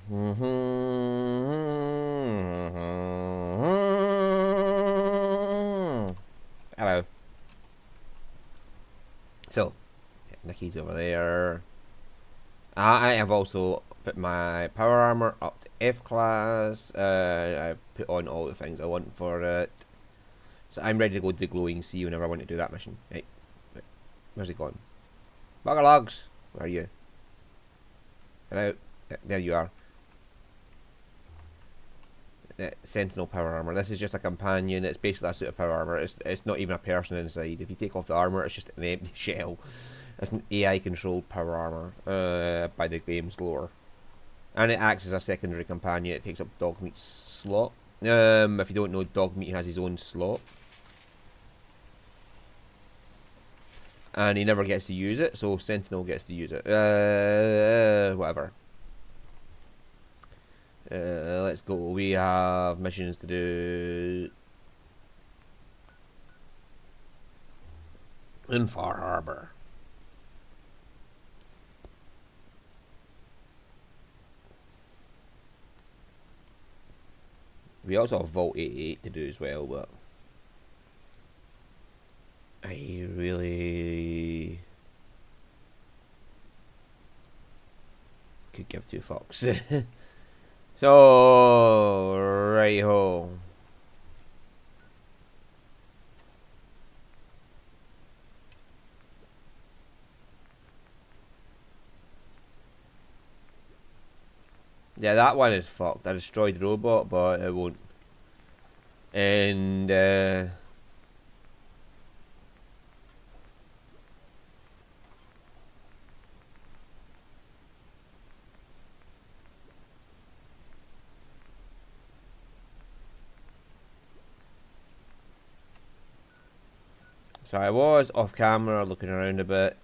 Hello. So, Nikki's over there. I have also put my power armor up to F class. I put on all the things I want for it. So I'm ready to go to the glowing sea whenever I want to do that mission. Hey, where's it gone? Buggerlogs, where are you? Hello. There you are. Sentinel power armor. This is just a companion. It's basically a suit of power armor. It's not even a person inside. If you take off the armor, it's just an empty shell. It's an AI controlled power armor by the game's lore, and it acts as a secondary companion. It takes up Dogmeat's slot. If you don't know, Dogmeat has his own slot, and he never gets to use it. So Sentinel gets to use it. Whatever. Let's go. We have missions to do in Far Harbor. We also have Vault 88 to do as well, but I really could give two fucks. So, right ho. Yeah, that one is fucked. I destroyed the robot, but it won't. And, so I was off camera looking around a bit.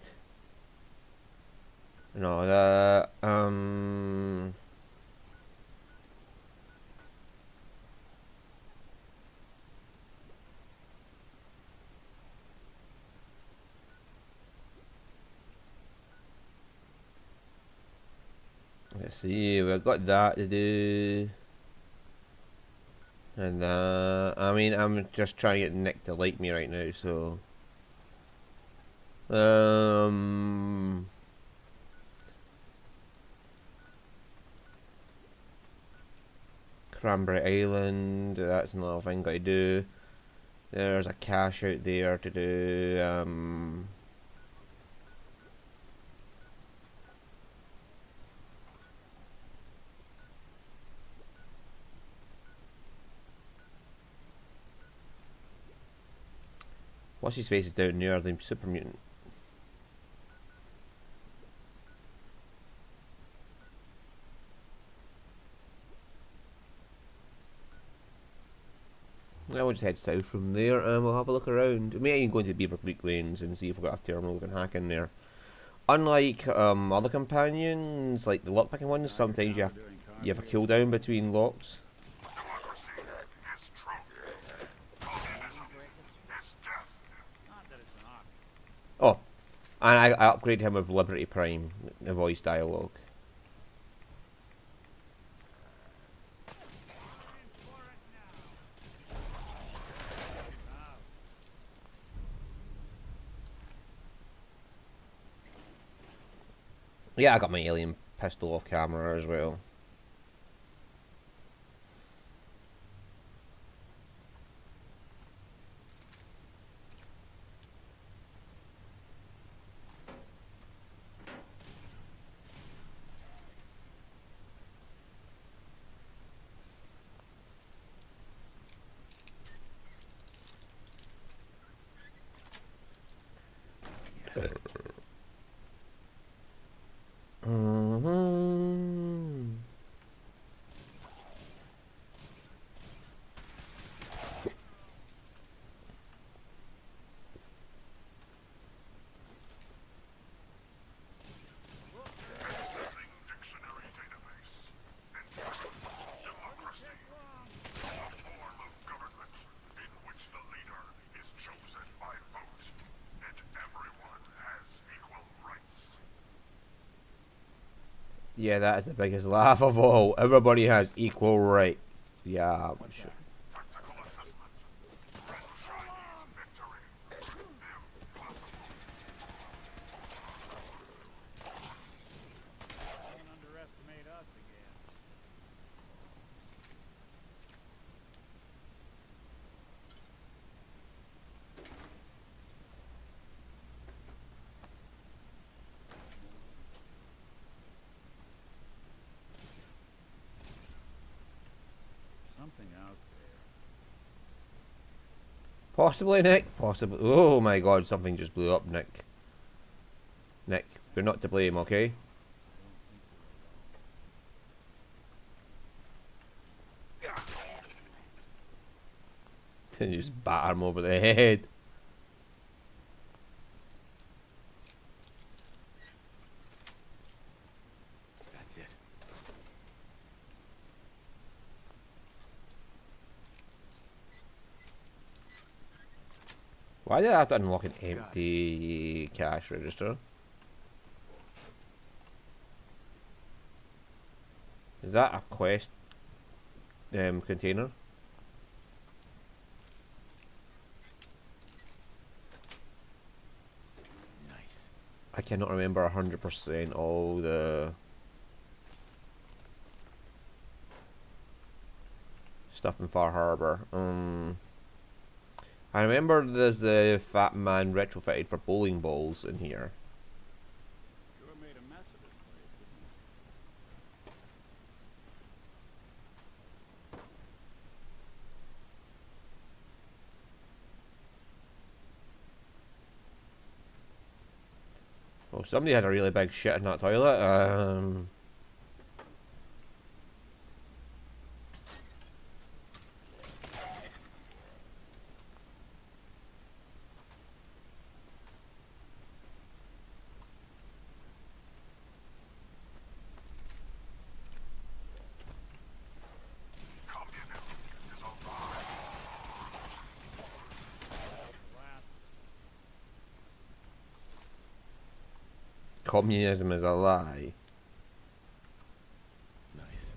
And all that. Let's see, we've got that to do. And I mean, I'm just trying to get Nick to like me right now, so. Cranberry Island, that's another thing got to do. There's a cache out there to do. What's his face is down near the super mutant. I will just head south from there and we'll have a look around. Maybe I can go into the Beaver Creek lanes and see if we've got a terminal we can hack in there. Unlike other companions, like the lockpicking ones, sometimes you have a cooldown between locks. Oh, and I upgraded him with Liberty Prime, the voice dialogue. Yeah, I got my alien pistol off camera as well. Yeah, that is the biggest laugh of all. Everybody has equal right. Yeah, sure. Don't underestimate us again. Something out there. Possibly, Nick. Possibly. Oh my god, something just blew up, Nick. Nick, you're not to blame, okay? Then you just batter him over the head. That's it. Why did I have to unlock an empty cash register? Is that a quest container? Nice. I cannot remember 100% all the stuff in Far Harbor. I remember there's a fat man retrofitted for bowling balls in here. Sure made a mess of this place, didn't you? Oh, somebody had a really big shit in that toilet. Communism is a lie. Nice.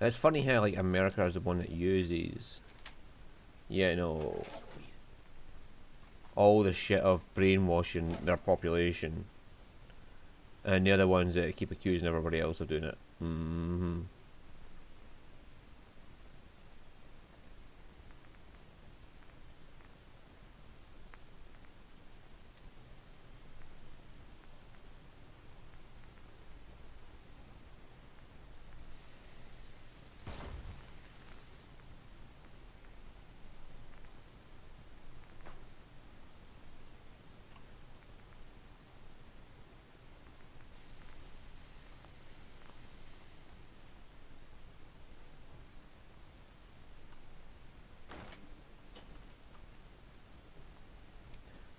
It's funny how like America is the one that uses, you know, all the shit of brainwashing their population, and the other ones that keep accusing everybody else of doing it.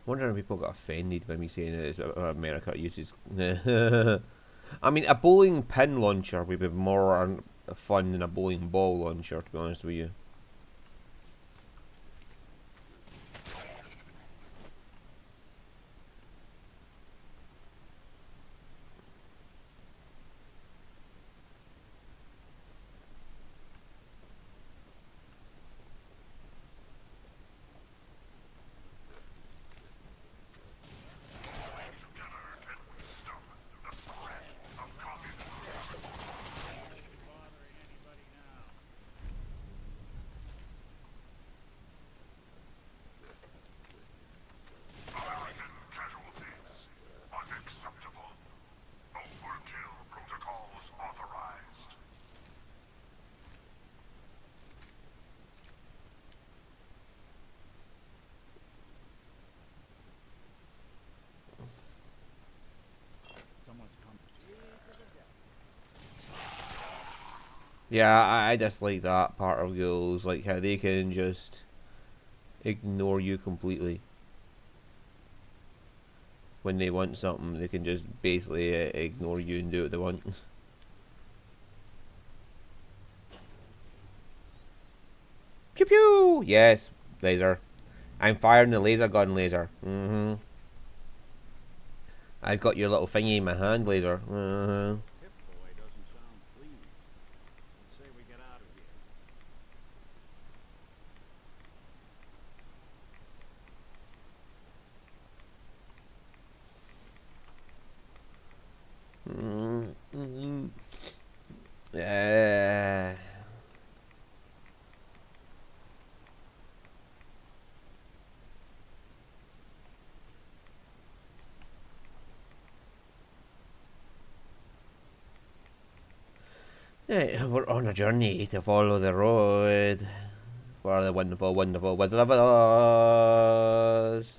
Wondering if people got offended by me saying it is America uses. I mean, a bowling pin launcher would be more fun than a bowling ball launcher, to be honest with you. Yeah, I dislike that part of ghouls, like how they can just ignore you completely. When they want something, they can just basically ignore you and do what they want. Pew pew! Yes, laser. I'm firing the laser gun laser. Mm-hmm. I've got your little thingy in my hand laser. Mm-hmm. Pip-Boy doesn't sound pleased. Let's say we get out of here. Mm-hmm. Yeah. Yeah, we're on a journey to follow the road for the wonderful, wonderful Wizard of Oz.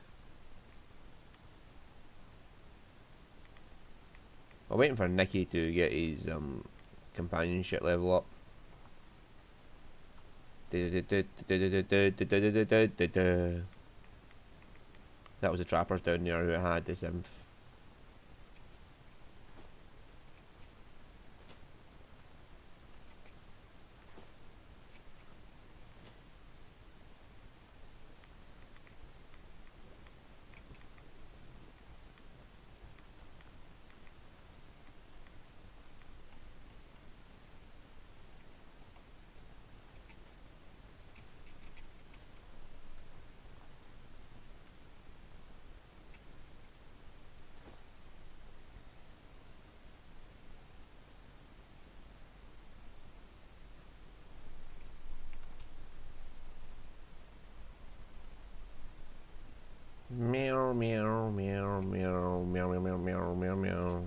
I'm waiting for Nicky to get his companionship level up. That was the trappers down there who had this inf. Meow meow meow meow meow meow meow meow meow meow.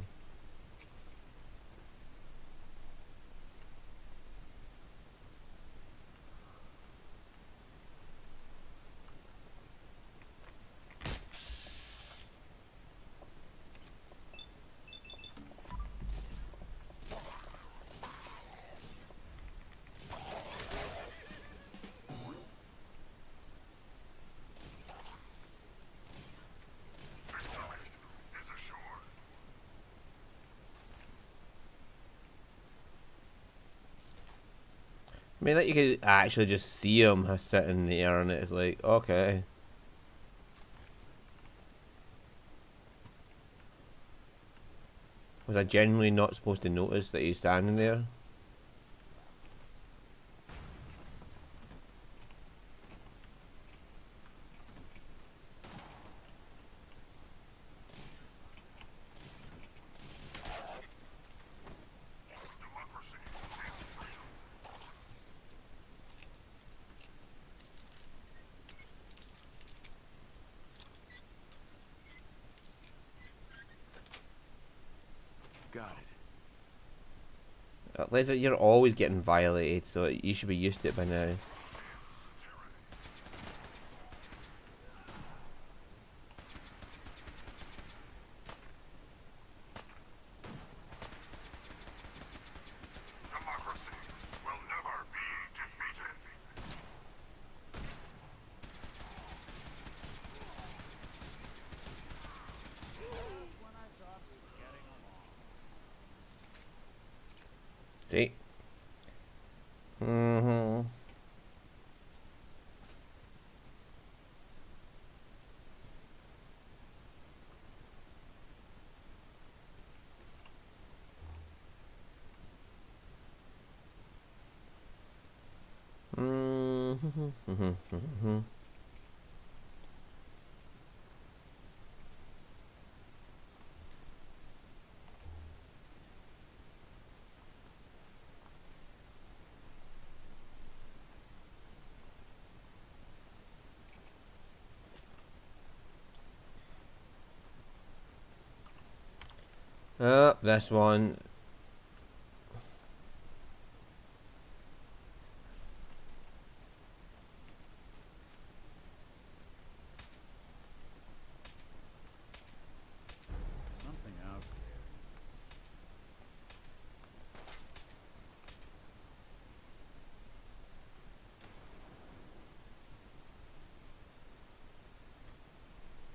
I mean, like you could actually just see him sitting there, and it's like, okay. Was I genuinely not supposed to notice that he's standing there? Got it. Laser, you're always getting violated, so you should be used to it by now. Democracy will never be defeated. When I thought we were getting along. See? Mm-hmm. Mm-hmm. Oh, this one. Something out there.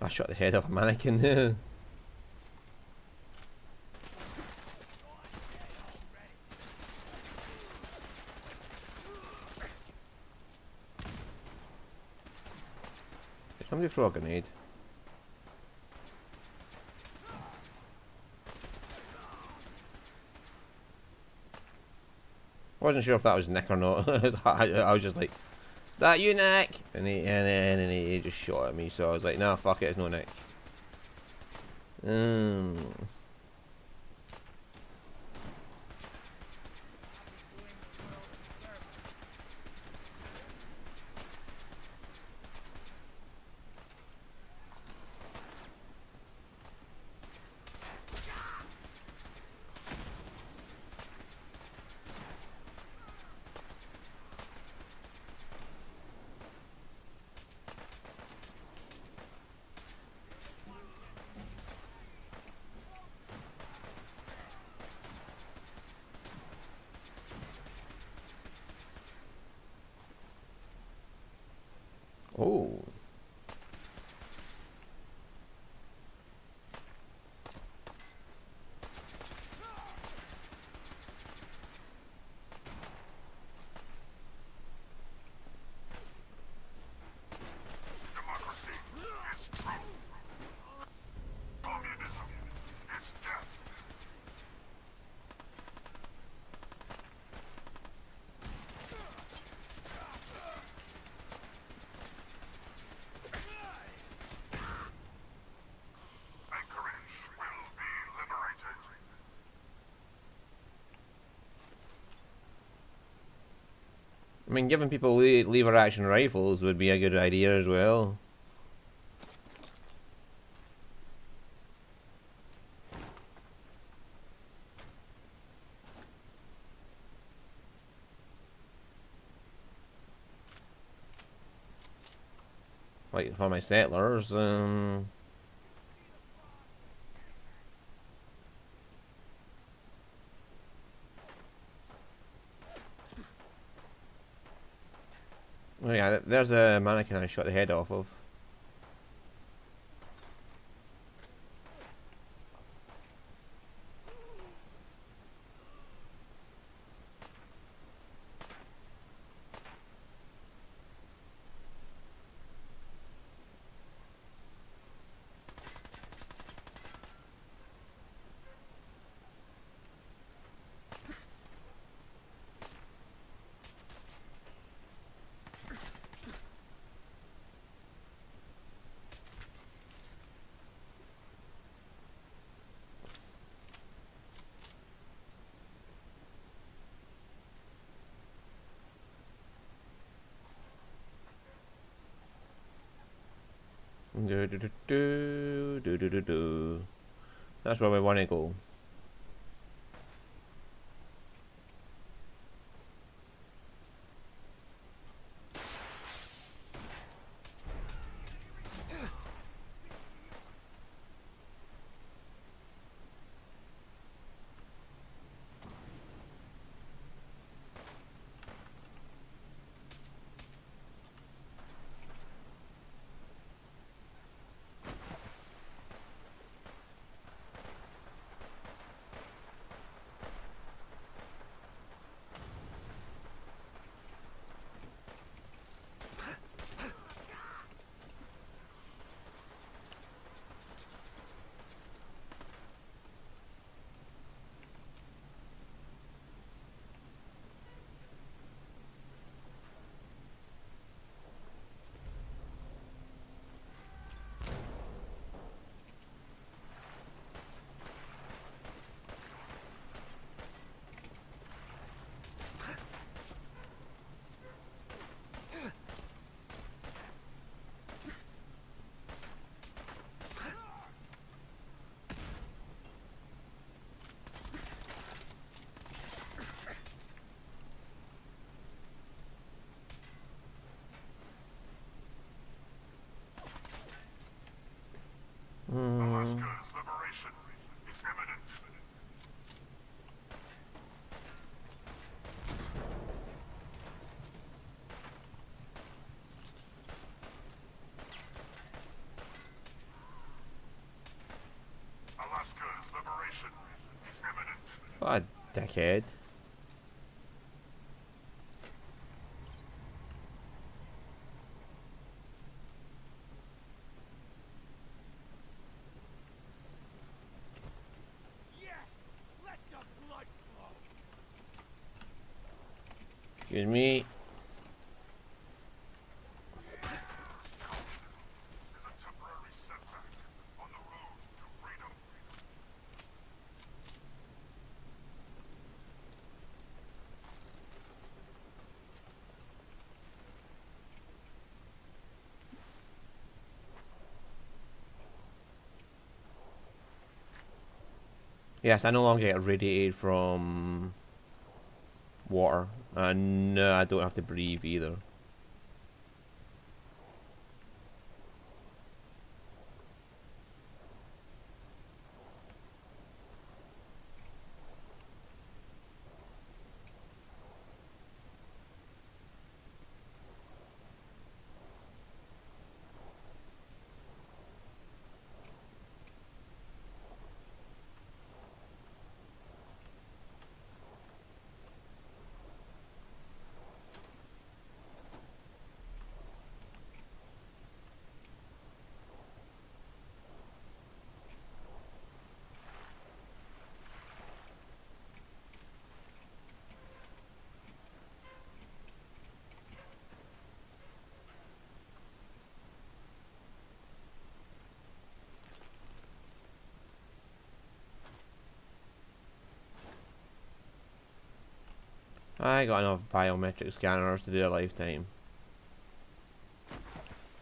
I shot the head off a mannequin. There's somebody throw a grenade. I wasn't sure if that was Nick or not. I was just like, "Is that you, Nick?" And he just shot at me. So I was like, "Nah, fuck it, it's no Nick." Oh. Democracy is truth. Communism is death. Anchorage will be liberated. I mean, giving people lever action rifles would be a good idea as well. Like for my settlers, oh yeah, there's a mannequin I shot the head off of. Do do do do do do do do. That's where we want to go. Dickhead. Yes! Let the blood flow! Excuse me. Is a temporary setback on the road to freedom. Yes, I no longer get radiated from water. And no, I don't have to breathe either. I got enough biometric scanners to do a lifetime.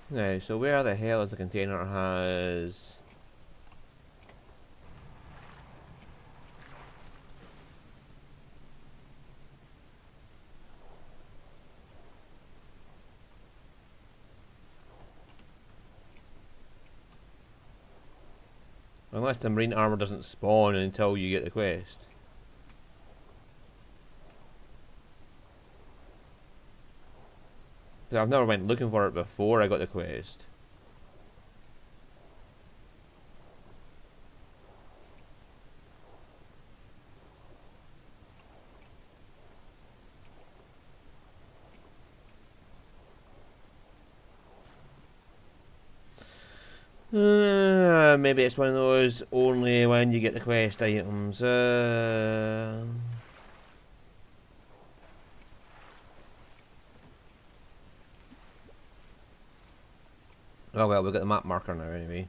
Now, so where the hell is the container that has... Unless the marine armor doesn't spawn until you get the quest. Because I've never went looking for it before I got the quest. Maybe it's one of those only when you get the quest items. Oh well, we've got the map marker now anyway.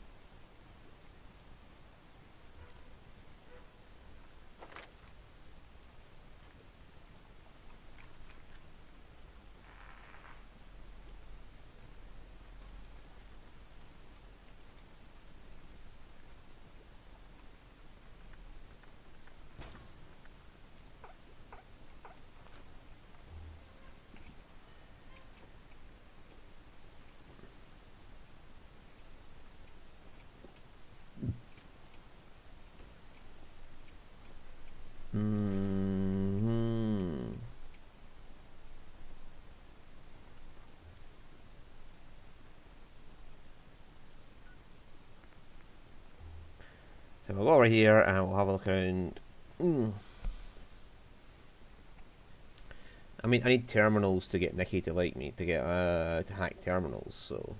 Hmm. So we'll go over here and we'll have a look around. I mean, I need terminals to get Nikki to like me, to get to hack terminals. So.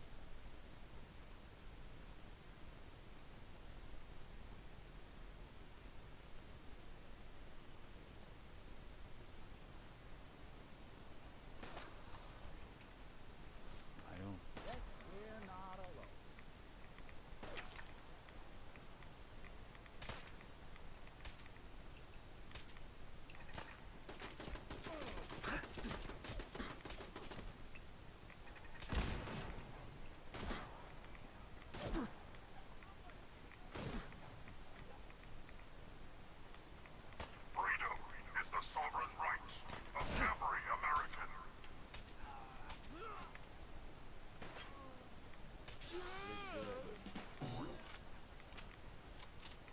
I don't bet we're not alone. Freedom is the sovereign right of every American.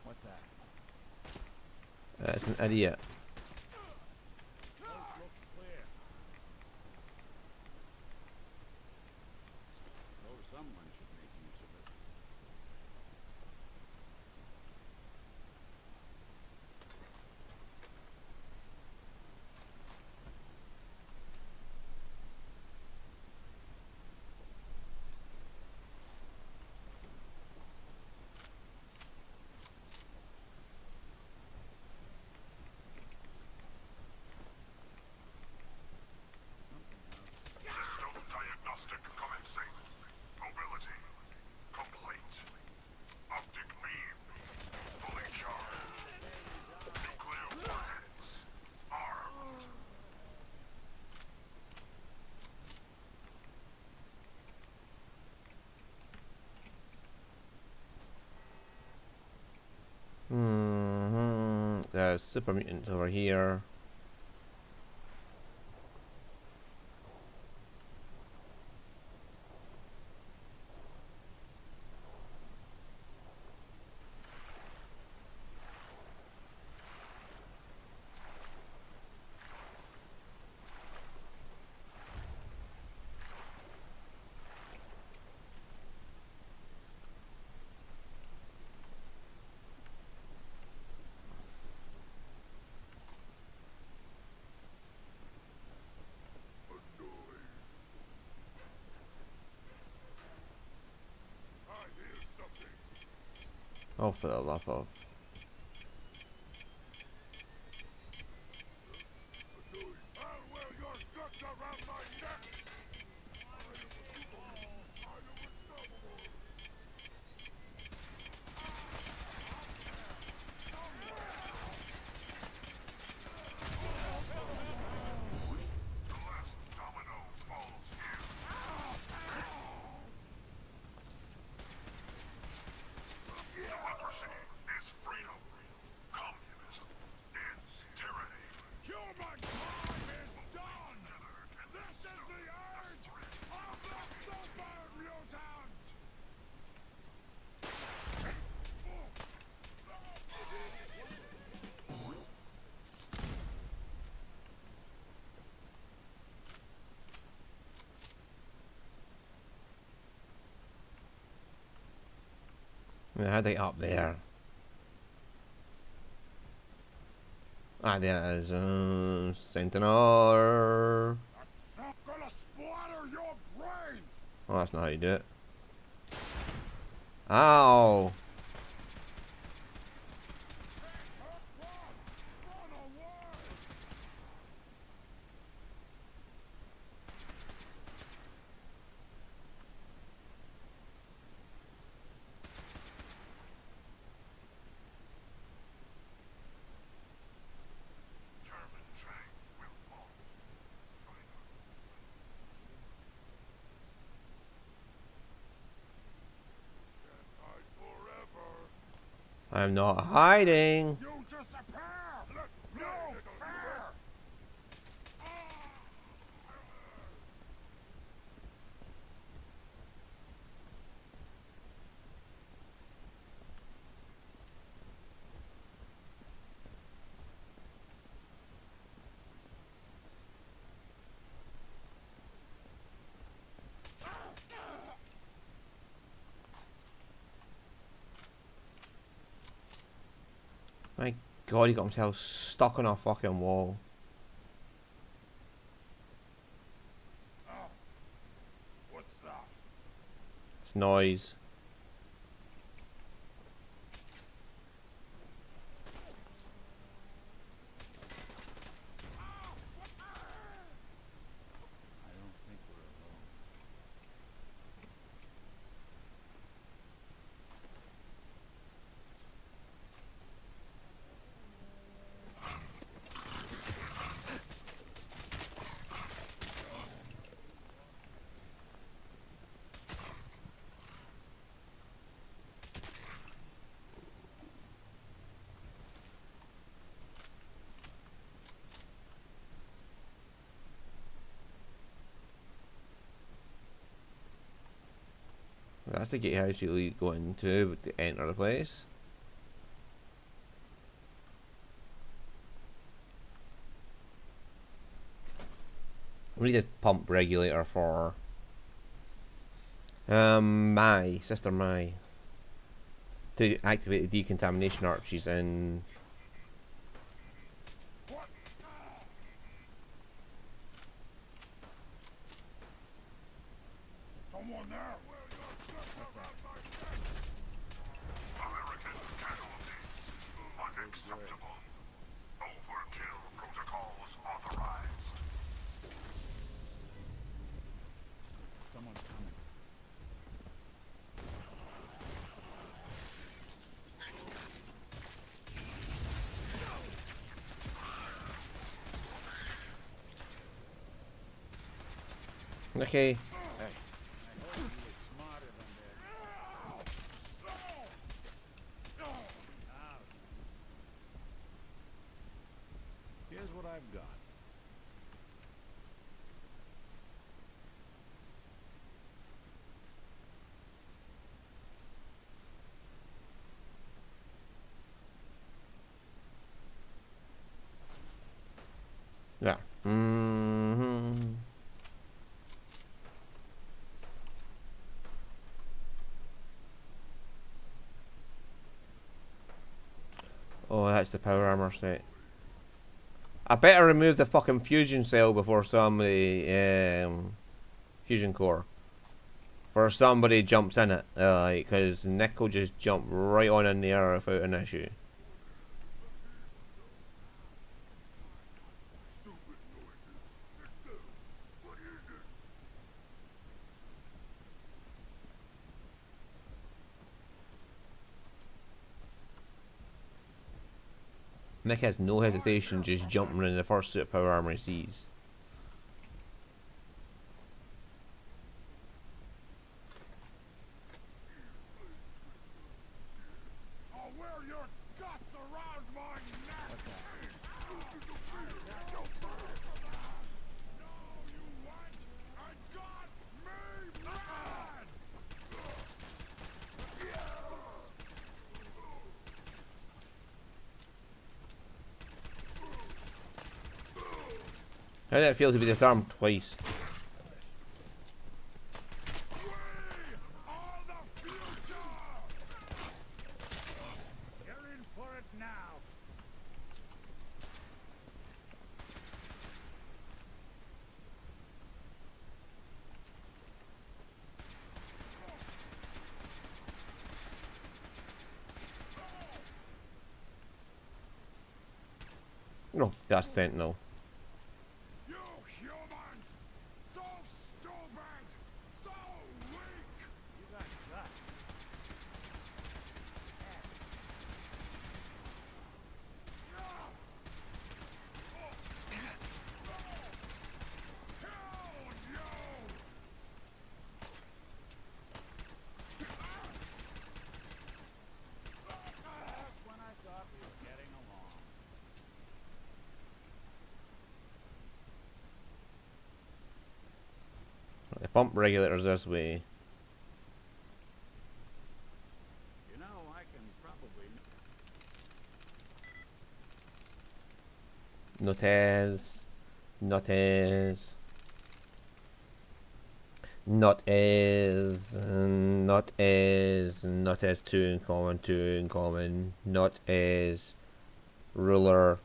What's that? It's an idiot. Coast looks clear. So someone should make use of it. super mutants over here. I hear something. Oh, for the love of. I'll wear your guts around my neck. I am unstoppable. The last domino falls here. Democracy is freedom. Communism is tyranny. Human time is done. This is the urge of the super mutant. How they up there? Ah, there it is. Sentinel. I'm gonna splatter your brains. Oh, that's not how you do it. Ow! Run away. German tank will fall. Can't hide forever. I'm not hiding. You disappear! No fair! My God, he got himself stuck on a fucking wall. What's that? It's noise. I don't think we're alone. That's the gatehouse you go into to enter the place. We need a pump regulator for Mai, Sister Mai, to activate the decontamination arches in. Someone there! American casualties. Unacceptable. Overkill protocols authorized. Someone coming. Okay. Smarter than that. Yeah. Mm-hmm. Oh, that's the power armor set. I better remove the fucking fusion cell before somebody, fusion core. For somebody jumps in it, because Nick will just jump right on in there without an issue. Nick has no hesitation just jumping in the first suit of power armor he sees. I'll wear your guts around my neck! No, you went and got me mad! How did it feel to be disarmed twice? We are the future! You're in for it now. No, that's Sentinel. You humans! So stupid! So weak! You got guts. Hell you! Just when I thought we were getting along. The pump regulator's this way. You know, I can probably. Not as. Not as. Not as. Not as. Not as 2 in common, 2 in common. Not as. Ruler.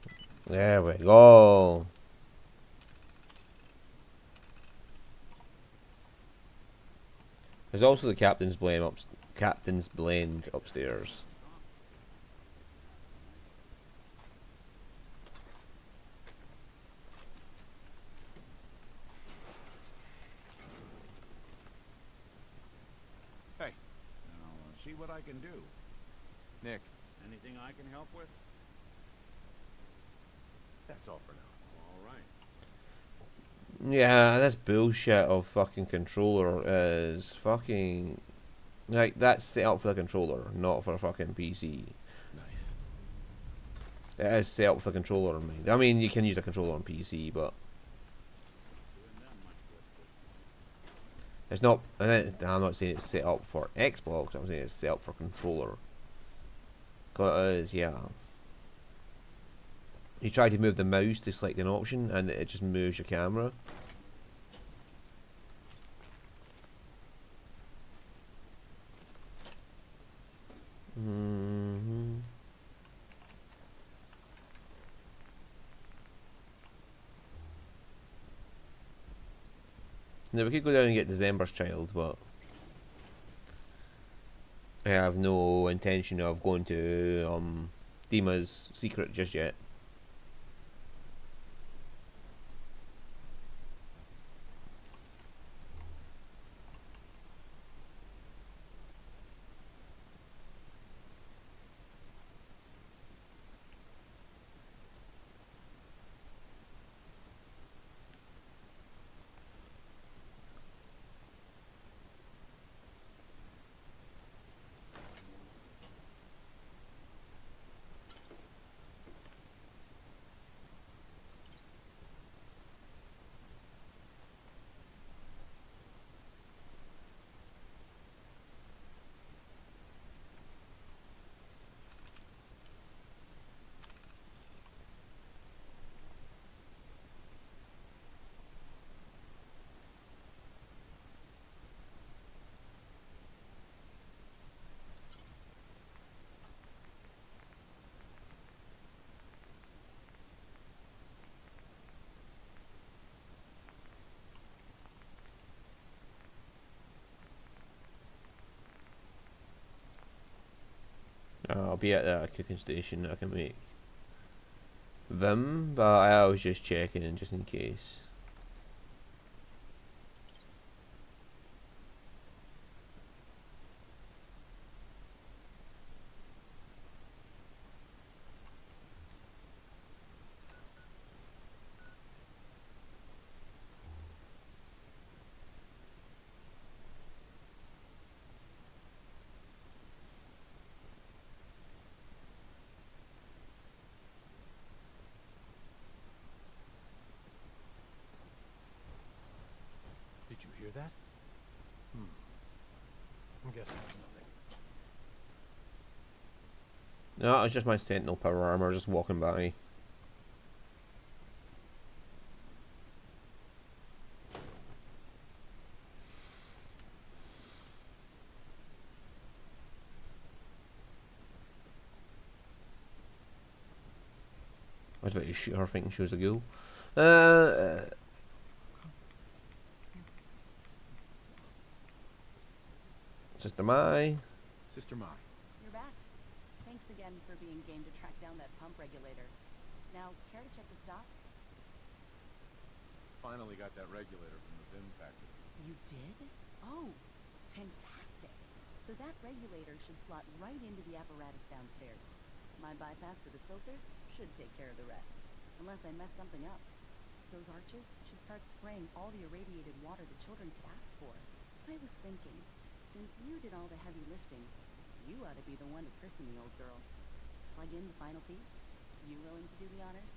There we go. There's also the captain's blend upstairs. I'll see what I can do. Nick, Anything I can help with? that's all for now. All right. Yeah, this bullshit of fucking controller is fucking like that's set up for the controller, not for a fucking PC. Nice. It is set up for the controller on mine. I mean, you can use a controller on PC, but Doing them much good. it's not. I'm not saying it's set up for Xbox. I'm saying it's set up for controller. Cause yeah, you try to move the mouse to select an option, and it just moves your camera. Mm-hmm. Now we could go down and get December's Child, but I have no intention of going to Dima's secret just yet. be at a cooking station that I can make Vim, but I was just checking just in case. Did you hear that? I'm guessing it's nothing. No, it was just my Sentinel power armor just walking by. I was about to shoot her thinking she was a ghoul. Sister Mai. Sister Mai. You're back. Thanks again for being game to track down that pump regulator. Now, care to check the stock? Finally got that regulator from the Vim factory. You did? Oh, fantastic. So that regulator should slot right into the apparatus downstairs. My bypass to the filters should take care of the rest. Unless I mess something up. Those arches should start spraying all the irradiated water the children could ask for. I was thinking, since you did all the heavy lifting, you ought to be the one to christen the old girl. Plug in the final piece? You willing to do the honors?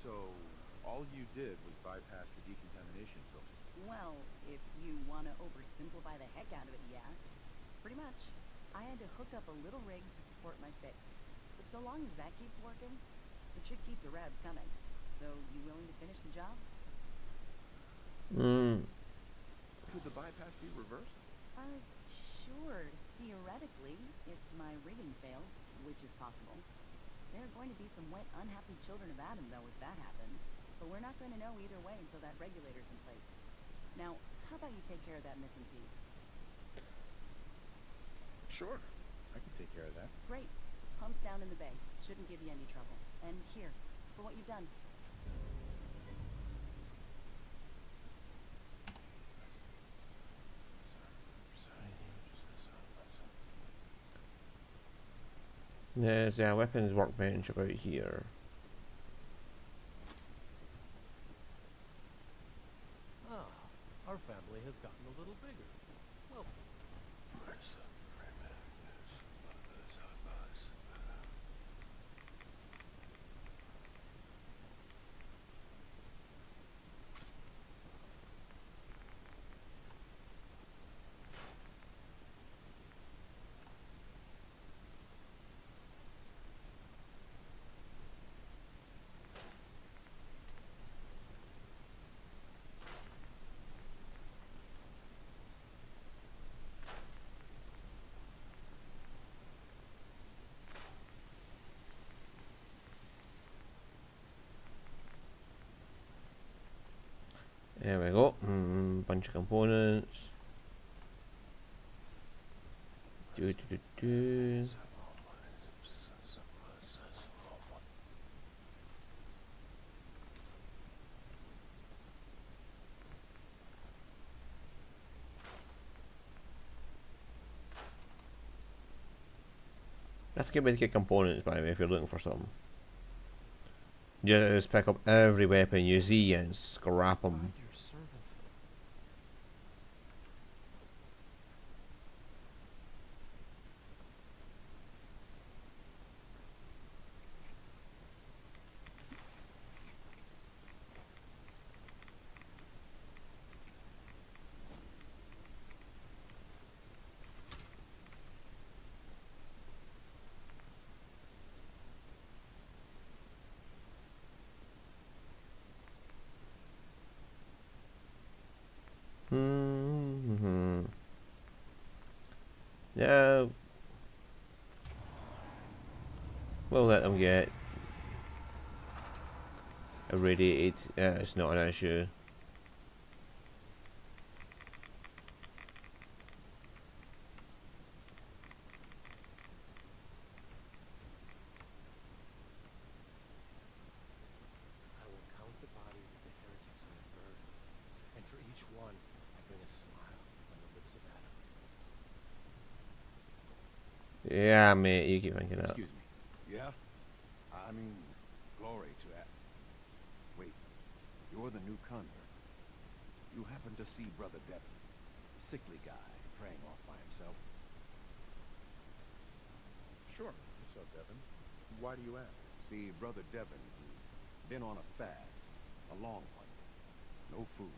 So, all you did was bypass the decontamination filter. Well, if you want to oversimplify the heck out of it, yeah. Pretty much. I had to hook up a little rig to support my fix. But so long as that keeps working, it should keep the rads coming. So, you willing to finish the job? Could the bypass be reversed? Sure, theoretically, if my rigging failed, which is possible. There are going to be some wet, unhappy children of Adam, though, if that happens. But we're not going to know either way until that regulator's in place. Now, how about you take care of that missing piece? Sure. I can take care of that. Great. Pump's down in the bay. Shouldn't give you any trouble. And here, for what you've done. There's a weapons workbench about here. Ah, our family has gotten a little bigger. Well, There we go. Bunch of components. Do. That's a good way to get components, by the way, if you're looking for something. Just pick up every weapon you see and scrap them. your servant. Yeah. We'll let them get irradiated. It's not an issue. each one, I bring a smile on the lips of Adam. Yeah, mate, you keep thinking that. Excuse me. Yeah? I mean, glory to that. Wait, you're the new convert. You happen to see Brother Devon, a sickly guy praying off by himself? Sure. What's up, Devin? Why do you ask? See, Brother Devon, he's been on a fast, a long one. No food,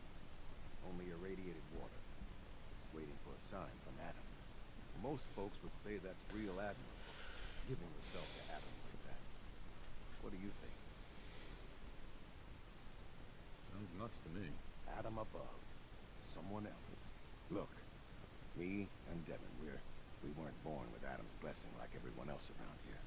only irradiated water, waiting for a sign from Adam. Most folks would say that's real admirable, giving yourself to Adam like that. What do you think? Sounds nuts to me. Adam above, someone else. Look, me and Devon, we weren't born with Adam's blessing like everyone else around here.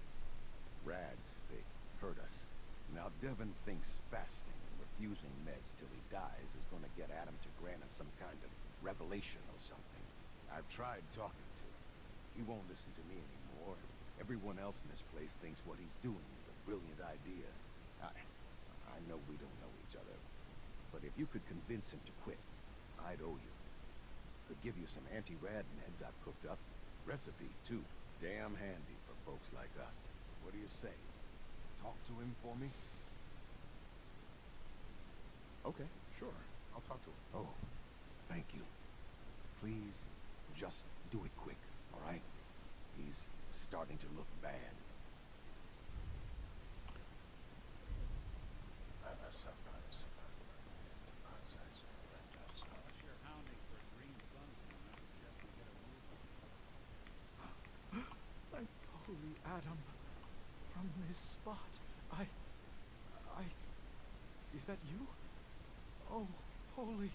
Rads, they hurt us. Now Devon thinks fasting and refusing meds till he dies is gonna get Adam to grant him some kind of revelation or something. I've tried talking to him. He won't listen to me anymore. Everyone else in this place thinks what he's doing is a brilliant idea. I know we don't know each other, but if you could convince him to quit, I'd owe you. Could give you some anti-rad meds I've cooked up. Recipe, too. Damn handy for folks like us. What do you say? Talk to him for me? Okay, sure. I'll talk to him. Oh, thank you. Please, just do it quick, all right? He's starting to look bad. Unless you're hounding for a green sun from him, I suggest we get a move on. Thank holy Adam, from this spot, is that you? Oh, holy,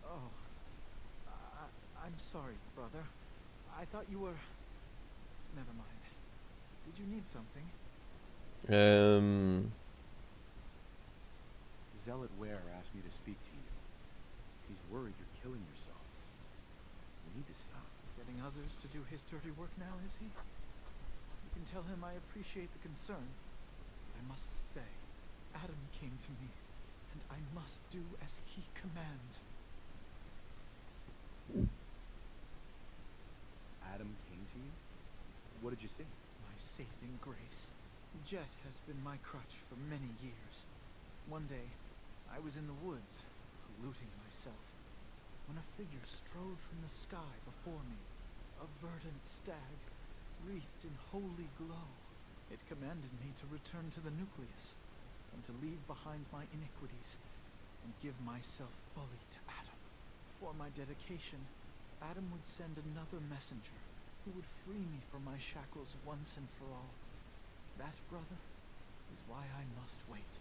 oh, I'm sorry, brother. I thought you were, never mind. Did you need something? Zealot Ware asked me to speak to you. He's worried you're killing yourself. You need to stop. Getting others to do his dirty work now, is he? You can tell him I appreciate the concern. I must stay. Adam came to me, and I must do as he commands. Adam came to you? What did you say? My saving grace. Jet has been my crutch for many years. One day, I was in the woods, looting myself, when a figure strode from the sky before me, a verdant stag, wreathed in holy glow. It commanded me to return to the nucleus, and to leave behind my iniquities, and give myself fully to Adam. For my dedication, Adam would send another messenger, who would free me from my shackles once and for all. That, brother, is why I must wait.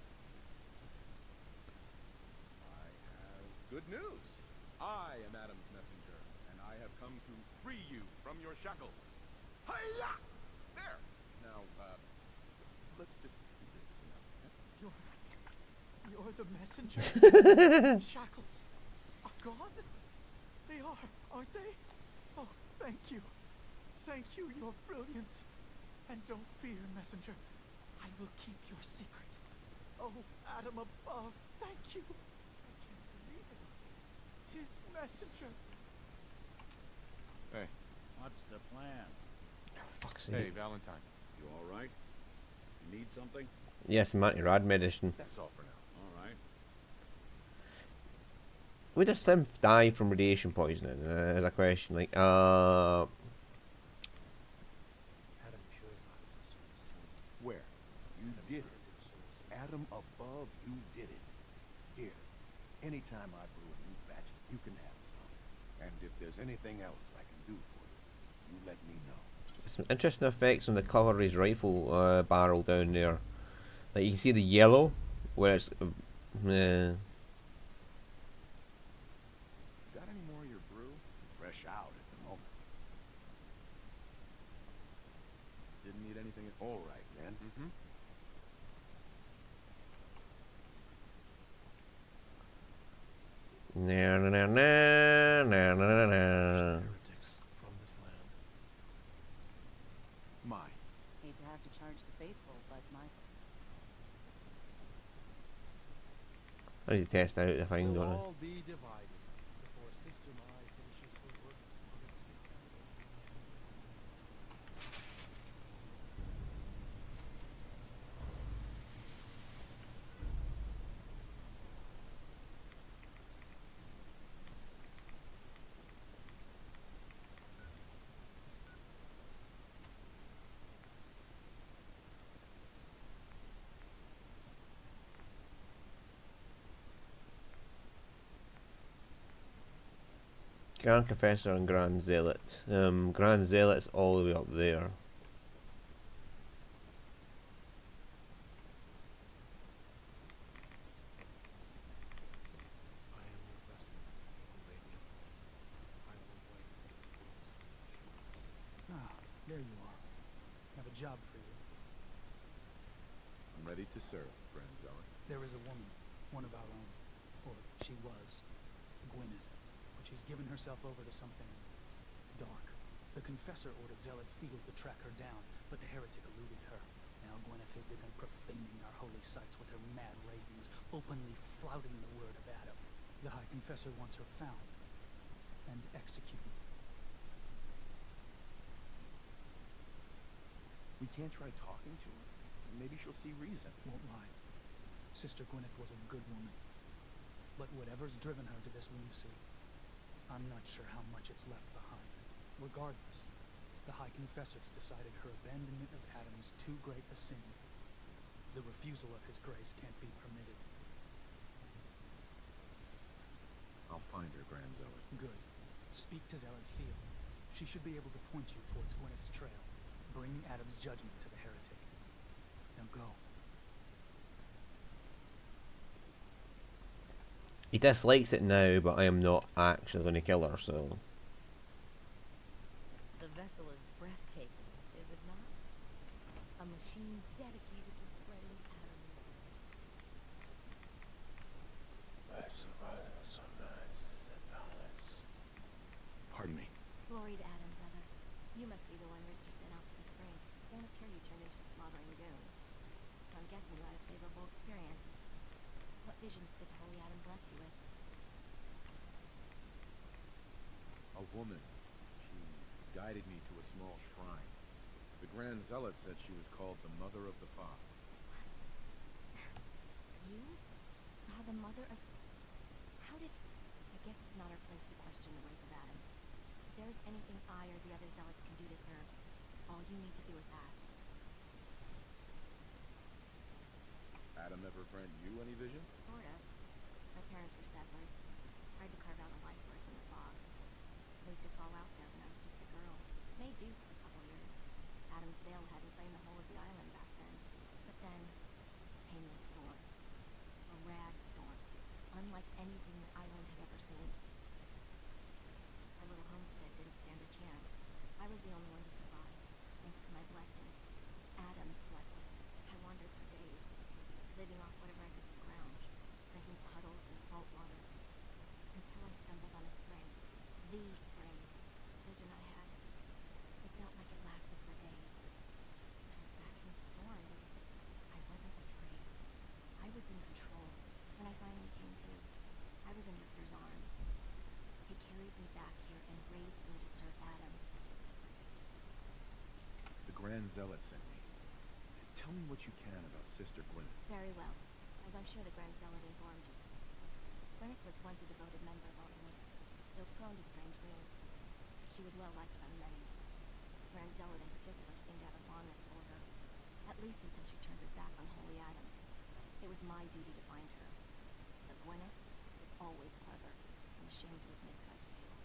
I have good news. I am Adam's messenger, and I have come to free you from your shackles. Hiya! There! Now, let's just keep this between us, okay? You're the messenger? Shackles are gone? They are, aren't they? Oh, thank you. Thank you, your brilliance. And don't fear, messenger. I will keep your secret. Oh, Adam above, thank you. I can't believe it. His messenger. Hey. What's the plan? Fuck's sake. Hey, Valentine. You all right? You need something? Yes, anti-rad medicine. That's all for now. All right. Would a synth die from radiation poisoning? Is a question. Like, Adam purifies us from sin. Where? You did it. Adam above, you did it. Here, anytime I brew a new batch, you can have some. And if there's anything else I can do for you, you let me know. some interesting effects on the cover of his rifle barrel down there. Like you can see the yellow, where it's. Got any more of your brew? Fresh out at the moment. Didn't need anything at All right, then. Mm-hmm. Na na na na na na na. Heretics from this land. My. Hate to have to charge the faithful, but my I need to test out the thing, We'll don't I? all be divided. Grand Confessor and Grand Zealot. Grand Zealot's all the way up there. I am your vessel, Albania. I will wait for the fools on the shores. Ah, there you are. Have a job for you. I'm ready to serve, Grand Zealot. There is a woman, one of our own, or she was, Gwyneth, but she's given herself over to something dark. The Confessor ordered Zealot Field to track her down, but the heretic eluded her. Now Gwyneth has begun profaning our holy sites with her mad ravings, openly flouting the word of Adam. The High Confessor wants her found and executed. We can't try talking to her. Maybe she'll see reason. Won't lie. Sister Gwyneth was a good woman. But whatever's driven her to this lunacy, I'm not sure how much it's left behind. Regardless, the High Confessor's decided her abandonment of Adam's too great a sin. The refusal of his grace can't be permitted. I'll find her, Grand Zealot. Good. Speak to Zealot Field. She should be able to point you towards Gwyneth's trail. Bring Adam's judgment to the heretic. Now go. He dislikes it now, but I am not actually going to kill her, so... The vessel is breathtaking, is it not? A machine dedicated to spreading atoms. Pardon me. Glory to Adam, brother. You must be the one Richter sent out to the spring. Don't appear you turned into a slobbering goon. I'm guessing you had a favorable experience. What visions did Holy Adam bless you with? A woman. She guided me to a small shrine. The Grand Zealot said she was called the Mother of the Father. You saw the mother of... How did... I guess it's not our place to question the ways of Adam. If there is anything I or the other Zealots can do to serve, all you need to do is ask. Adam ever grant you any vision? Sort of. My parents were settlers. Tried to carve out a life for us in the fog. Moved us all out there when I was just a girl. Made do for a couple years. Adam's Veil hadn't claimed the whole of the island back then. But then came the storm. A rad storm. Unlike anything the island had ever seen. Our little homestead didn't stand a chance. I was the only one to survive, thanks to my blessing. Adam's blessing. I wandered for days, living off whatever I could scrounge, drinking puddles and salt water, until I stumbled on a spring. The spring. Vision I had. It felt like it lasted for days. I was back in the storm, and I wasn't afraid. I was in control. When I finally came to, I was in Richter's arms. He carried me back here and raised me to serve Adam. The Grand Zealot sent me. Tell me what you can about Sister Gwyneth. Very well, as I'm sure the Grand Zealot informed you. Gwyneth was once a devoted member of our order, though prone to strange whims. She was well liked by many. The Grand Zealot in particular seemed to have a fondness for her, at least until she turned her back on Holy Adam. It was my duty to find her. But Gwyneth is always clever. I'm ashamed to admit that I failed.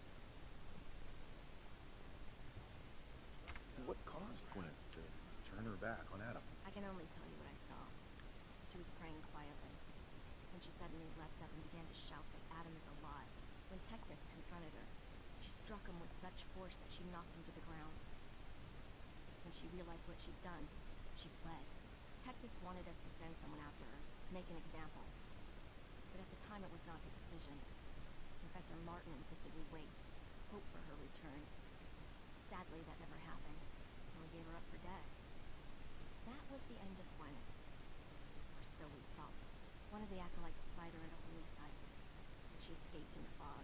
What caused Gwyneth to turn her back on Adam? I can only tell you what I saw. She was praying quietly. When she suddenly leapt up and began to shout that Adam is alive. When Tectus confronted her, she struck him with such force that she knocked him to the ground. When she realized what she'd done, she fled. Tectus wanted us to send someone after her, make an example. But at the time it was not his decision. Professor Martin insisted we wait, hope for her return. Sadly, that never happened, and we gave her up for dead. That was the end of Gwyneth. Or so we thought. One of the acolytes spied her at a holy site, but she escaped in the fog.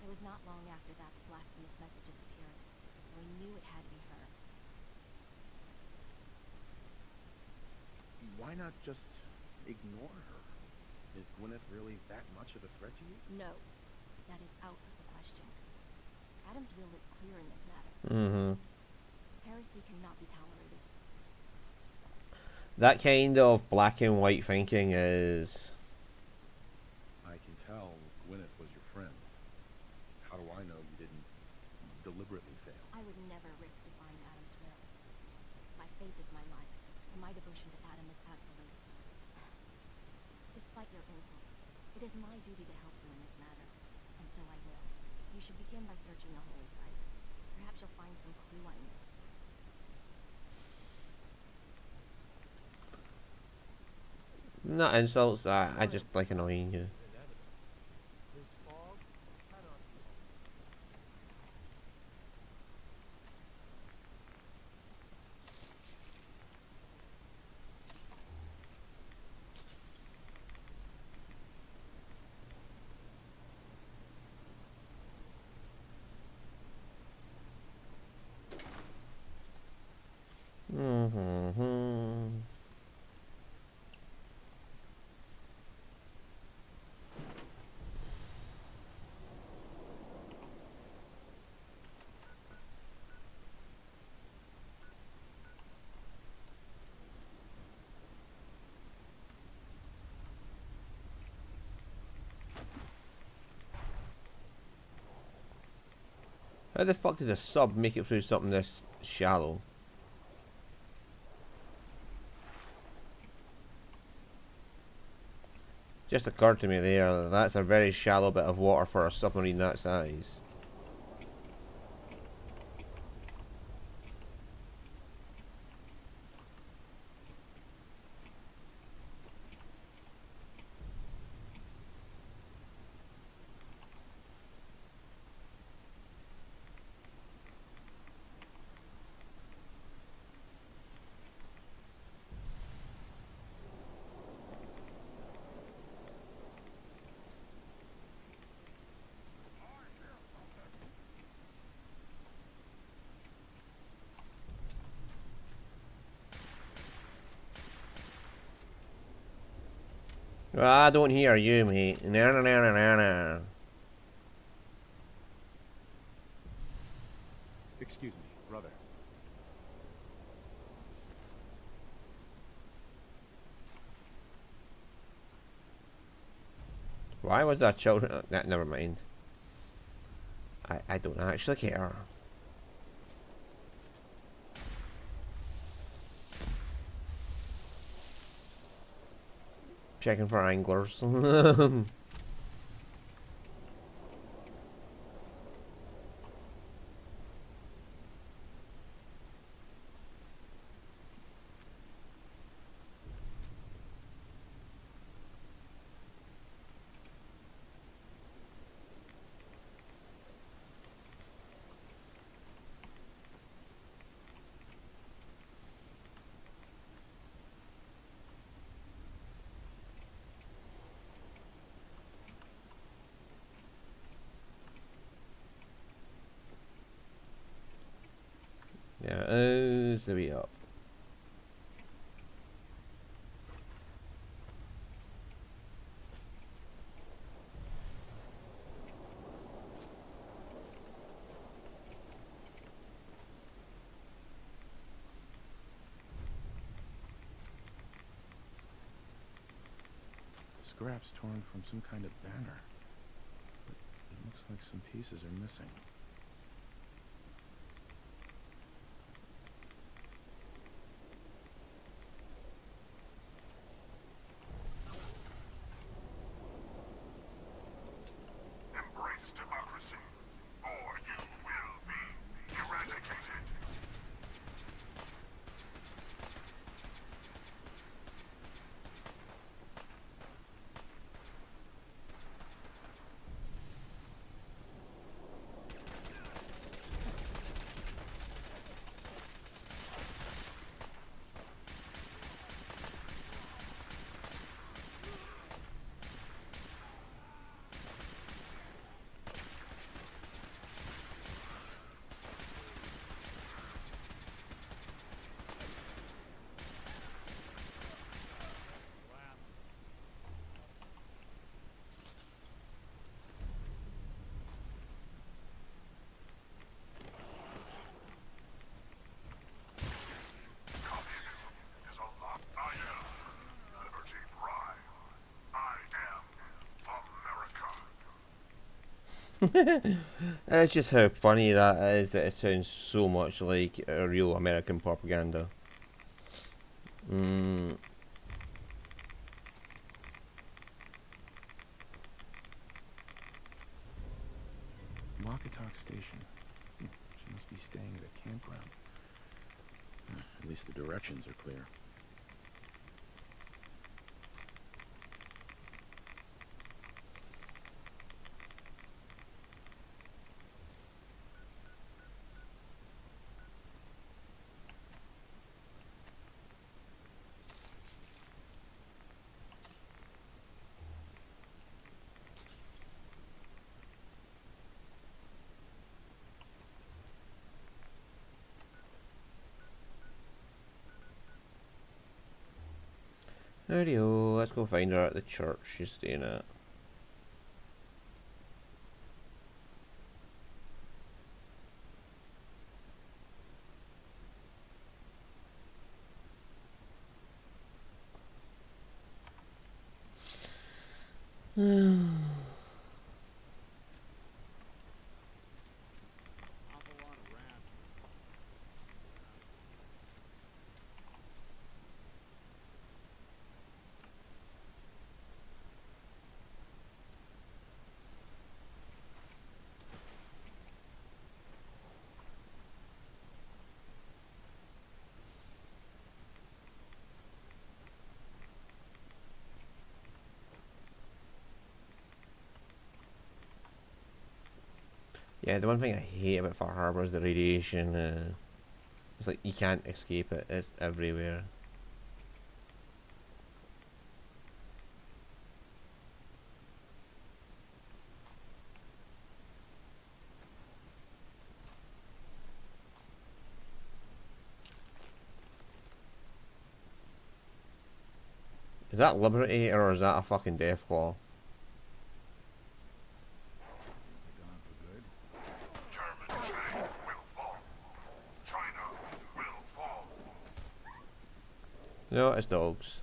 It was not long after that the blasphemous messages appeared, and we knew it had to be her. Why not just ignore her? Is Gwyneth really that much of a threat to you? No, that is out of the question. Adam's will is clear in this matter. Mm-hmm. Heresy cannot be tolerated. That kind of black and white thinking is... I can tell Gwyneth was your my duty to help you in this matter, and so I will. You should begin by searching the holy sites. Perhaps you'll find some clue I missed. Not insults, I just like annoying you. This fog cannot be helped. Mm-hmm. How the fuck did a sub make it through something this shallow? Just occurred to me there, that's a very shallow bit of water for a submarine that size. I don't hear you, mate. No, no, no, no, no, no. Excuse me, brother. Why was that children? Never mind. I don't actually care. Checking for anglers. Yeah, the way up. Scraps torn from some kind of banner. But it looks like some pieces are missing. Embrace democracy, or you will be eradicated. Communism is a lot. I am Liberty Prime. I am America. It's just how funny that is that it sounds so much like real American propaganda. Makatok Station. She must be staying at a campground. At least the directions are clear. Rightio, let's go find her at the church she's staying at. Awful lot of rats. Yeah, the one thing I hate about Far Harbor is the radiation. It's like you can't escape it, it's everywhere. Is that Liberty or is that a fucking Deathclaw? Gone for good. German Chang will fall. China will fall. No, it's dogs.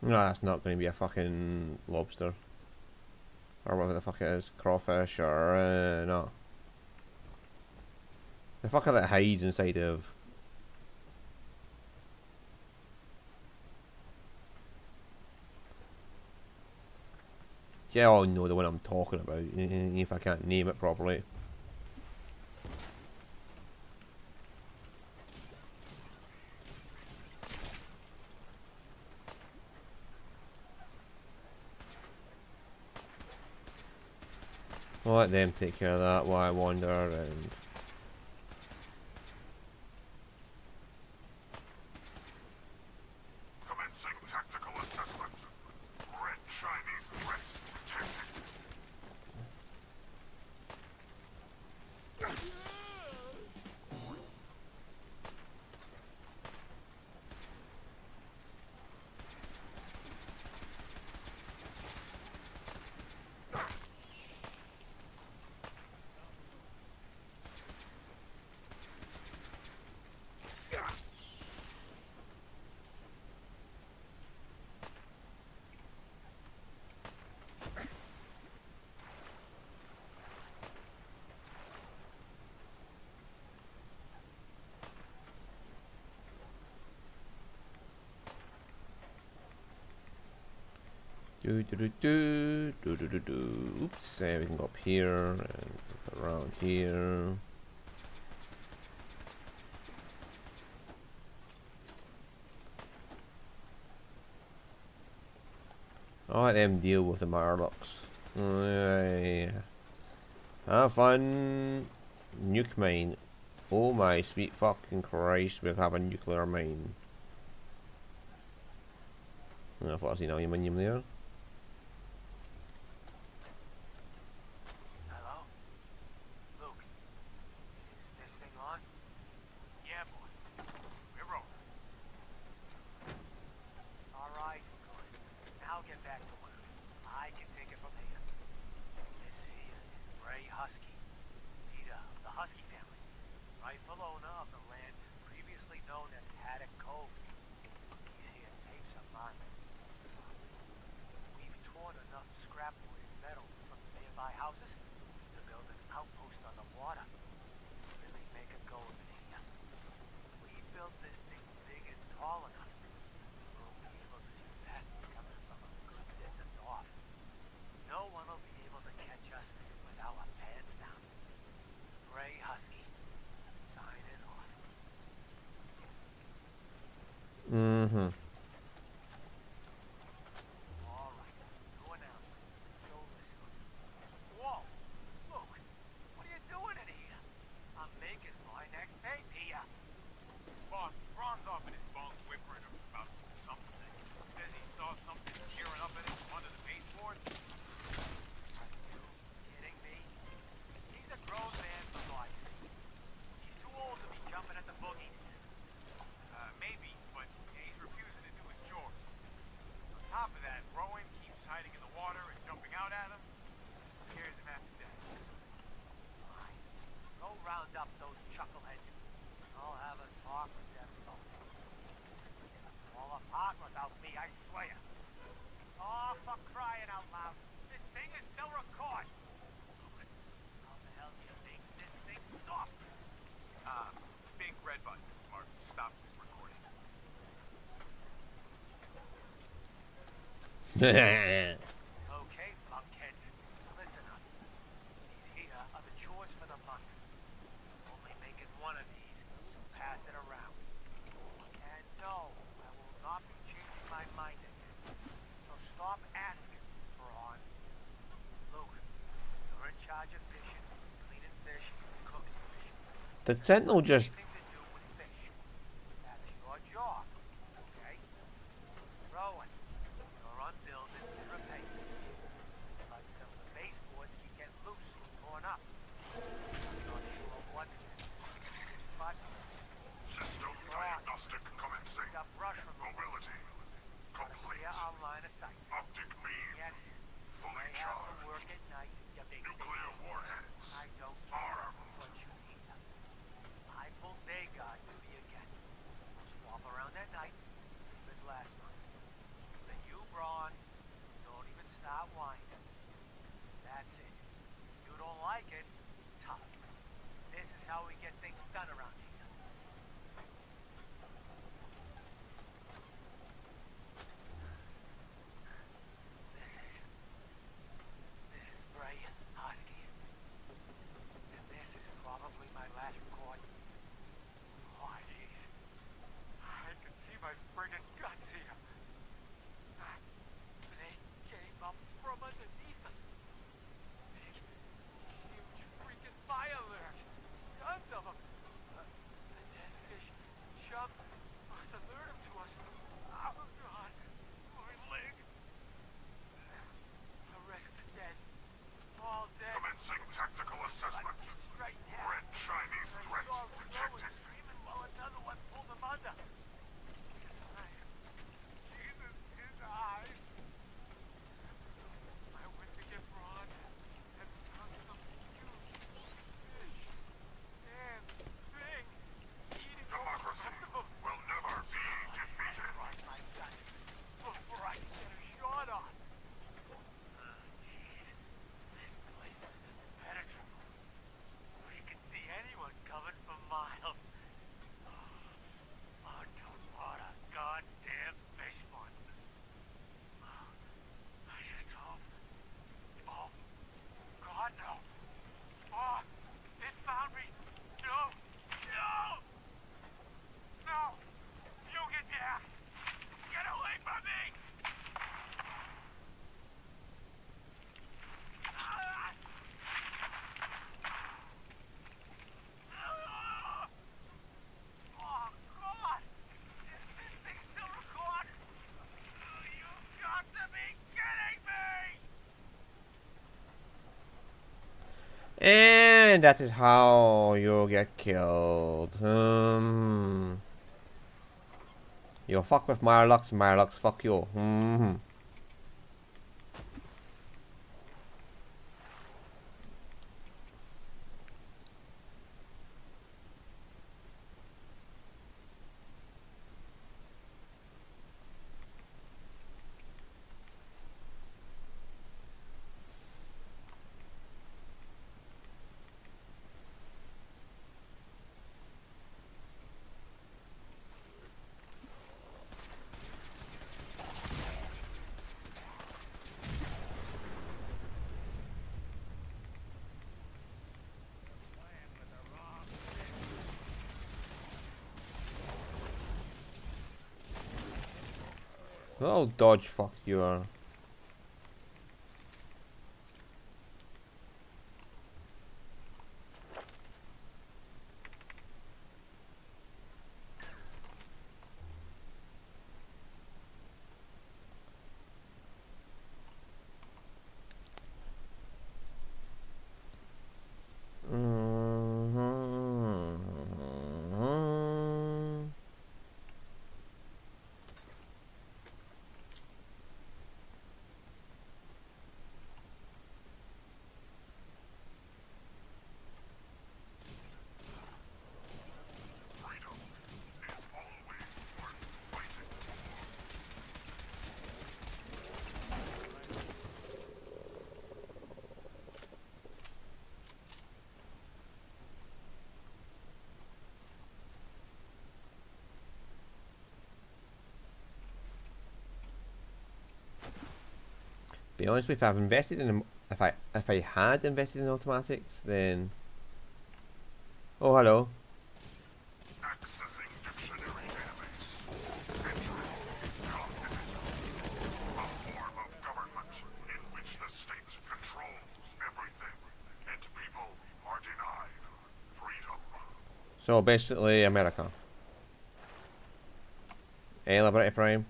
No, that's not going to be a fucking lobster. Or whatever the fuck it is. Crawfish or, no. The fucker that hides inside of... Yeah, I know the one I'm talking about, if I can't name it properly. I'll let them take care of that while I wander around. Commencing tactical assessment. Red Chinese threat detected. Oops, we can go up here and around here. I'll let them deal with the Marlocks. Have fun. Nuke mine. Oh my sweet fucking Christ, we'll have a nuclear mine. I thought I seen aluminium there. Hello? Luke, is this thing on? Yeah, boss. We're rolling. Alright, good. Now get back to work. I can take it from here. This here is Ray Husky. Peter, the Husky family. Rightful owner of the land previously known as Haddock Cove. He's here to take some mine. We've torn enough scrap wood and metal from the nearby houses to build an outpost on the water. Really make a go of it here. We built this thing big and tall enough. We'll be able to see bastards coming from a good distance off. No one will be able to catch us with our pants down. Ray Husky, signing off. Mm-hmm. All right, new announcement. Joe Lisco. Whoa, Luke, what are you doing in here? I'm making my next tape here. Boss, Ron's off in his bunk whimpering about something. Says he saw something tearing up at him under the baseboard. Are you kidding me? He's a grown man for God's sake. He's too old to be jumping at the boogies. Maybe, but he's refusing to do his chores. On top of that, Rowan keeps hiding in the water and jumping out at him. Scares him half to death. Fine. Go round up those chuckleheads. I'll have a talk with them both. It'll fall apart without me, I swear. Oh, for crying out loud. This thing is still recording. How the hell do you think this thing stopped? Big red button. Mark, stop this recording. Okay, lunkheads. Listen up. These here are the chores for the month. Only making one of these, so pass it around. And no, I will not be changing my mind again. So stop asking, Ron. Luke, you're in charge of fishing, cleaning fish, cooking fish. Did Sentinel just... Anything to do with fish. That's your job, okay? Rowan, you're on building and repairing. Like some of the baseboards keep getting loose and torn up. I'm not sure what but System diagnostic commencing. got brush removal. Mobility complete. Clear our line of sight. Optic beam Yes, fully may have to charged. work at night, you big Nuclear thing. warheads I don't care armed. what you need. I pull day guard duty again. We'll swap around at night, same as last month. Then you, Braun, don't even start whining. That's it. You don't like it, tough. This is how we get things done around here. This is Brian Husky. And this is probably my last record. Oh, jeez. I can see my friggin' guts here. They came up from underneath us. Big, huge freaking fire lurch. Tons of them. The dead fish chunk must have lured them to us. Oh, God. My leg. The rest is dead. All dead. Commencing tactical assessment. Right now. Red Chinese threat detected. Screaming while another one pulled him under. Jesus, his eyes. I went to get Ron and found some huge fish. Damn thing. Eating all the Democracy rest of them. will never be defeated. Right, my gun. Before I can get a shot on. Jeez. This place is impenetrable. And that is how you get killed. You fuck with Mirelux, Mirelux fuck you. Oh, dodge fuck you are. Be honest with you, if I've invested in them, if I had invested in automatics, then oh hello. Accessing dictionary database. Entry. Communism. A form of government in which the state controls everything, and people are denied freedom. So basically America. Liberty Prime.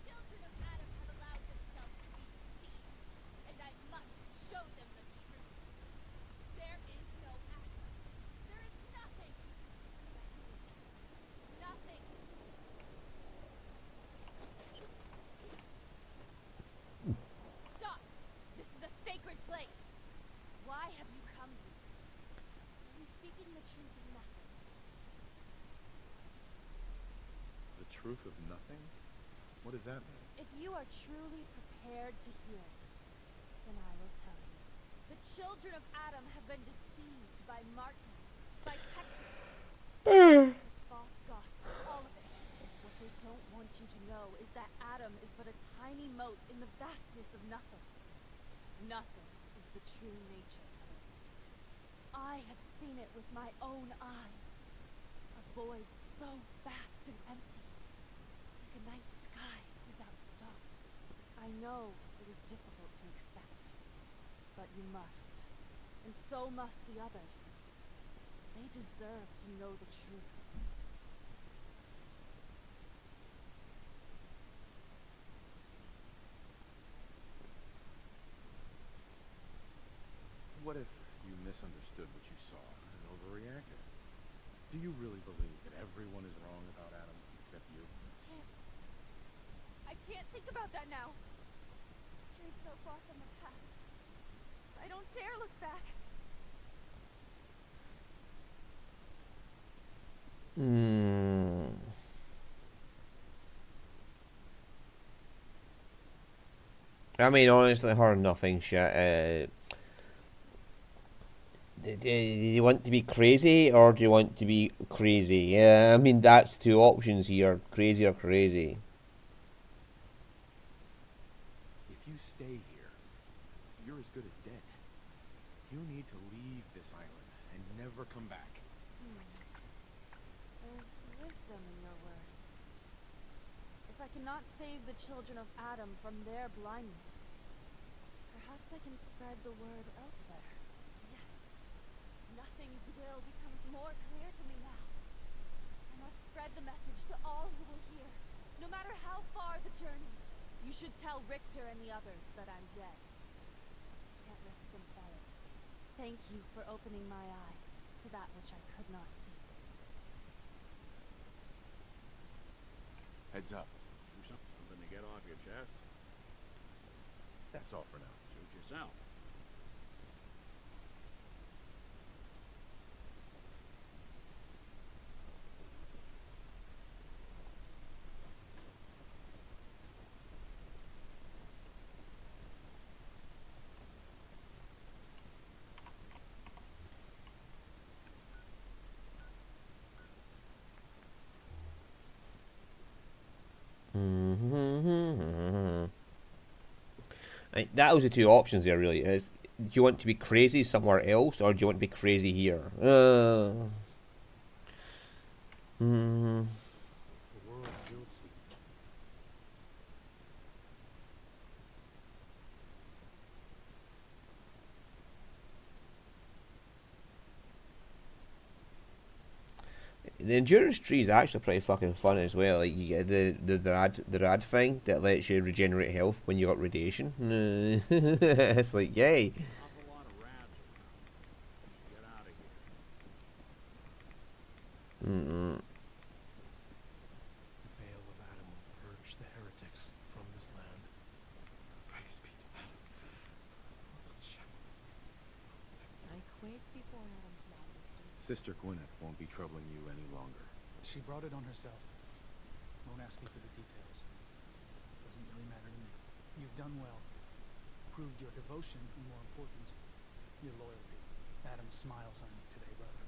Children of Adam have allowed themselves to be deceived, and I must show them the truth. There is no Adam. There is nothing. Nothing. Stop! This is a sacred place. Why have you come here? Are you seeking the truth of nothing? The truth of nothing? What does that mean? If you are truly prepared to hear it, then I will tell you. The children of Adam have been deceived by Martin, by Tectus. It's a false gospel, all of it. What they don't want you to know is that Adam is but a tiny mote in the vastness of nothing. Nothing is the true nature of existence. I have seen it with my own eyes. A void so vast and empty, like a night sky without stars. I know it is difficult to accept, but you must, and so must the others. They deserve to know the truth. What if you misunderstood what you saw and overreacted? Do you really believe that everyone is wrong about Adam except you? I can't think about that now. I've strayed so far from the path. I don't dare look back. I mean, honestly, her nothing shit. Do you want to be crazy or do you want to be crazy? Yeah, I mean, that's two options here, crazy or crazy. If you stay here, you're as good as dead. You need to leave this island and never come back. There's wisdom in your words. If I cannot save the children of Adam from their blindness, perhaps I can spread the word elsewhere. Yes, nothing's will becomes more clear to me now. I must spread the message to all who will hear. No matter how far the journey, you should tell Richter and the others that I'm dead. Can't risk them following. Thank you for opening my eyes to that which I could not see. Heads up. Something to get off your chest. That's all for now. Suit yourself. That was the two options there. Really, is do you want to be crazy somewhere else, or do you want to be crazy here? The world will see. The endurance tree is actually pretty fucking fun as well. Like you get the rad thing that lets you regenerate health when you got radiation. It's like yay. Awful lot of rats around. Get out of here. The veil of Adam will purge the heretics from this land. Praise be to Adam. I quake before Adam's majesty. Sister Gwyneth won't be troubling you any longer. She brought it on herself. Won't ask you for the details. Doesn't really matter to me. You've done well. Proved your devotion, and more important, your loyalty. Adam smiles on you today, brother.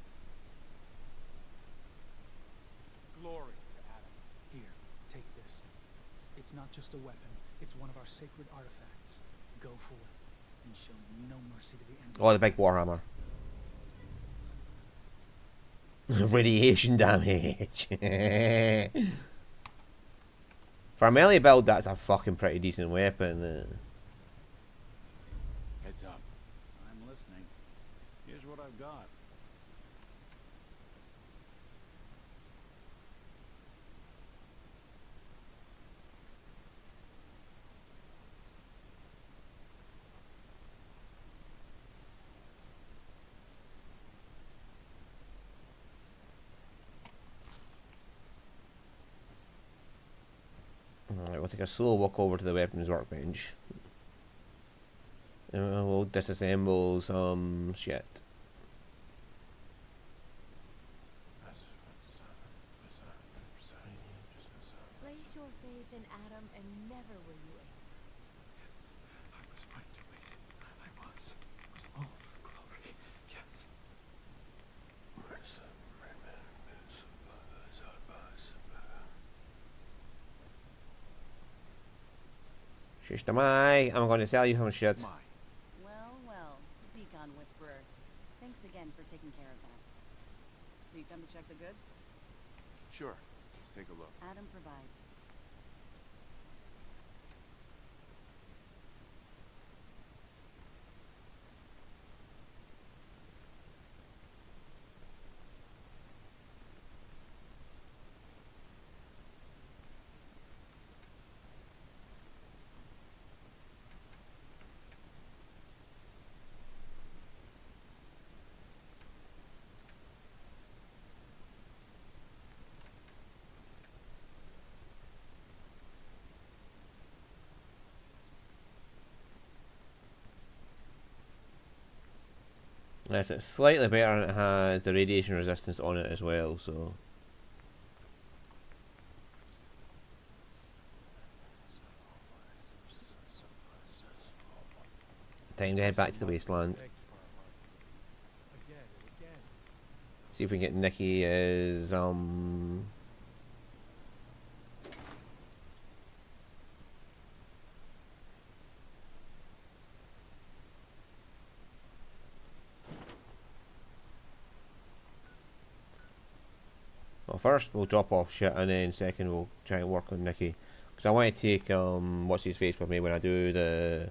Glory to Adam. Here, take this. It's not just a weapon. It's one of our sacred artifacts. Go forth and show no mercy to the enemy. Oh, the big warhammer. Radiation damage. For a melee build, that's a fucking pretty decent weapon. Heads up. I'm listening. Here's what I've got. Alright, we'll take a slow walk over to the weapons workbench. We'll disassemble some shit. Place your faith in Adam and never will you err. Yes, I was right to wait. I was. It was all for glory. Yes. Shishtamai, I'm going to sell you some shit. My. Well, Decon Whisperer. Thanks again for taking care of that. So you come to check the goods? Sure. Let's take a look. Adam provides. Yes, it's slightly better and it has the radiation resistance on it as well, so. Time to head back to the wasteland. Again and again. See if we can get Nikki as well, first we'll drop off shit and then second we'll try and work on Nikki. Because I want to take what's his face with me when I do the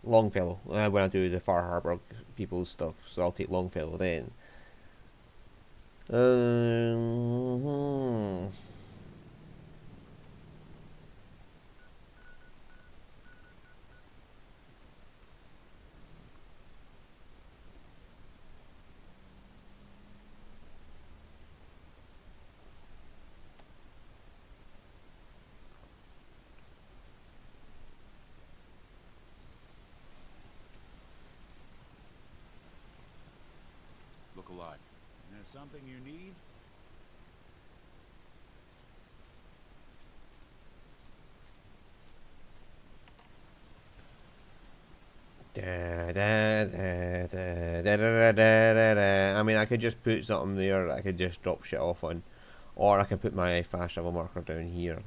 Longfellow, when I do the Far Harbor people's stuff, so I'll take Longfellow then. Um, Look alive. There's something you need? I mean, I could just put something there that I could just drop shit off on. Or I could put my fast travel marker down here.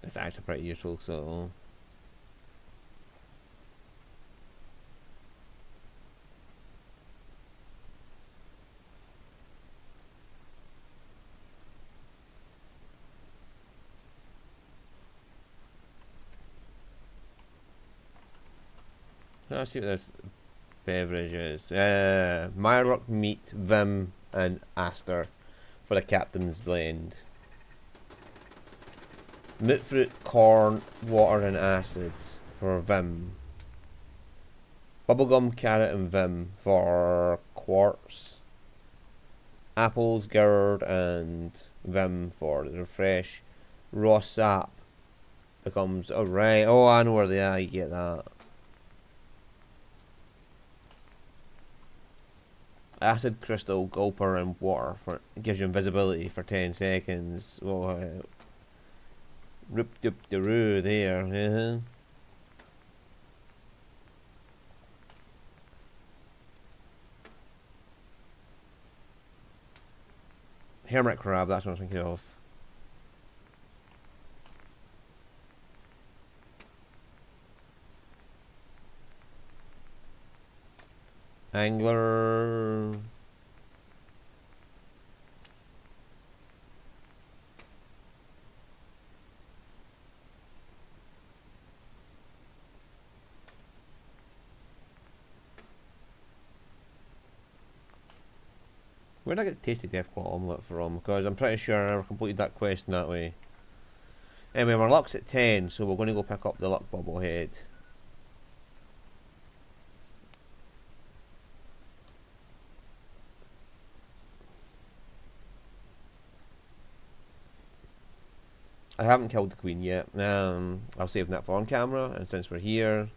It's actually pretty useful, so... Let's see what this beverage is. Myrock meat, Vim, and Aster for the captain's blend. Mutfruit, corn, water, and acids for Vim. Bubblegum, carrot, and Vim for quartz. Apples, gourd, and Vim for the refresh. Raw sap becomes... Oh, right. Oh, I know where they are. You get that. Acid crystal, gulper, and water for gives you invisibility for 10 seconds. Well, ripped up the roo there. Hermit crab, that's what I'm thinking of. Angler. Where did I get tasty Deathclaw omelette from? Because I'm pretty sure I never completed that quest in that way. Anyway, my luck's at 10, so we're going to go pick up the luck bobblehead. I haven't killed the queen yet. I'll save that for on camera, and since we're here...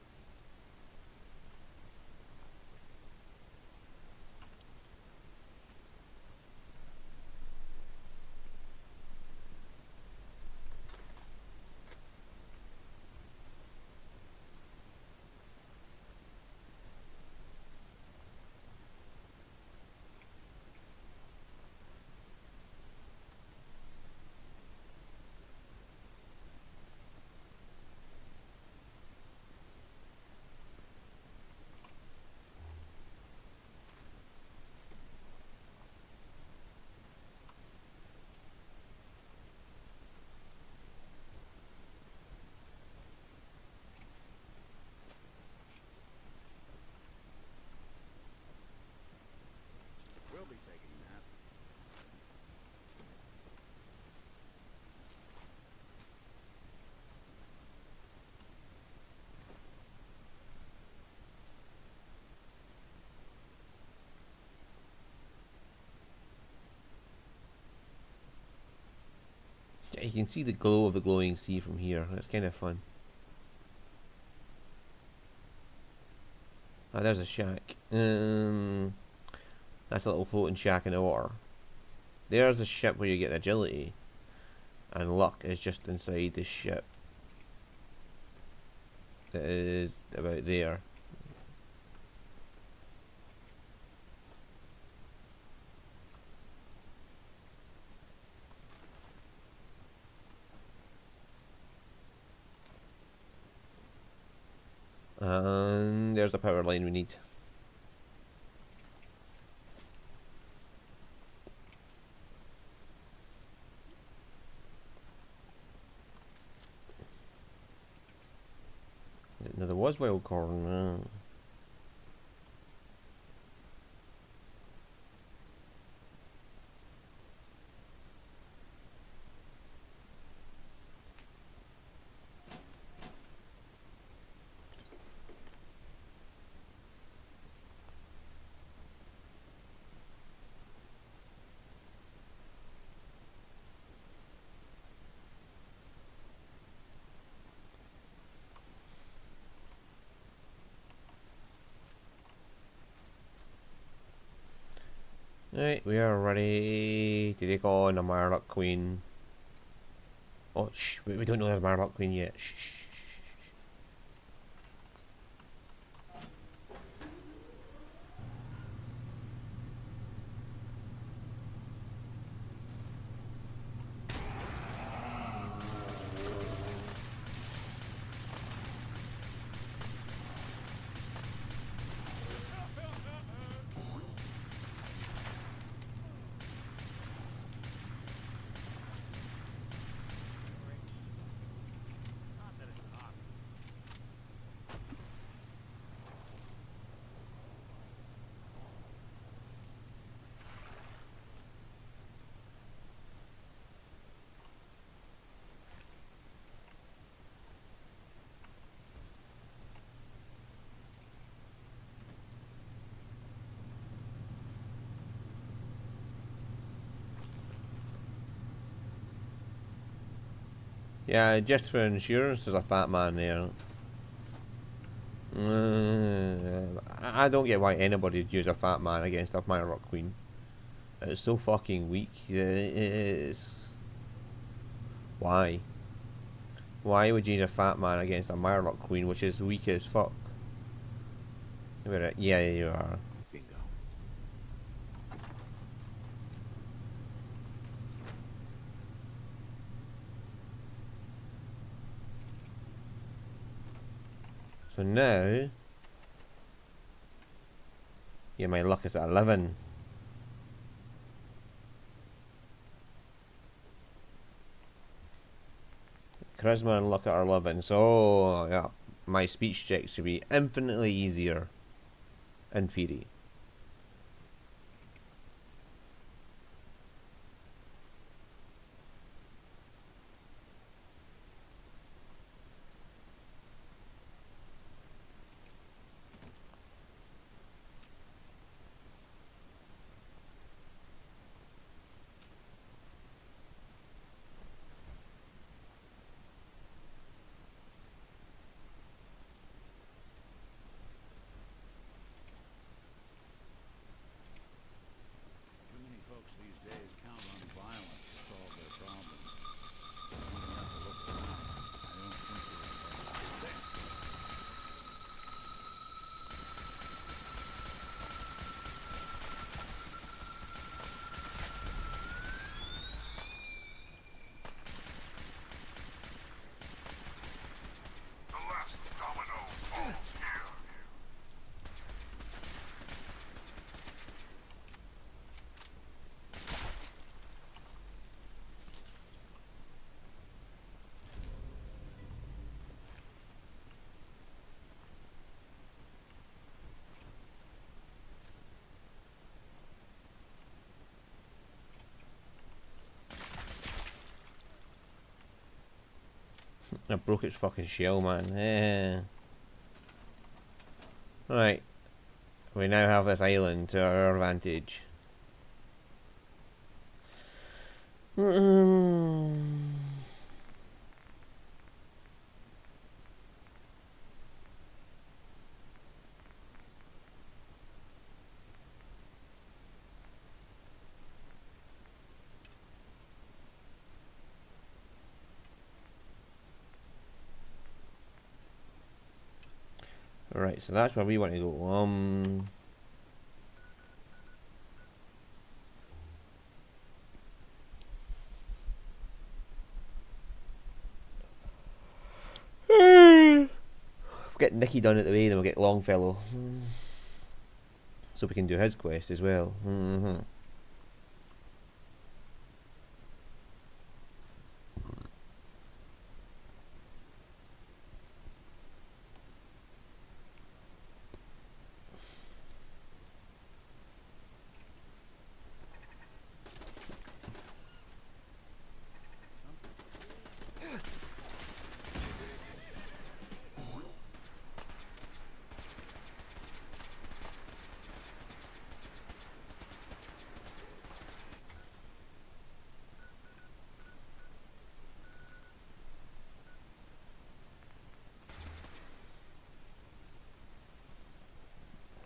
You can see the glow of the glowing sea from here. That's kind of fun. Ah, there's a shack. That's a little floating shack in the water. There's the ship where you get agility. And luck is just inside the ship. It is about there. And there's the power line we need. Now there was wild corn. Right, we are ready to take on the Murloc Queen. Oh, shh, we don't know there's a Murloc Queen yet. Shh, shh. Not that it's hot. Yeah, just for insurance, there's a fat man there. I don't get why anybody would use a fat man against a Murloc Queen. It's so fucking weak. It's... Why? Why would you use a fat man against a Murloc Queen, which is weak as fuck? Yeah, you are. Bingo. So now... Yeah, my luck is at 11. Charisma and luck are 11. So, yeah, my speech checks should be infinitely easier in theory. Too many folks these days count on violence to solve their problems. When you have to look around, I don't think they're The last domino falls here. I broke its fucking shell, man. Right. We now have this island to our advantage. Right, so that's where we want to go. Get Nicky done at the way, then we'll get Longfellow. So we can do his quest as well.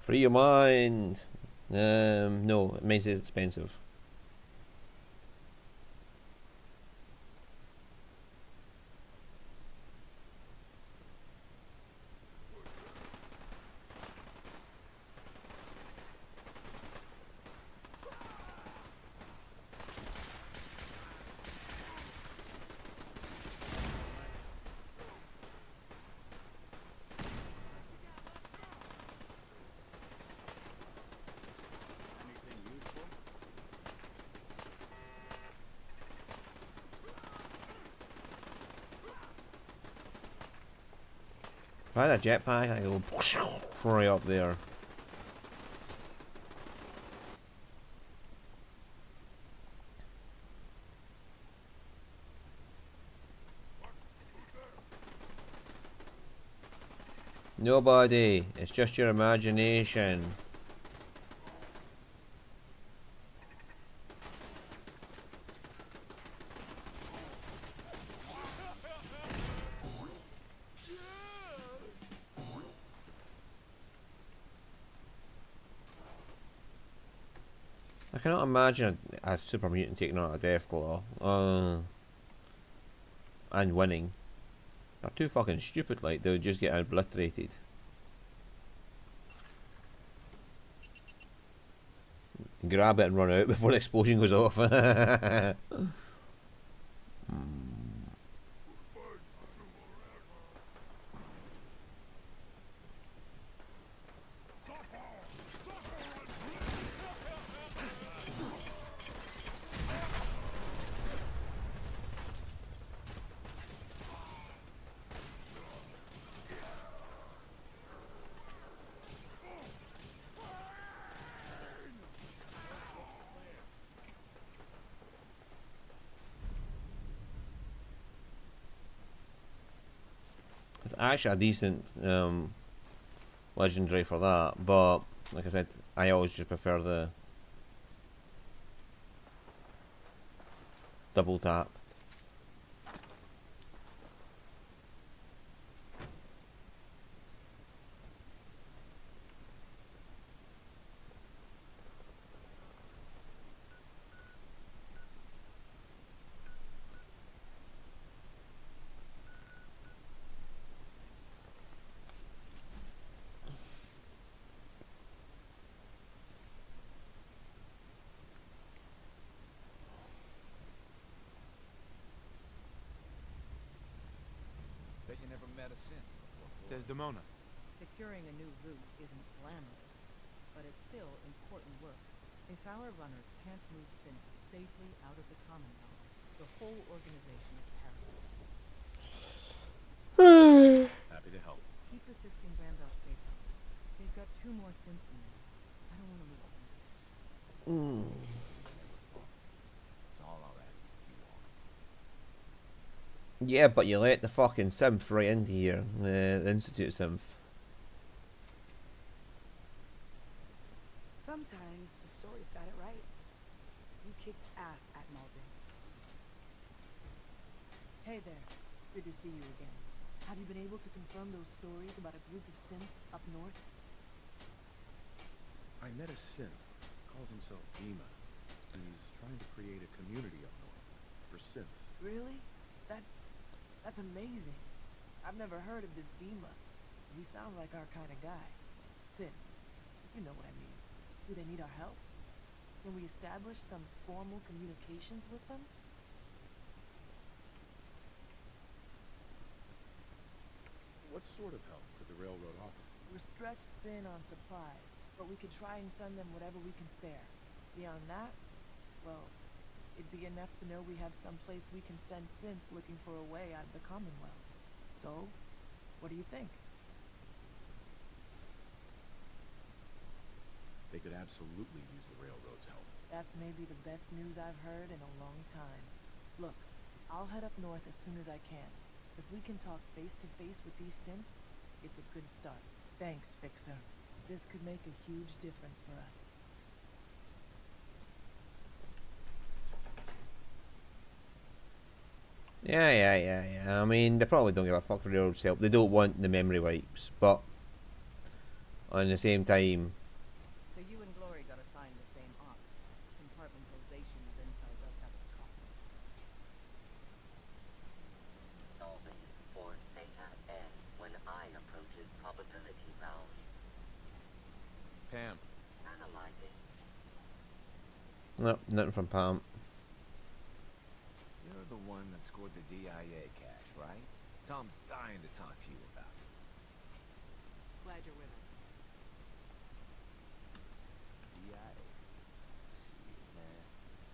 Free your mind. No, it makes it expensive. Anything useful? If I had a jetpack, I could go right up there. Nobody. It's just your imagination. I cannot imagine a super mutant taking on a Deathclaw. And winning. They're too fucking stupid, like, they would just get obliterated. Grab it and run out before the explosion goes off. It's actually a decent legendary for that, but like I said, I always just prefer the double tap. Bet you never met a synth before. Desdemona. Securing a new route isn't glamorous, but it's still important work. If our runners can't move synths safely out of the Commonwealth, the whole organization is paralyzed. Happy to help. Keep assisting Randolph Safe House. They've got 2 more synths in there. I don't want to lose them. That's all I'll ask is you all. Yeah, but you let the fucking synth right into here, the Institute synth. Sometimes the story's got it right. You kicked ass at Malden. Hey there. Good to see you again. Have you been able to confirm those stories about a group of synths up north? I met a synth. Calls himself Dima. He's trying to create a community up north for synths. Really? That's amazing. I've never heard of this Dima. He sounds like our kind of guy. Sid, you know what I mean. Do they need our help? Can we establish some formal communications with them? What sort of help could the railroad offer? We're stretched thin on supplies, but we could try and send them whatever we can spare. Beyond that, well, it'd be enough to know we have some place we can send synths looking for a way out of the Commonwealth. So, what do you think? They could absolutely use the railroad's help. That's maybe the best news I've heard in a long time. Look, I'll head up north as soon as I can. If we can talk face to face with these synths, it's a good start. Thanks, Fixer. This could make a huge difference for us. Yeah. I mean, they probably don't give a fuck for Railroad's help. They don't want the memory wipes, but on the same time, So you and Glory got assigned the same op. Compartmentalization of intel does have its costs. Solving for theta n when I approaches probability bounds. Pam. Analyzing. nope, nothing from Pam. You're the one that scored the DIA cache, right? Tom's dying to talk to you about it. Glad you're with us. DIA. Shit, man.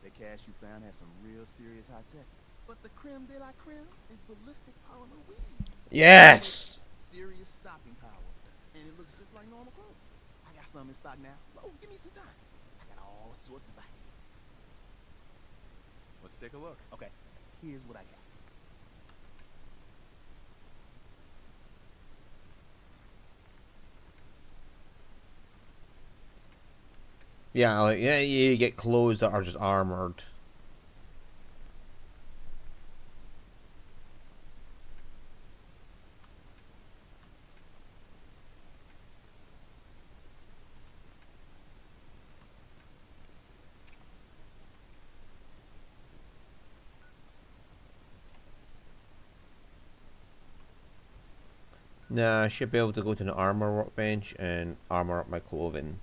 The cache you found has some real serious high tech. But the creme de la creme is ballistic polymer weed. Yes! Serious stopping power. And it looks just like normal clothes. I got some in stock now. Oh, give me some time. I got all sorts of ideas. Let's take a look. Okay, here's what I got. Yeah, like, yeah, you get clothes that are just armored. Nah, I should be able to go to an armor workbench and armor up my clothing.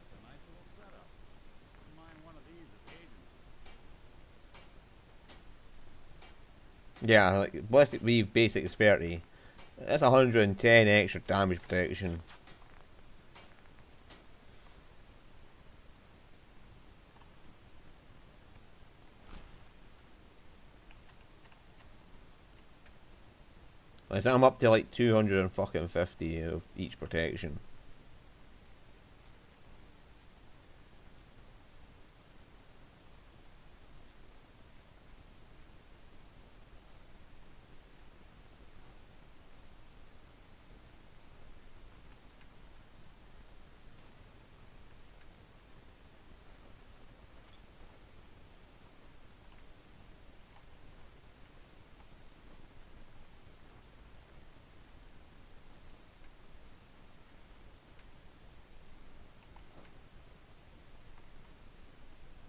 It's a nice little setup. Wouldn't mind one of these at the agency. Yeah, like ballistic weave basic is 30. That's 110 extra damage protection. Like, I'm up to like 250 of each protection.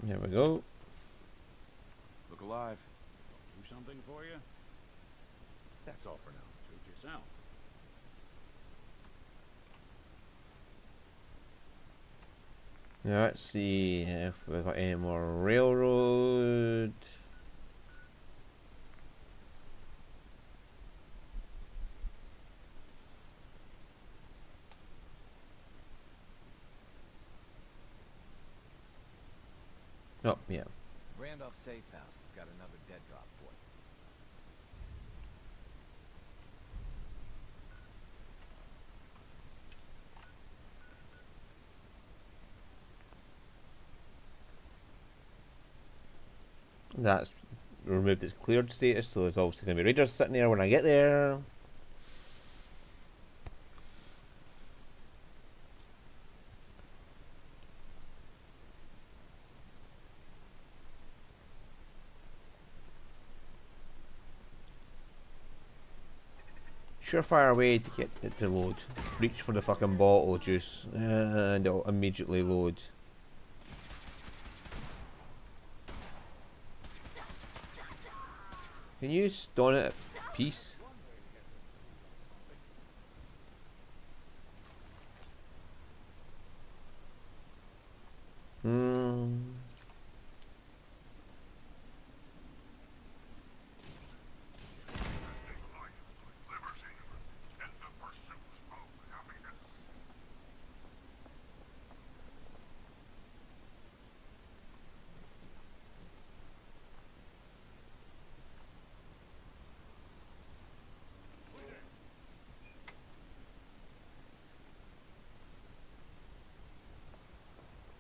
There we go. Look alive. Do something for you? That's all for now. Suit yourself. Now let's see if we've got any more railroad. Oh, yeah. Randolph Safe House has got another dead drop for you. That's removed its cleared status, so there's obviously going to be raiders sitting there when I get there. Surefire way to get it to load. Reach for the fucking bottle of juice and it'll immediately load. Can you stone it at peace?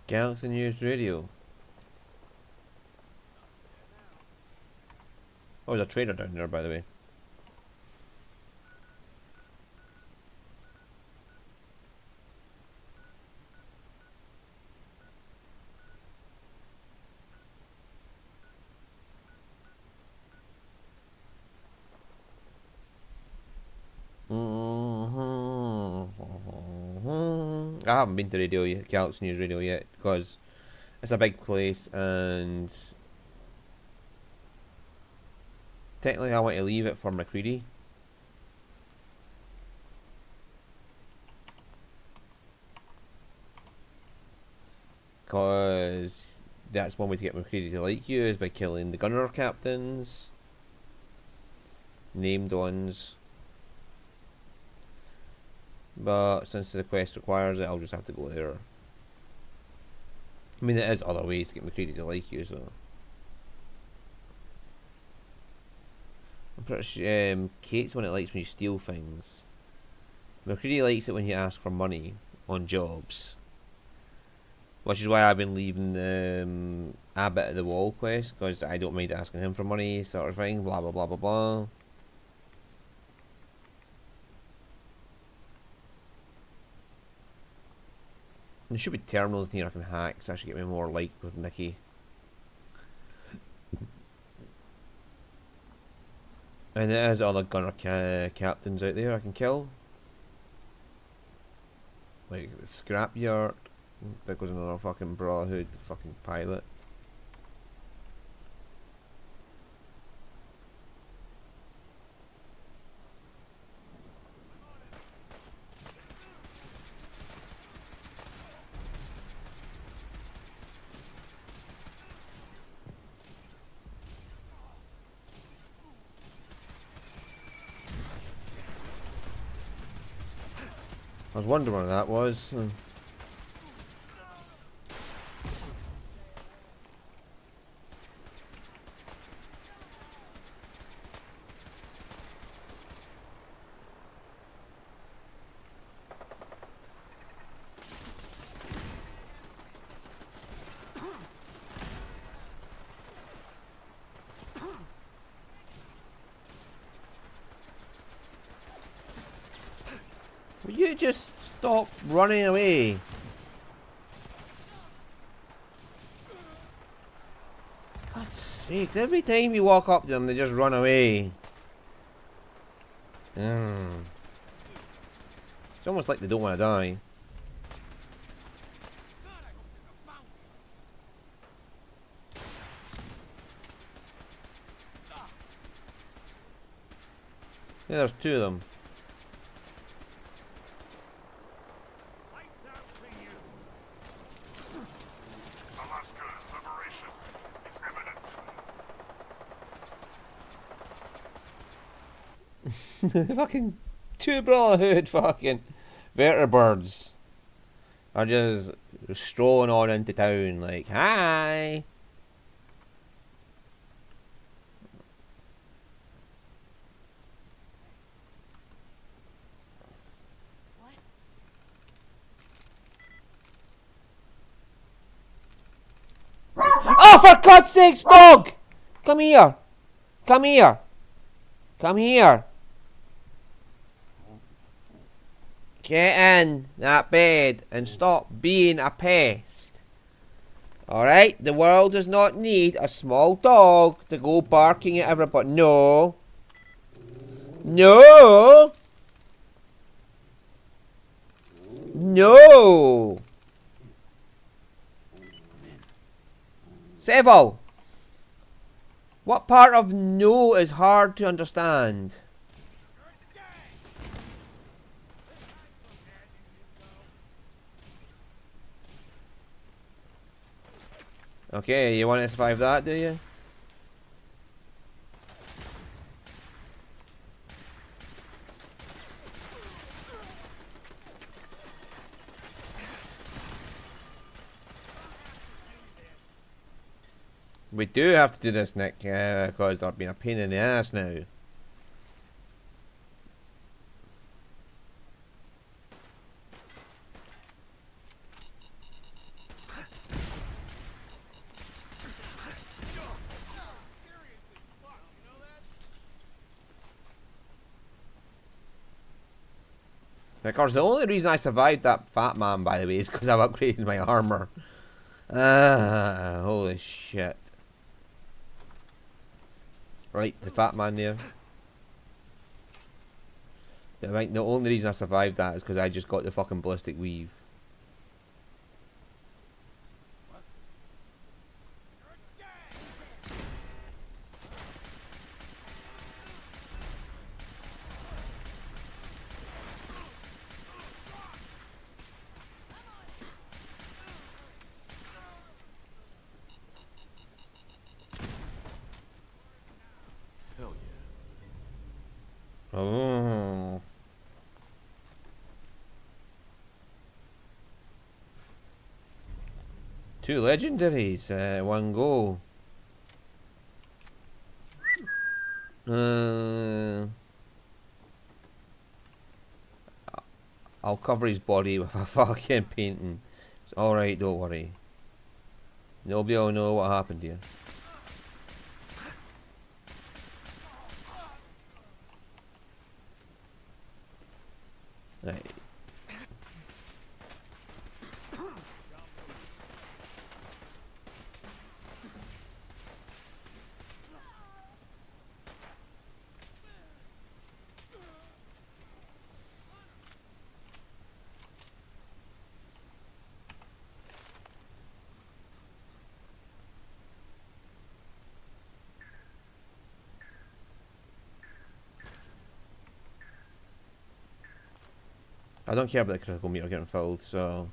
Galaxy News Radio. Oh, there's a trader down there, by the way. I haven't been to radio yet, Galaxy News Radio yet, because it's a big place and technically I want to leave it for McCready. Because that's one way to get McCready to like you, is by killing the gunner captains. Named ones. But since the quest requires it, I'll just have to go there. I mean, there is other ways to get McCready to like you, so. I'm pretty sure Kate's the one that likes when you steal things. McCready likes it when you ask for money on jobs. Which is why I've been leaving a bit of the wall quest, because I don't mind asking him for money, sort of thing, blah blah blah blah blah. There should be terminals in here I can hack, so I should get me more like with Nikki. And there's other gunner captains out there I can kill. Like the scrapyard. There goes another fucking Brotherhood fucking pilot. I was wondering what that was. Will you just stop running away? God's sakes, every time you walk up to them, they just run away. It's almost like they don't want to die. Yeah, there's two of them. Fucking two Brotherhood fucking vertibirds are just strolling on into town like, hi. Oh, for God's sakes, dog! Come here! Come here! Come here! Get in that bed and stop being a pest. Alright? The world does not need a small dog to go barking at everybody. No. No! Devil! What part of no is hard to understand? Okay, you want to survive that, do you? We do have to do this, Nick, because they're being a pain in the ass now. Of course, the only reason I survived that fat man, by the way, is because I've upgraded my armor. Holy shit. Right, the fat man there. I think the only reason I survived that is because I just got the fucking ballistic weave. Oh. Two legendaries, one go. I'll cover his body with a fucking painting. It's alright, don't worry. Nobody will know what happened here. Right. I don't care about the critical meter getting filled, so...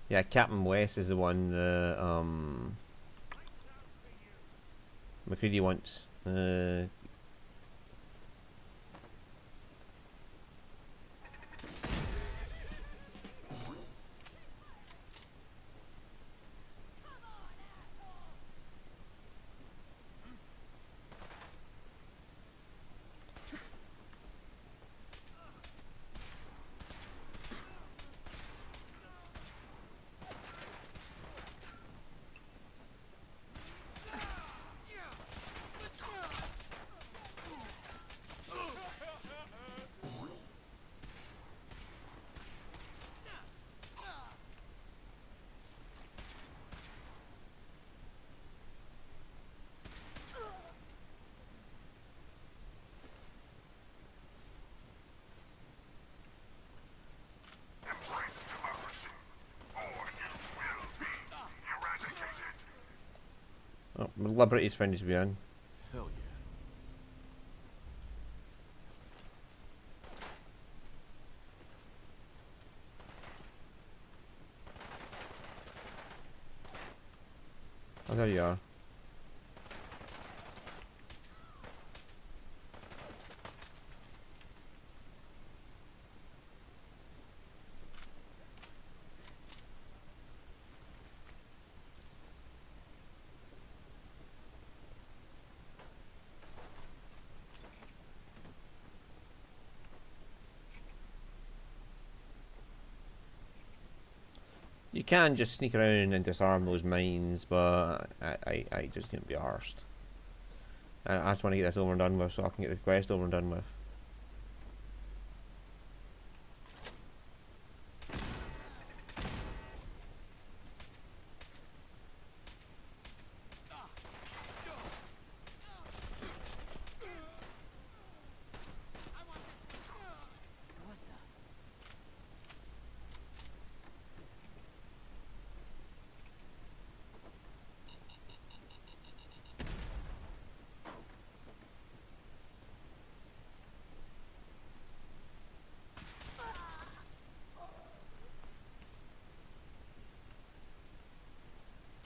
Yeah, Captain West is the one McCready wants. Oh, Liberty's friend is behind. Hell yeah. Oh, there you are. You can just sneak around and disarm those mines, but I just couldn't be arsed. I just want to get this over and done with so I can get the quest over and done with.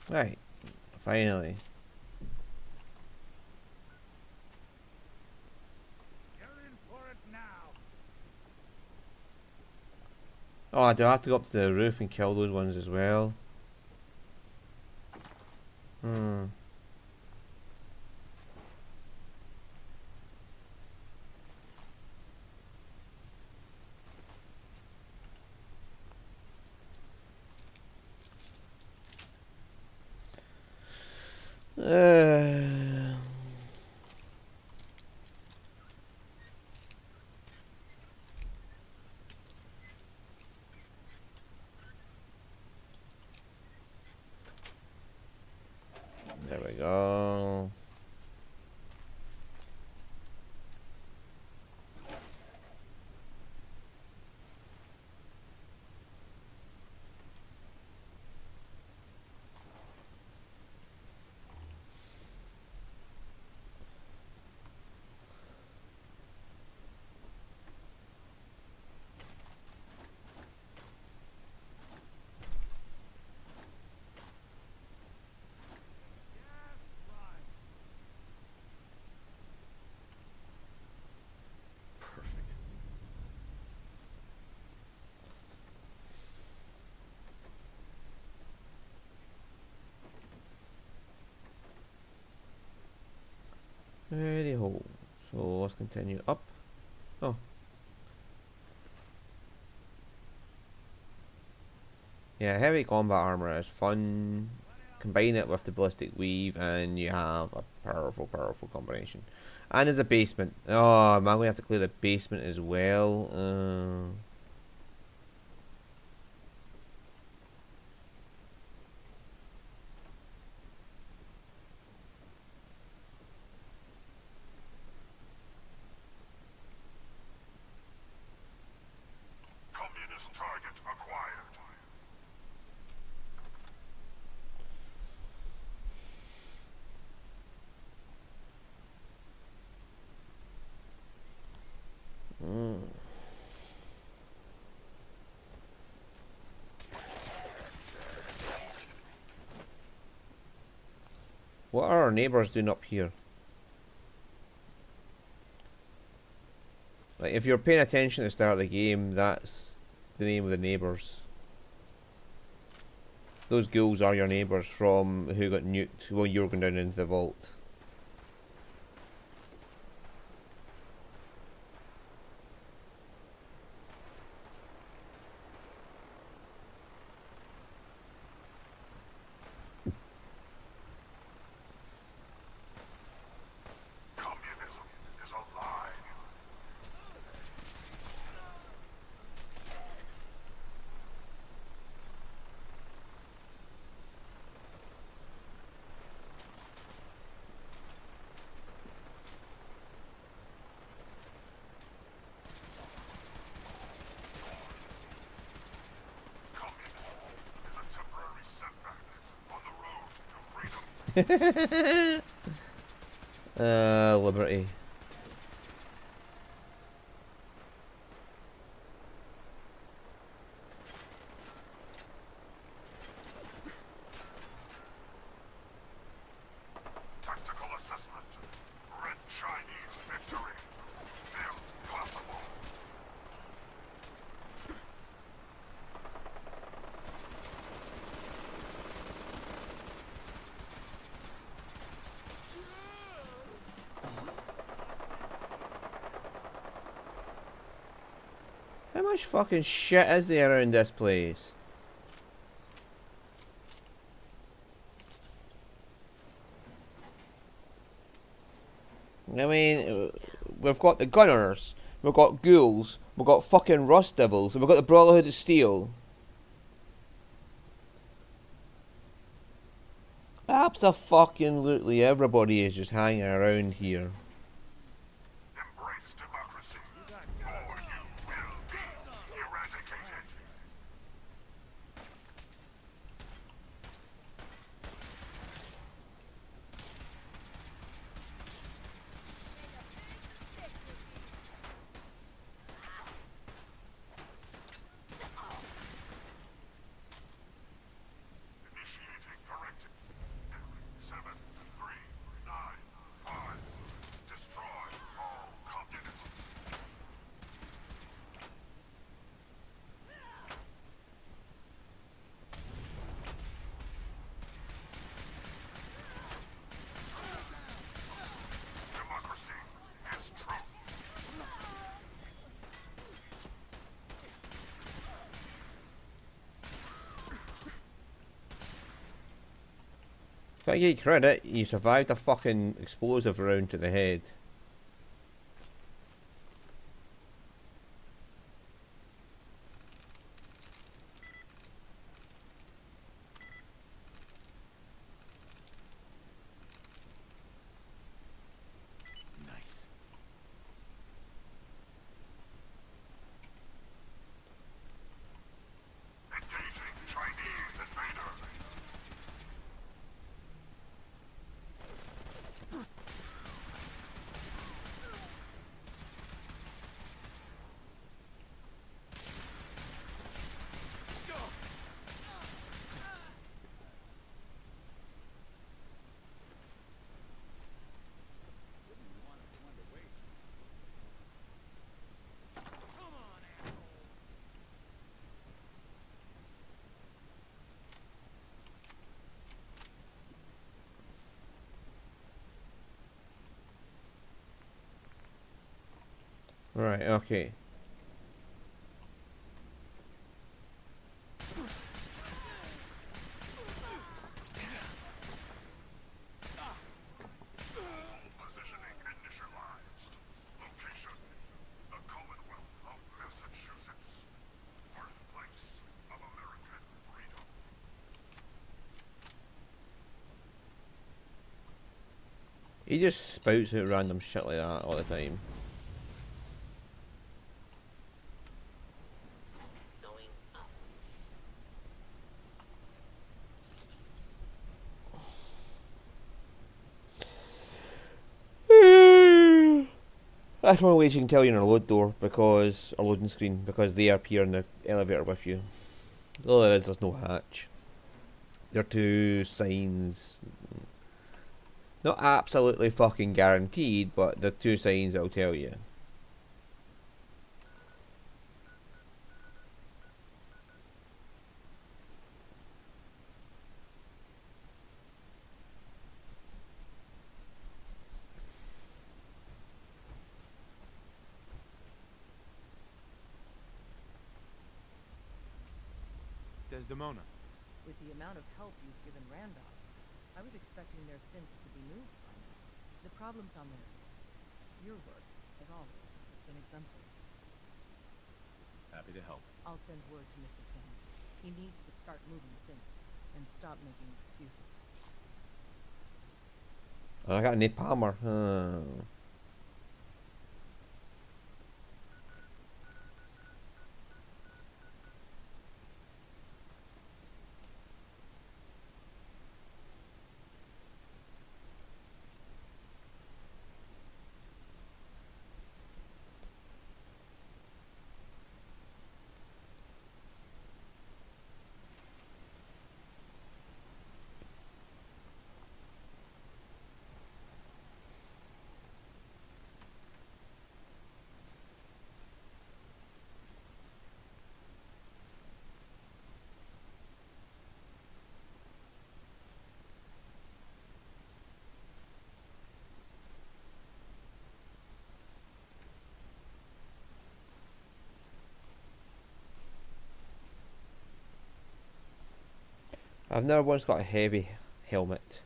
Right, finally. You're in for it now. Oh, I do have to go up to the roof and kill those ones as well. There we go. Perfect. Righty ho. So let's continue up. Oh. Yeah, heavy combat armor is fun. Combine it with the ballistic weave and you have a powerful combination. And there's a basement. Oh, man, we have to clear the basement as well. Communist target acquired. What are our neighbours doing up here? Like, if you're paying attention at the start of the game, that's the name of the neighbours. Those ghouls are your neighbours from who got nuked while you were going down into the vault. Communism is a lie. Communism is a temporary setback on the road to freedom. Liberty. Tactical assessment. Red Chinese victory. Impossible. How much fucking shit is there around this place? I mean, we've got the Gunners, we've got Ghouls, we've got fucking Rust Devils, and we've got the Brotherhood of Steel. Abso-fucking-lutely everybody is just hanging around here. Embrace democracy, or you will be eradicated. Initiating directive. 7, 3, 9, 5. Destroy all communists. Democracy is truth. Gotta give you credit, you survived a fucking explosive round to the head. Nice. Engaging Chinese invader. Right, okay. Positioning initialized. Location: the Commonwealth of Massachusetts. Birthplace of American freedom. He just spouts out random shit like that all the time. Going up. That's one way you can tell you're in a load door, because, or loading screen, because they appear in the elevator with you. All there is, there's no hatch. They're two signs. Not absolutely fucking guaranteed, but the two signs that'll tell you. Desdemona. With the amount of help you've given Randolph, I was expecting their sins to be moved by now. The problem's on their side. Your work, as always, has been exemplary. Happy to help. I'll send word to Mr. Timms. He needs to start moving sins and stop making excuses. I got Nate Palmer. I've never once got a heavy helmet.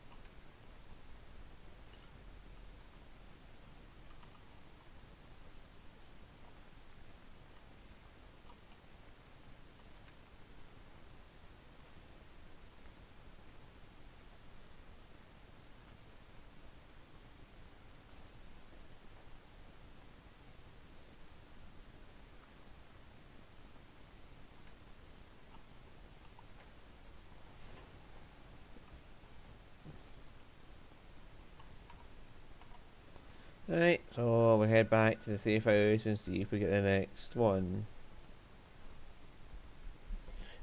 Right, so we head back to the safe house and see if we get the next one.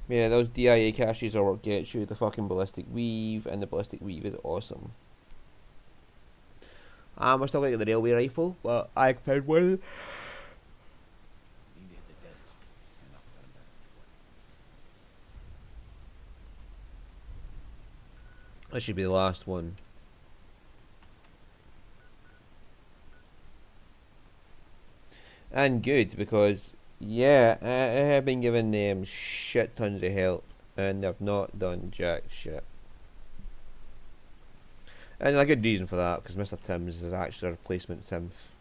Yeah, those DIA caches are what gets you the fucking ballistic weave, and the ballistic weave is awesome. We're still gonna get the railway rifle, but I found one. Need to hit the deadlock. And I've got a message for you. This should be the last one. And good, because yeah, I have been giving them shit tons of help, and they've not done jack shit. And there's a good reason for that, because Mr. Timms is actually a replacement synth.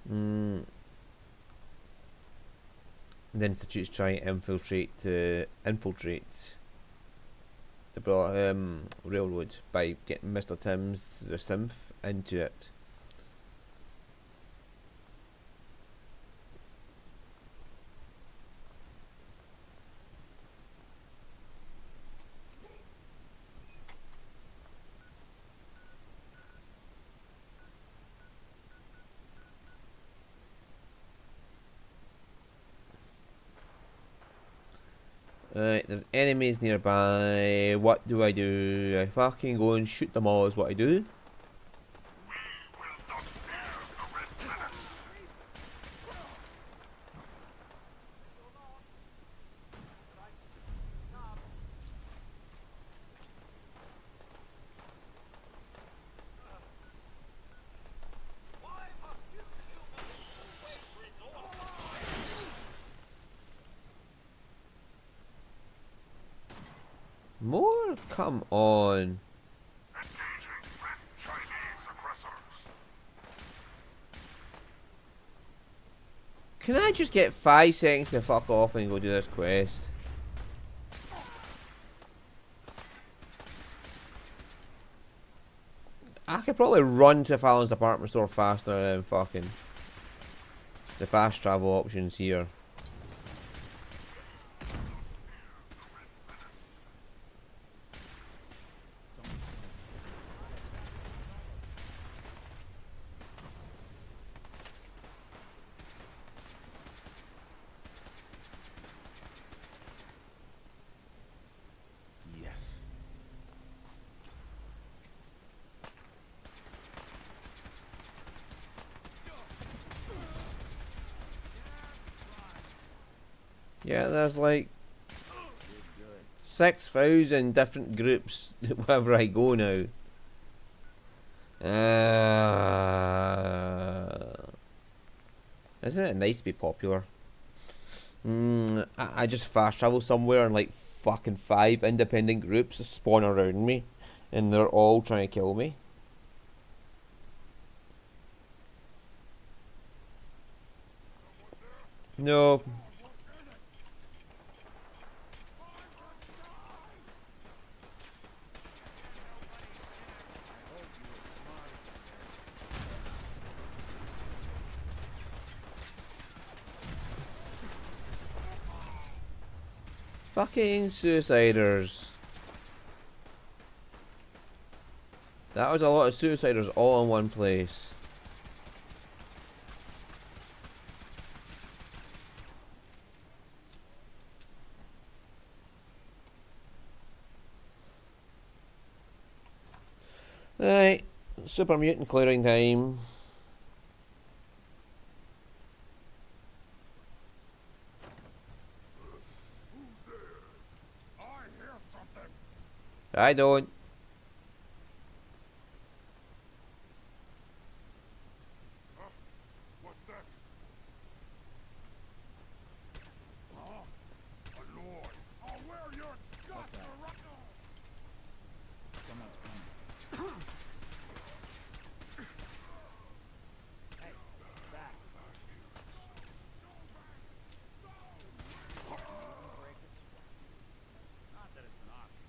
The Institute's trying to infiltrate the railroad by getting Mr. Timms, the synth, into it. Right, there's enemies nearby. What do? I fucking go and shoot them all is what I do. More? Come on. Can I just get 5 seconds to fuck off and go do this quest? I could probably run to Fallon's department store faster than fucking the fast travel options here. Yeah, there's like 6,000 different groups wherever I go now. Isn't it nice to be popular? I just fast travel somewhere and like fucking 5 independent groups spawn around me, and they're all trying to kill me. No. Fucking suiciders. That was a lot of suiciders all in one place. Right, super mutant clearing time. I don't. What's that? Huh? A lord. I'll wear your guts to run. Someone's coming. Hey, back. Not that it's an option.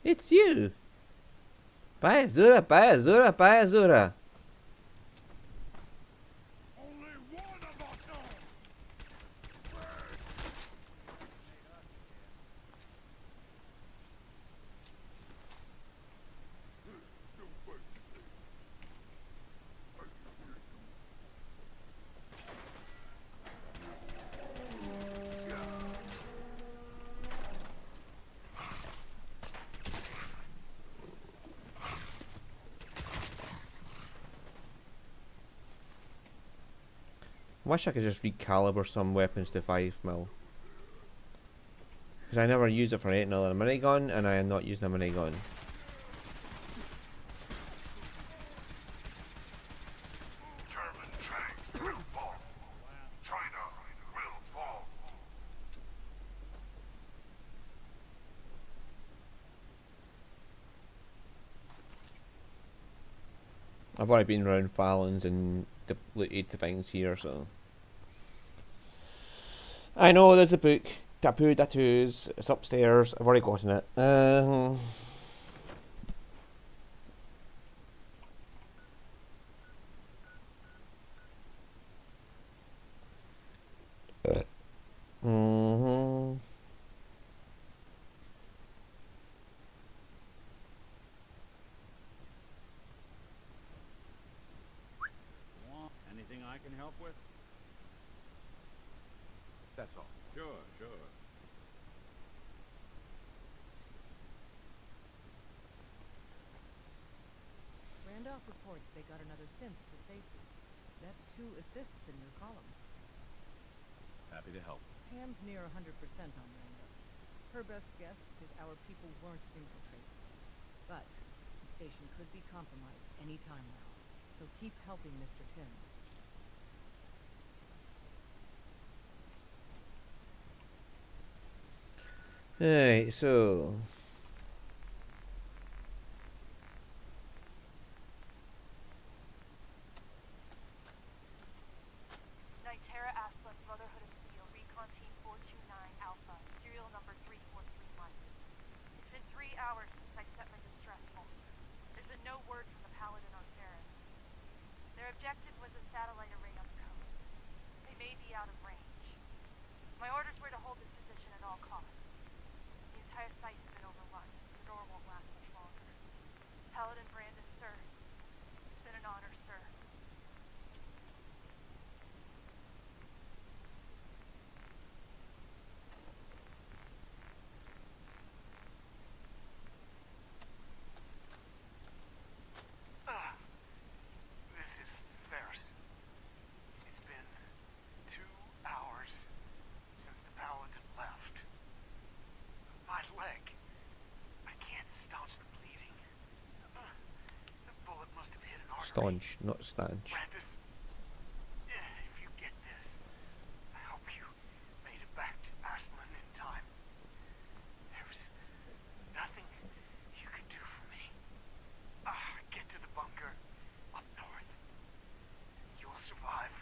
It's you! Bye, Azura, bye, Azura, bye, Azura. Wish I could just recalibrate some weapons to 5mm. Because I never use it for anything other than a minigun, and I am not using a minigun. German tanks will fall. China will fall. I've already been around Fallon's and looted the things here, so... I know there's a book, Tapu Tattoos, it's upstairs, I've already gotten it. Anything I can help with? That's all. Sure, sure. Randolph reports they got another synth to safety. That's 2 assists in your column. Happy to help. Pam's near 100% on Randolph. Her best guess is our people weren't infiltrated. But the station could be compromised any time now. So keep helping Mr. Timms. Alright, so... Nitera Aslan, Brotherhood of Steel, Recon Team 429 Alpha, serial number 3431. It's been 3 hours since I set my distress pulse. There's been no word from the Paladin on Ferris. Their objective was a satellite array on the coast. They may be out of range. My orders were to hold this position at all costs. The entire site has been overrun. The door won't last much longer. Paladin Brandis, sir. It's been an honor, sir. This is Ferris. It's been 2 hours since the Paladin left. My leg. I can't staunch the bleeding. The bullet must have hit an artery. Staunch, not stanch. Brandis, if you get this, I hope you made it back to Aslan in time. There was nothing you could do for me. Get to the bunker up north. You'll survive.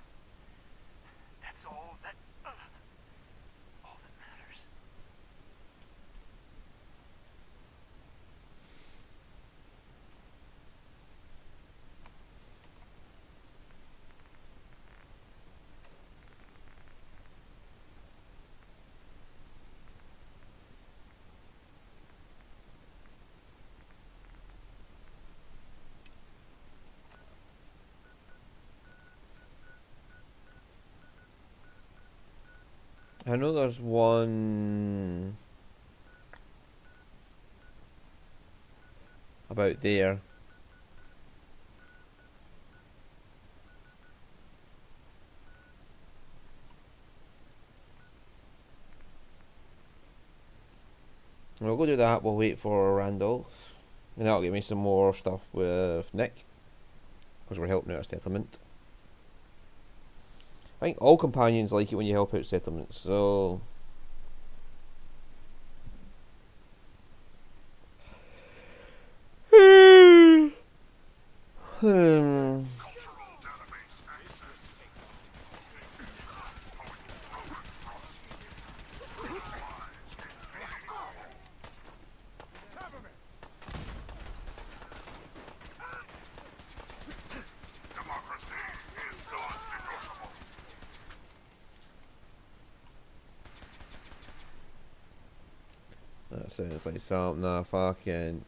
That's all that matters. I know there's one about there. We'll go do that, we'll wait for Randolph. And that'll give me some more stuff with Nick. Because we're helping out a settlement. I think all companions like it when you help out settlements, so... That sounds like something I fucking...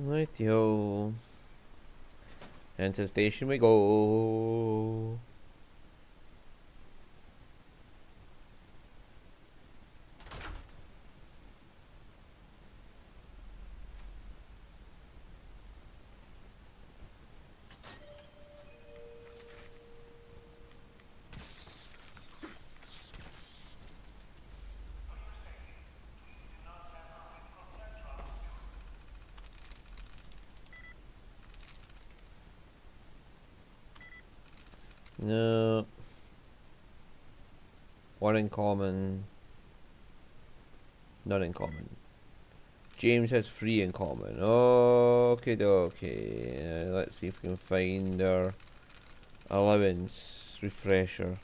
Rightio. Into the station we go. No. One in common. None in common. James has 3 in common. Okay, okay. Let's see if we can find our allowance refresher.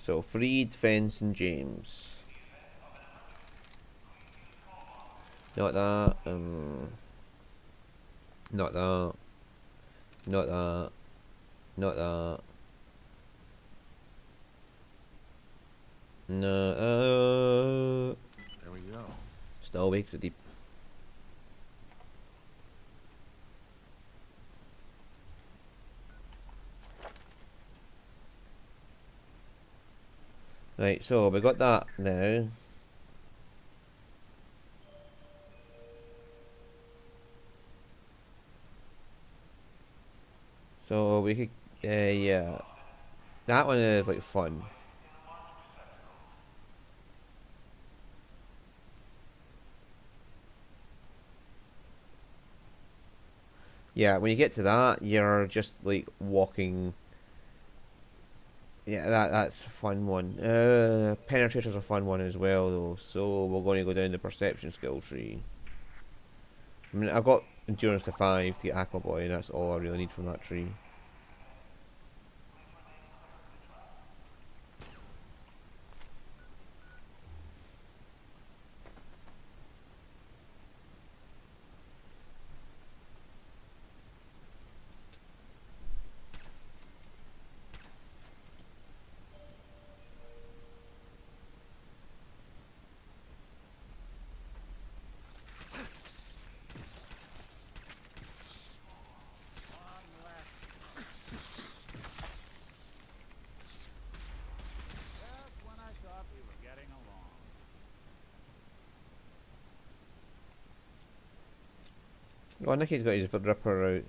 So, Freed, Fence, and James. Not that. Not that. Not that. Not that. No. There we go. Still makes it deep. Right, so we got that now. So we could, yeah, that one is like fun. Yeah, when you get to that, you're just like walking. Yeah, that's a fun one. Penetrator's a fun one as well, though. So we're going to go down the perception skill tree. I mean, I've got endurance to 5 to get Aquaboy, and that's all I really need from that tree. Just when I thought we were getting along. Oh, Nicky's got his ripper out.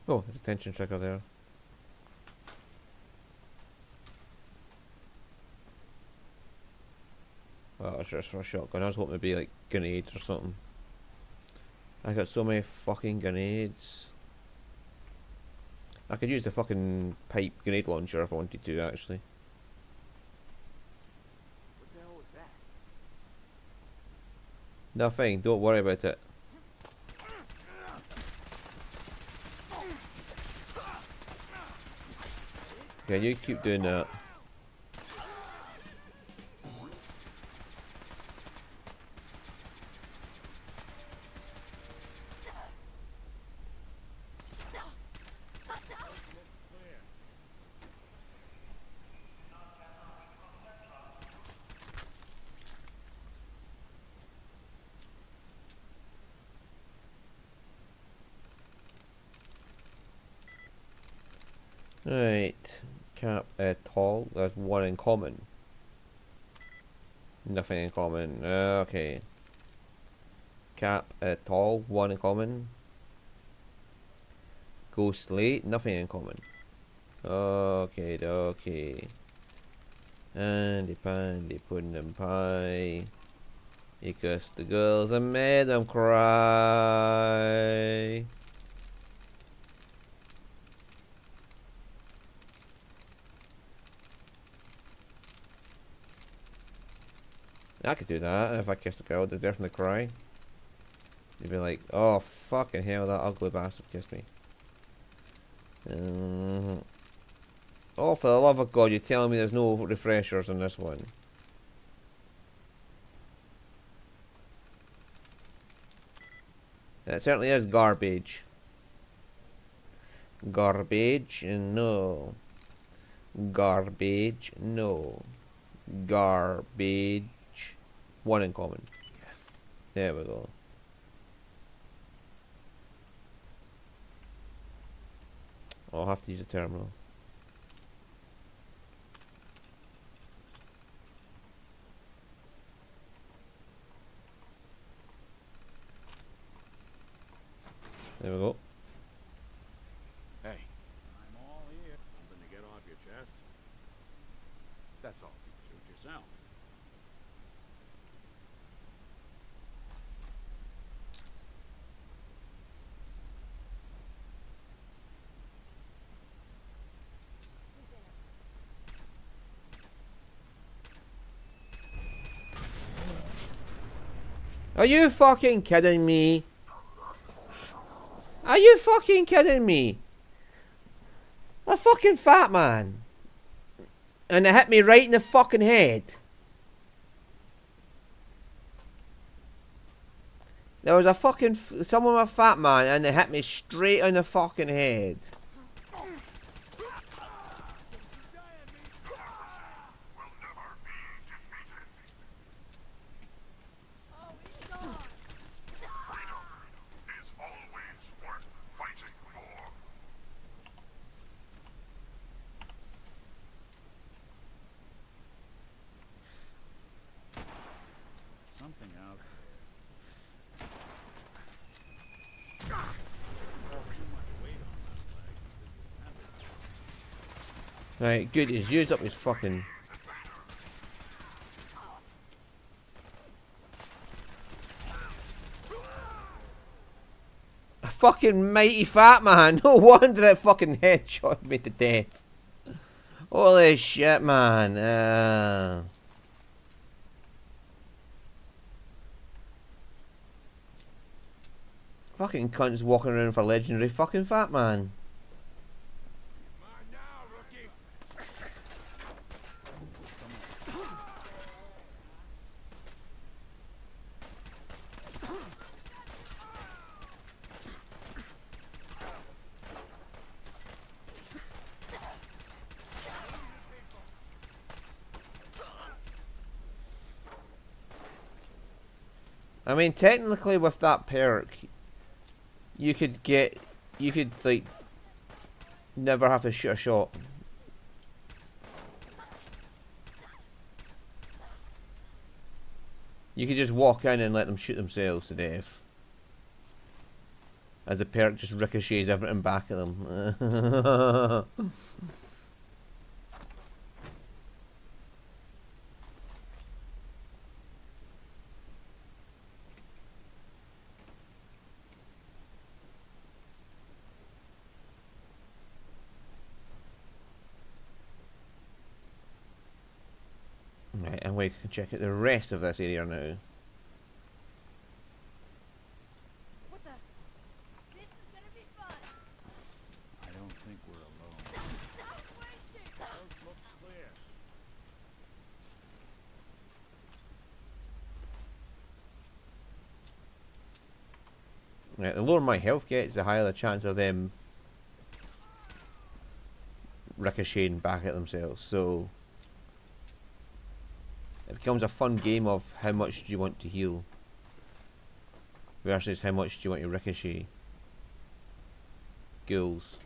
Oh, there's a tension trigger there. Oh, it's just for a shotgun. I was hoping it'd be like grenades or something. I got so many fucking grenades. I could use the fucking pipe grenade launcher if I wanted to, actually. What the hell was that? Nothing, don't worry about it. Yeah, you keep doing that. Right. Cap tall. There's one in common. Nothing in common. Okay. Cap tall. One in common. Ghost late. Nothing in common. Okay. Okay. Andy Pandy Pudding and Pie. He kissed the girls and made them cry. I could do that. If I kissed a girl, they'd definitely cry. You'd be like, oh fucking hell, that ugly bastard kissed me. Oh, for the love of God, you're telling me there's no refreshers on this one. It certainly is garbage. Garbage, no. Garbage, no. Garbage. One in common. Yes. There we go. I'll have to use a terminal. There we go. Hey. I'm all here. Something to get off your chest? That's all. Suit yourself. Are you fucking kidding me? Are you fucking kidding me? A fucking fat man. And it hit me right in the fucking head. There was a fucking someone with a fat man and it hit me straight on the fucking head. Is always worth fighting for. Something out Right, good, he's used up his fucking... A fucking mighty fat man! No wonder that fucking headshot me to death. Holy shit, man. Fucking cunts walking around for legendary fucking fat man. I mean, technically with that perk, you could like never have to shoot a shot. You could just walk in and let them shoot themselves to death. As the perk just ricochets everything back at them. Right, and we can check out the rest of this area now. What the? This is gonna be fun. I don't think we're alone. Stop wasting. Those look clear. Right, the lower my health gets, the higher the chance of them ricocheting back at themselves. So it becomes a fun game of how much do you want to heal versus how much do you want to ricochet. Ghouls.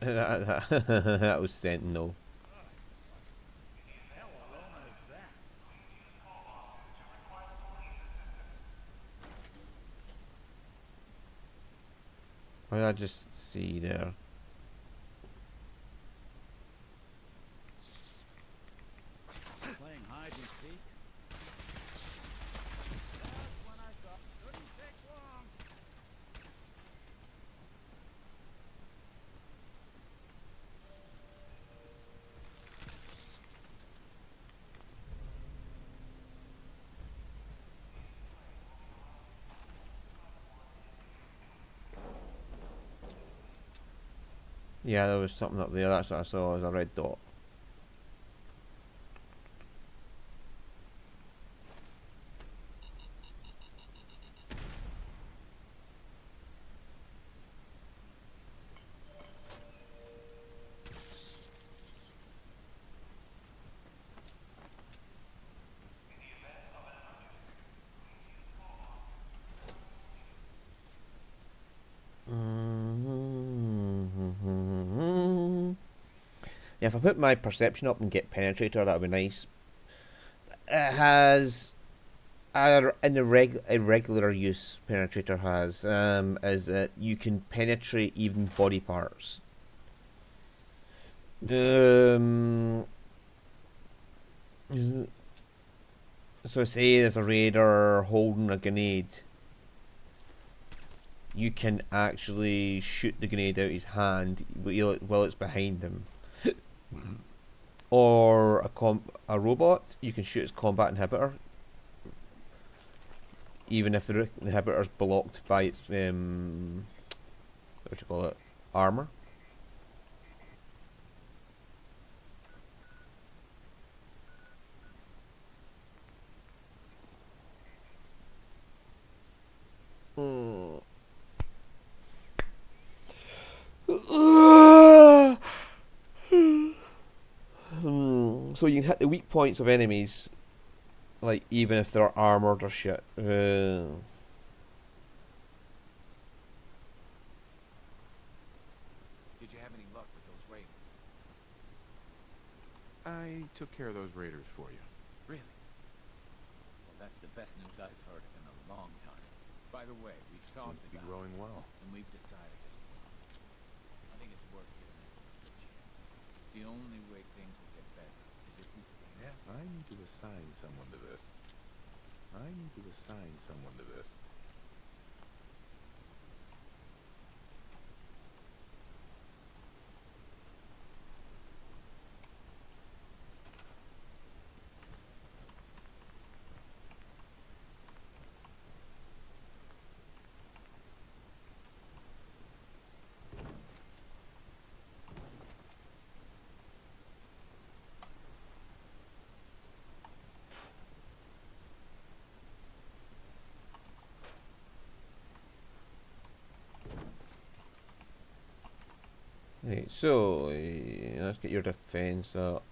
That was Sentinel. What did I just see there? Playing hide and seek? That's when I thought couldn't take long. Yeah, there was something up there. That's what I saw as a red dot. Yeah, if I put my perception up and get penetrator, that would be nice. It has in the irregular use penetrator has is that you can penetrate even body parts. So say there's a raider holding a grenade, you can actually shoot the grenade out his hand while it's behind him. Or a robot, you can shoot its combat inhibitor, even if the inhibitor's blocked by its what you call it, armor. So you can hit the weak points of enemies, like even if they're armored or shit. Did you have any luck with those raiders? I took care of those raiders for you. Really? Well, that's the best news I've heard in a long time. By the way, we've talked Seems to be about growing it, well. and we've decided I think it's worth giving it a chance. The only way things will get better is if we stay. Yes, I need to assign someone to this. Right, so let's get your defense up.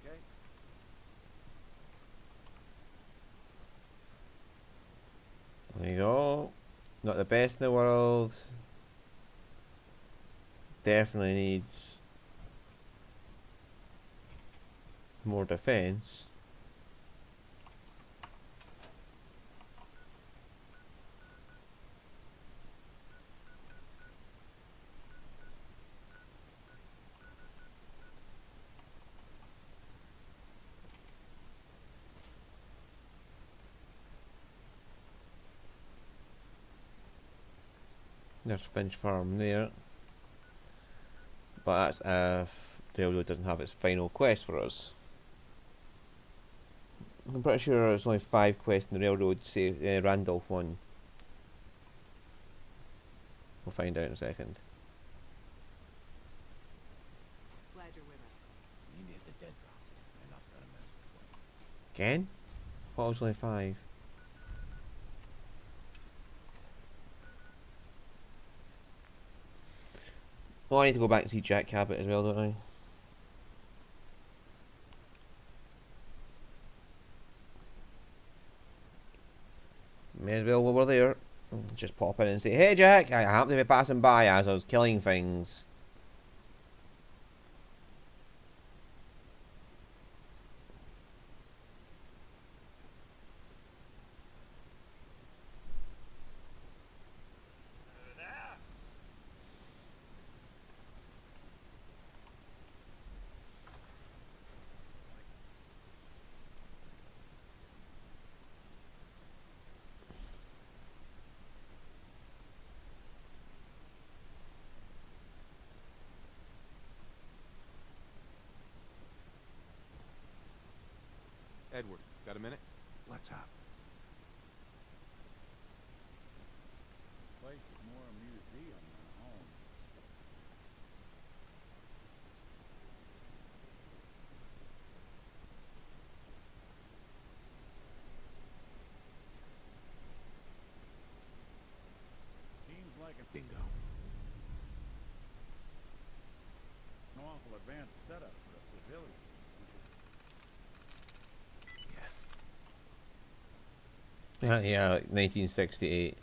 Okay. There you go. Not the best in the world. Definitely needs more defense. There's Finch Farm there. But that's if the railroad doesn't have its final quest for us. I'm pretty sure there's only 5 quests in the railroad, say Randolph one. We'll find out in a second. Glad you're with us. You need the dead dropped. Enough's got a message for you. Again? What was only 5? Well, I need to go back and see Jack Cabot as well, don't I? May as well while we're there. Just pop in and say, "Hey Jack, I happen to be passing by as I was killing things." Edward, got a minute? What's up? Place is more a museum than a home. Seems like a Bingo. an awful advanced setup for a civilian. Yes. Yeah, like 1968.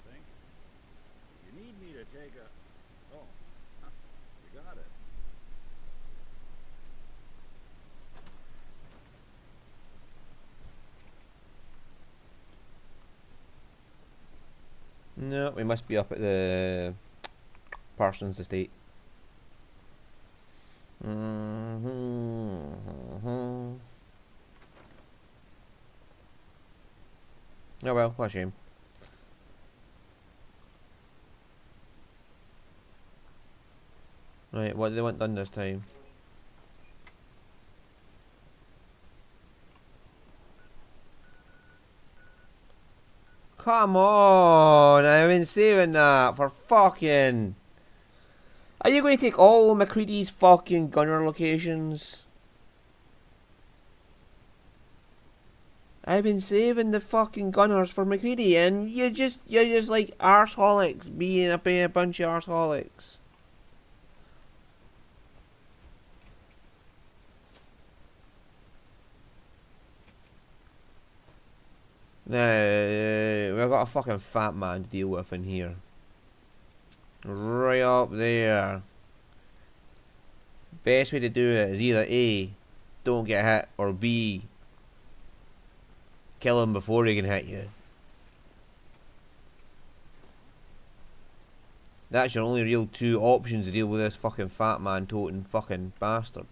Think? You need me to take a... Oh, you got it. No, we must be up at the Parsons estate. Oh well, what a shame. Right, what do they want done this time? Come on, I've been saving that for fucking... Are you going to take all McCready's fucking gunner locations? I've been saving the fucking gunners for McCready and you're just like arseholics being a bunch of arseholics. Now, we've got a fucking fat man to deal with in here. Right up there. Best way to do it is either A, don't get hit, or B, kill him before he can hit you. That's your only real two options to deal with this fucking fat man toting fucking bastard.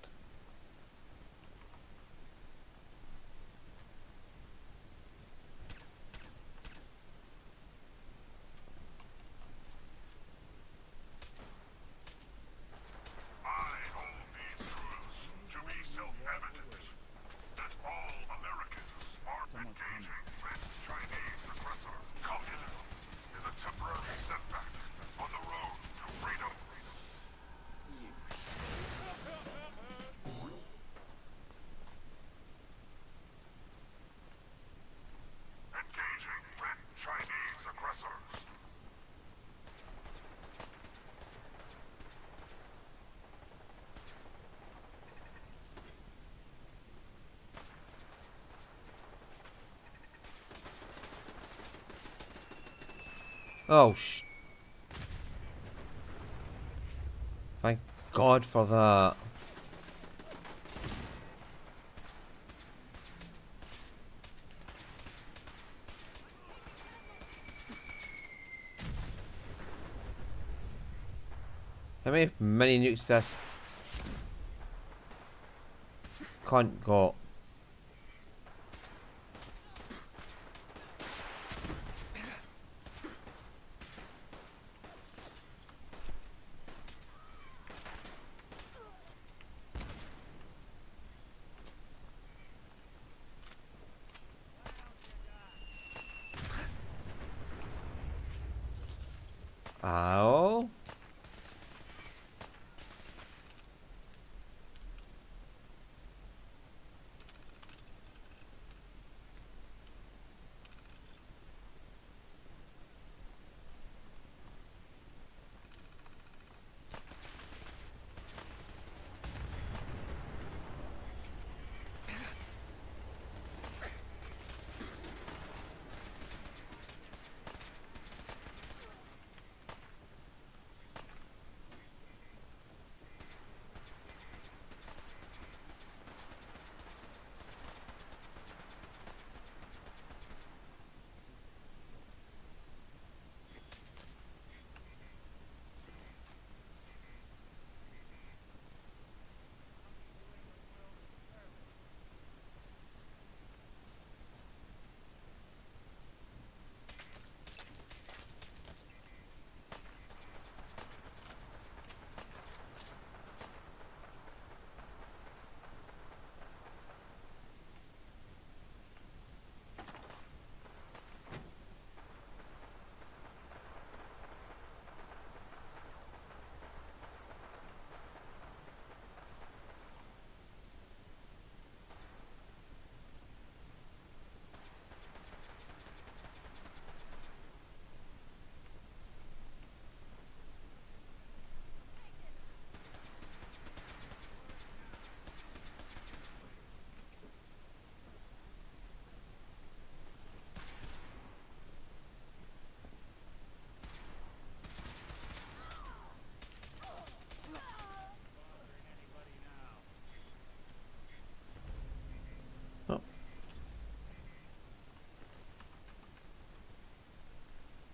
To be self-evident that all Americans are engaging with Chinese aggressor. Communism is a temporary setback on the road to freedom. Engaging with Chinese aggressors. Oh, thank God for that. How many mini nukes this cunt got?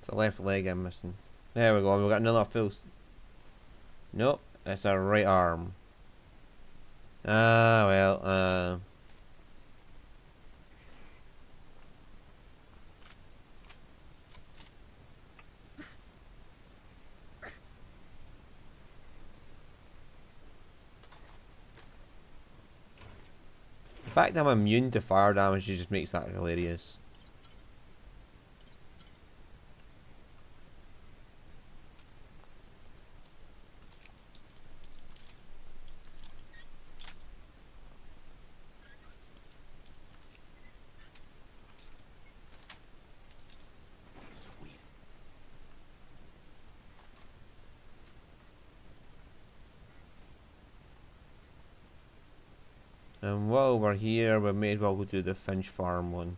the left leg I'm missing. There we go. We've got another full. Nope, it's our right arm. Ah, well, the fact I'm immune to fire damage just makes that hilarious. And while we're here, we may as well go do the Finch Farm one.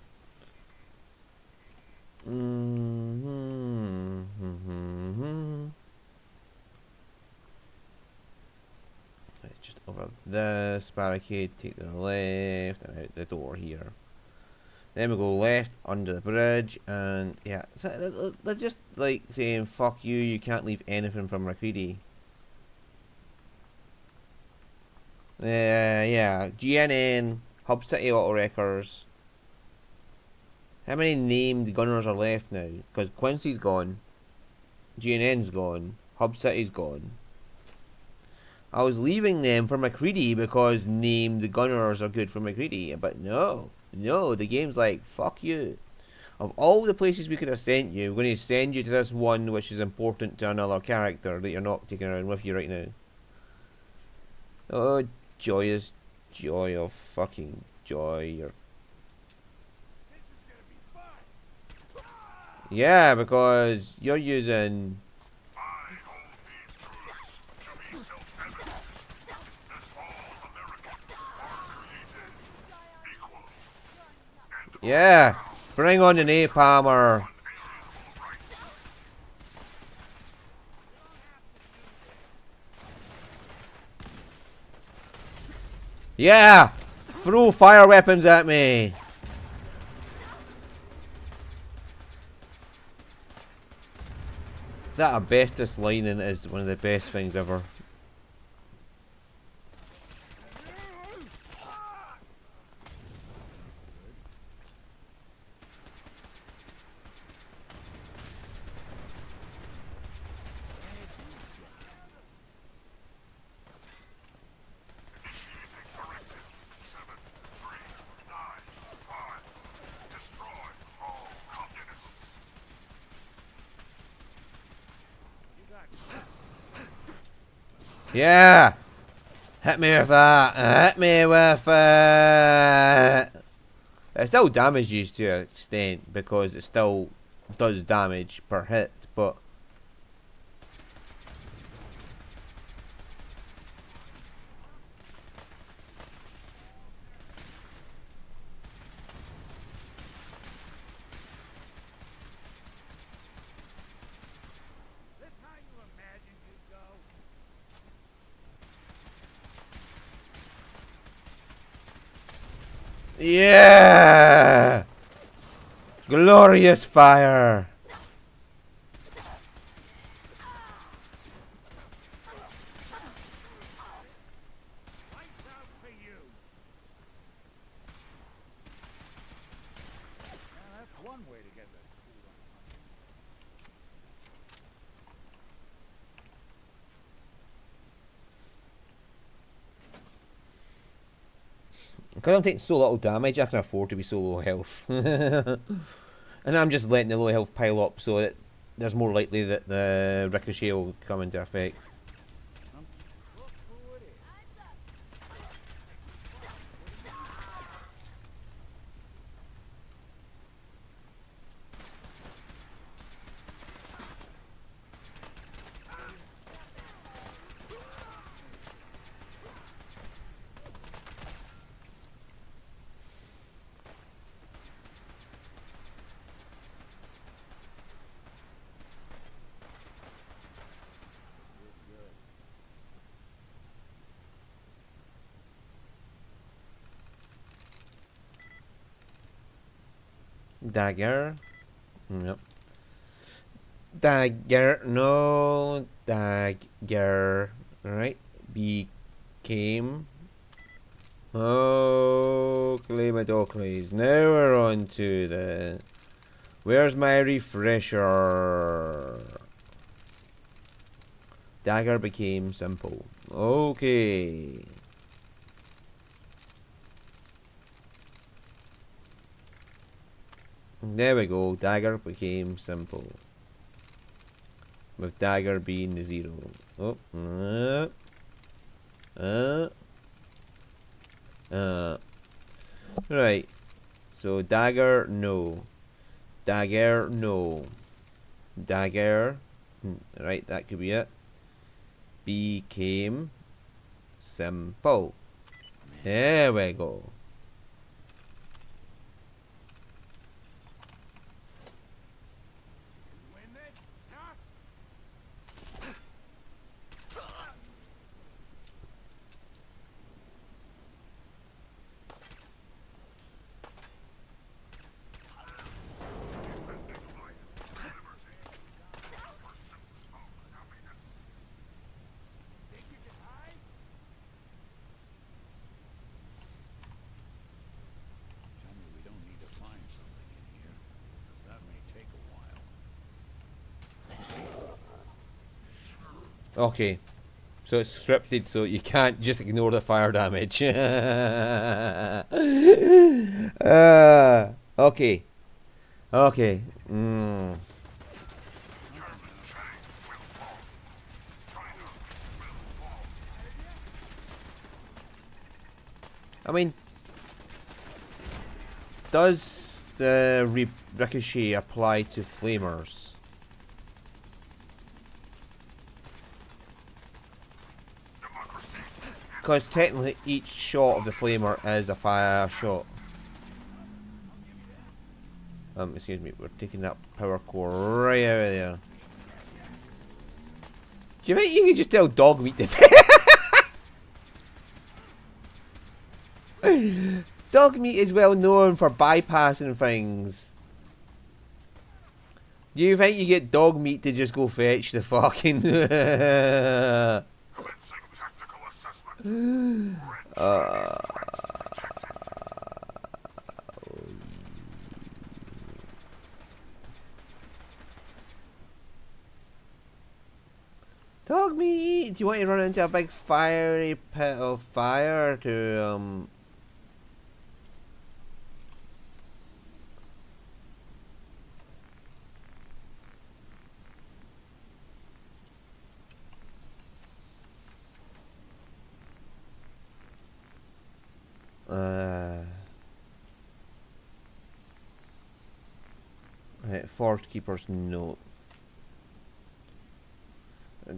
It's just over this barricade, take the left, and out the door here. Then we go left under the bridge, and yeah, so they're just like saying, fuck you, you can't leave anything from MacCready. Yeah, GNN, Hub City Auto Wreckers. How many named gunners are left now? Because Quincy's gone, GNN's gone, Hub City's gone. I was leaving them for MacCready because named gunners are good for MacCready, but no, the game's like, fuck you. Of all the places we could have sent you, we're going to send you to this one which is important to another character that you're not taking around with you right now. Oh, joyous joy of fucking joy. Yeah, because you're using... Yeah, bring on the napalmer. Yeah, throw fire weapons at me. That asbestos lining is one of the best things ever. Yeah! Hit me with that! Hit me with it! It still damages to an extent because it still does damage per hit, but... Yeah! Glorious fire! Because I'm taking so little damage, I can afford to be so low health. And I'm just letting the low health pile up so that there's more likely that the ricochet will come into effect. Dagger. Yep. Dagger, no, dagger, right, became, oh, Clemadocles, now we're on to the, where's my refresher? Dagger became simple, okay. There we go, dagger became simple. With dagger being the 0. Oh, right. So dagger, no. Dagger, no. Dagger, right, that could be it. Became simple. There we go. Tell me we don't need to find something in here, 'cause that may take a while. Okay. So it's scripted, so you can't just ignore the fire damage. Okay. Okay. I mean, does the ricochet apply to flamers? Because technically each shot of the flamer is a fire shot. Excuse me, we're taking that power core right out of there. Do you think you can just tell dog meat to Dog meat is well known for bypassing things. Do you think you get dog meat to just go fetch the fucking Dog meat, do you want to run into a big fiery pit of fire to right, Forest Keeper's note.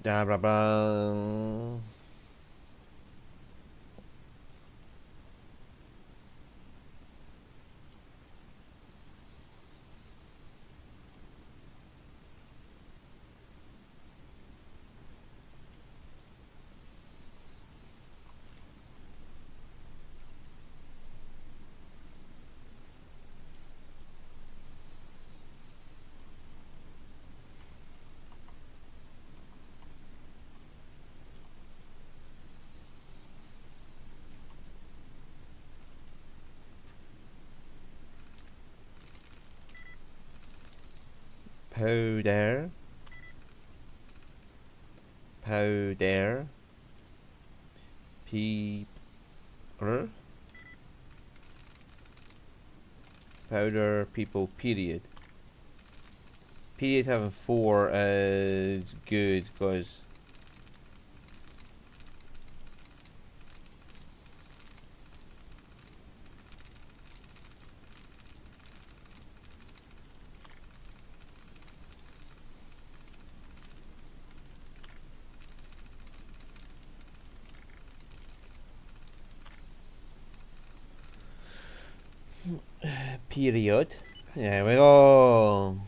Da blah blah. Powder. Powder. People. Powder people, period. Period having 4 is good, because period. There we go.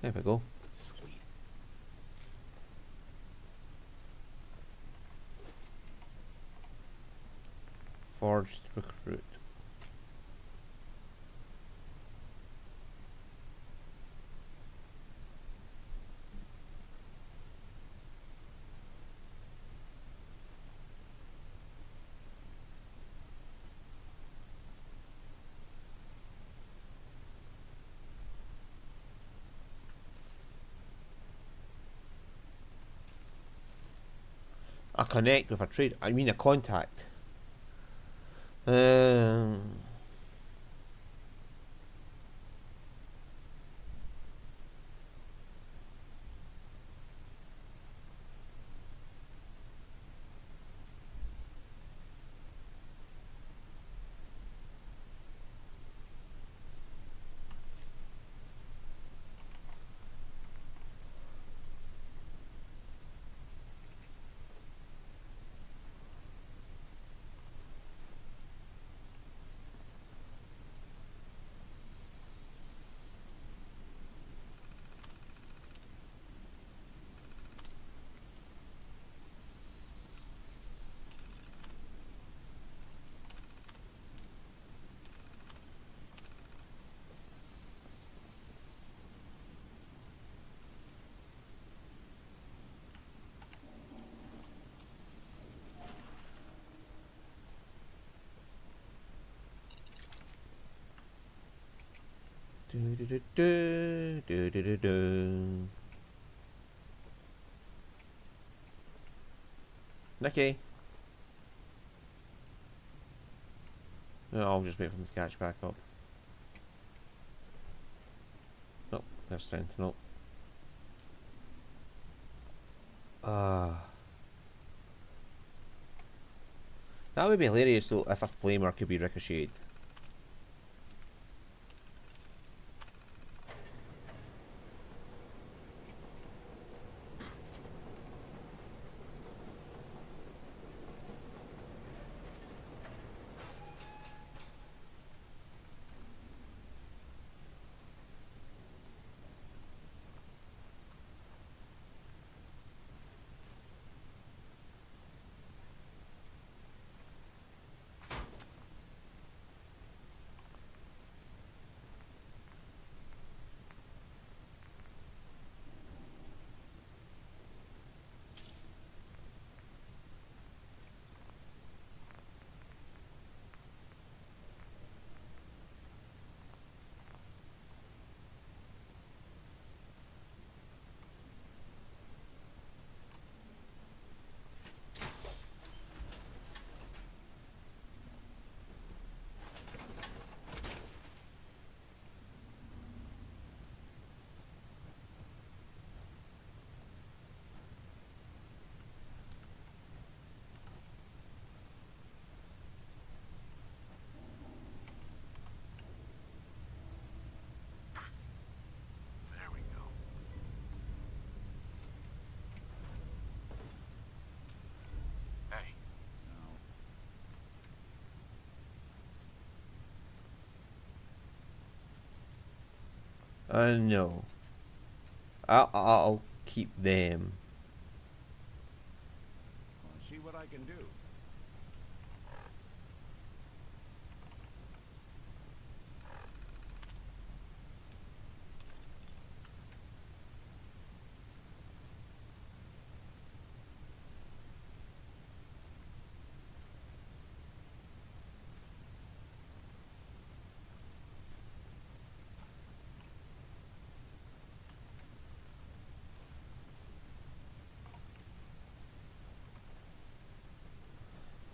There we go. Sweet. Forged recruit. A connect with a trade. I mean a contact. Nicky. No, I'll just wait for him to catch back up. Nope, there's Sentinel. That would be hilarious though if a flamer could be ricocheted. There we go. Hey. No. I'll keep them. Wanna see what I can do?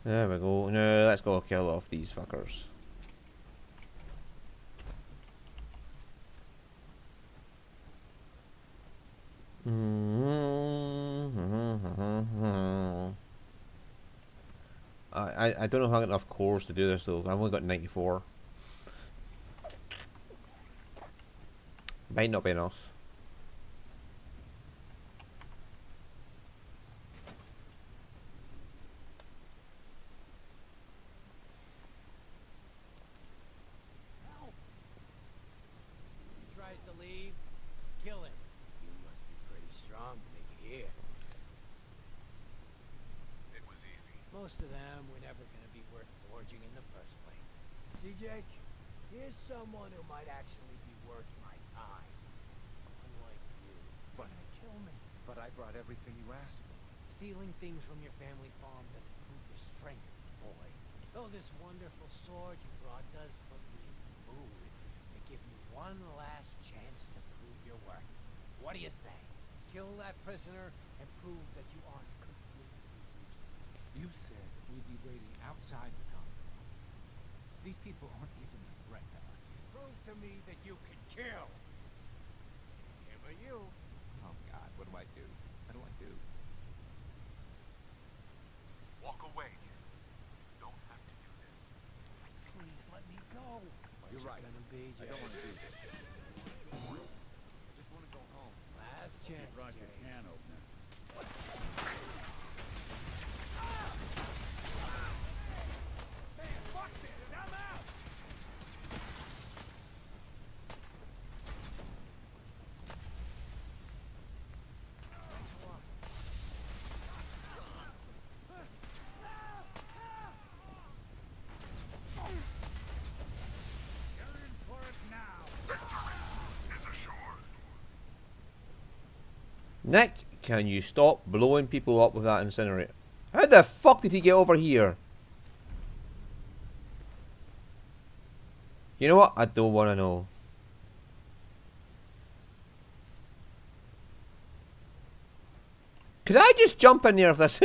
There we go. No, let's go kill off these fuckers. I don't know if I got enough cores to do this though. I've only got 94. Might not be enough. He tries to leave, kill him. most of them were never going to be worth forging in the first place. See, Jake? Here's someone who might actually be worth my time. Unlike you. But You're gonna kill me. But I brought everything you asked for. Stealing things from your family farm doesn't prove your strength, boy. Though this wonderful sword you brought does put me in the mood to give you one last chance to prove your worth. What do you say? Kill that prisoner and prove that you aren't completely useless. You said we'd be waiting outside the compound. These people aren't even a threat to us. Prove to me that you can kill. Him or you. Oh God, what do I do? What do I do? Walk away, Jake. You don't have to do this. Please let me go. You're What's right. it gonna be, I Jake? don't want to do this. I just want to go home. Last You chance, brought your Jake. can opener. Man, fuck this! I'm out! Nick, can you stop blowing people up with that incinerator? How the fuck did he get over here? You know what? I don't want to know. Could I just jump in there if this?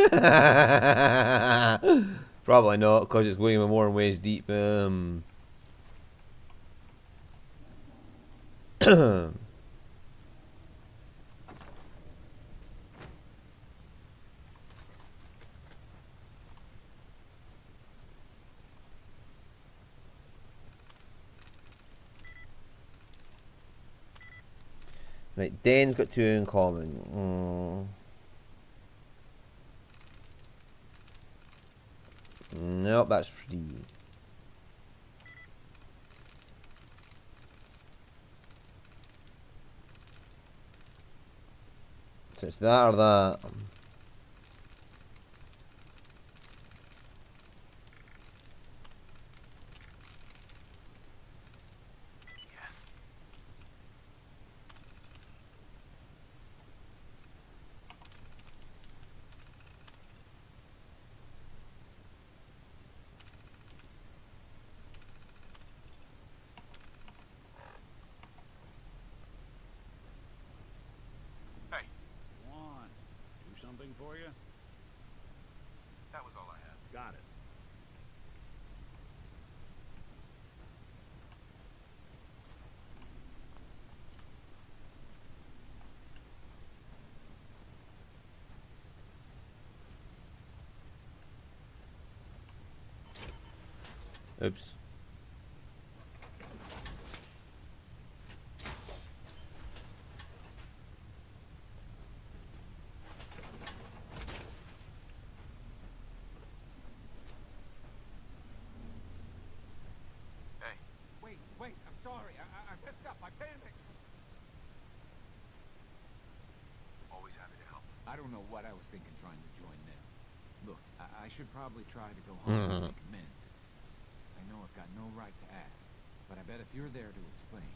Probably not, because it's going even more ways deep. Right, Dan's got 2 in common. Nope, that's free. So it's that or that. Yes. Hey, Juan, do something for you? that was all I had. Got it. Oops. Hey, Wait, I'm sorry. I messed up. I panicked. always happy to help. I don't know what I was thinking trying to join them. Look, I should probably try to go home and make amends. I know I've got no right to ask, but I bet if you're there to explain,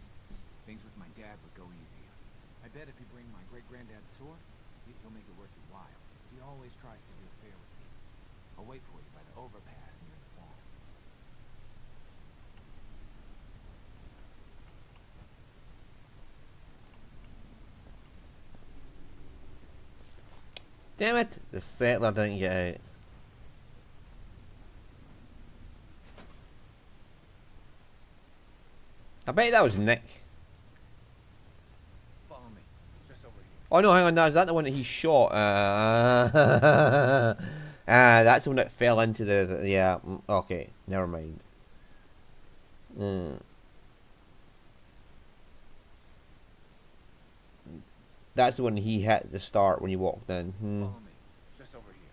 things with my dad would go easier. I bet if you bring my great-granddad's sword, he'll make it worth your while. He always tries to deal fair with people. I'll wait for you by the overpass near the farm. Damn it! The settler didn't get out. I bet that was Nick. Follow me. Just over here. Oh no, hang on, is that the one that he shot? That's the one that fell into the yeah, okay, never mind. That's the one he hit at the start when you walked in. Follow me. Just over here.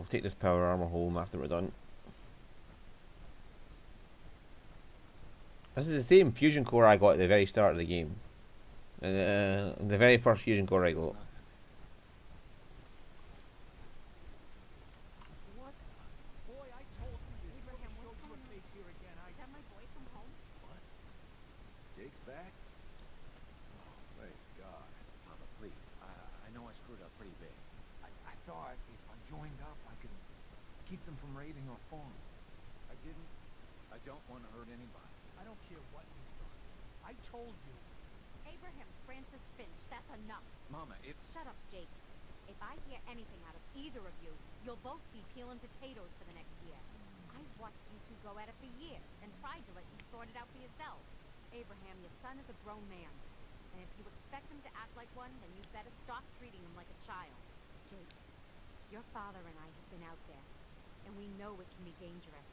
take this power armor home after we're done. This is the same fusion core I got at the very start of the game. The very first fusion core I got. What? Boy, I told you. Abraham, what's going on? Here again. Is that my boy from home? What? Jake's back? Oh, thank God. Mama, please. I know I screwed up pretty big. I thought if I joined up, I could keep them from raiding our farm. I didn't. I don't want to hurt anybody. I don't care what you thought. I told you. Abraham Francis Finch, that's enough. Mama, if... Shut up, Jake. If I hear anything out of either of you, you'll both be peeling potatoes for the next year. I've watched you two go at it for years and tried to let you sort it out for yourselves. Abraham, your son is a grown man. And if you expect him to act like one, then you'd better stop treating him like a child. Jake, your father and I have been out there, and we know it can be dangerous.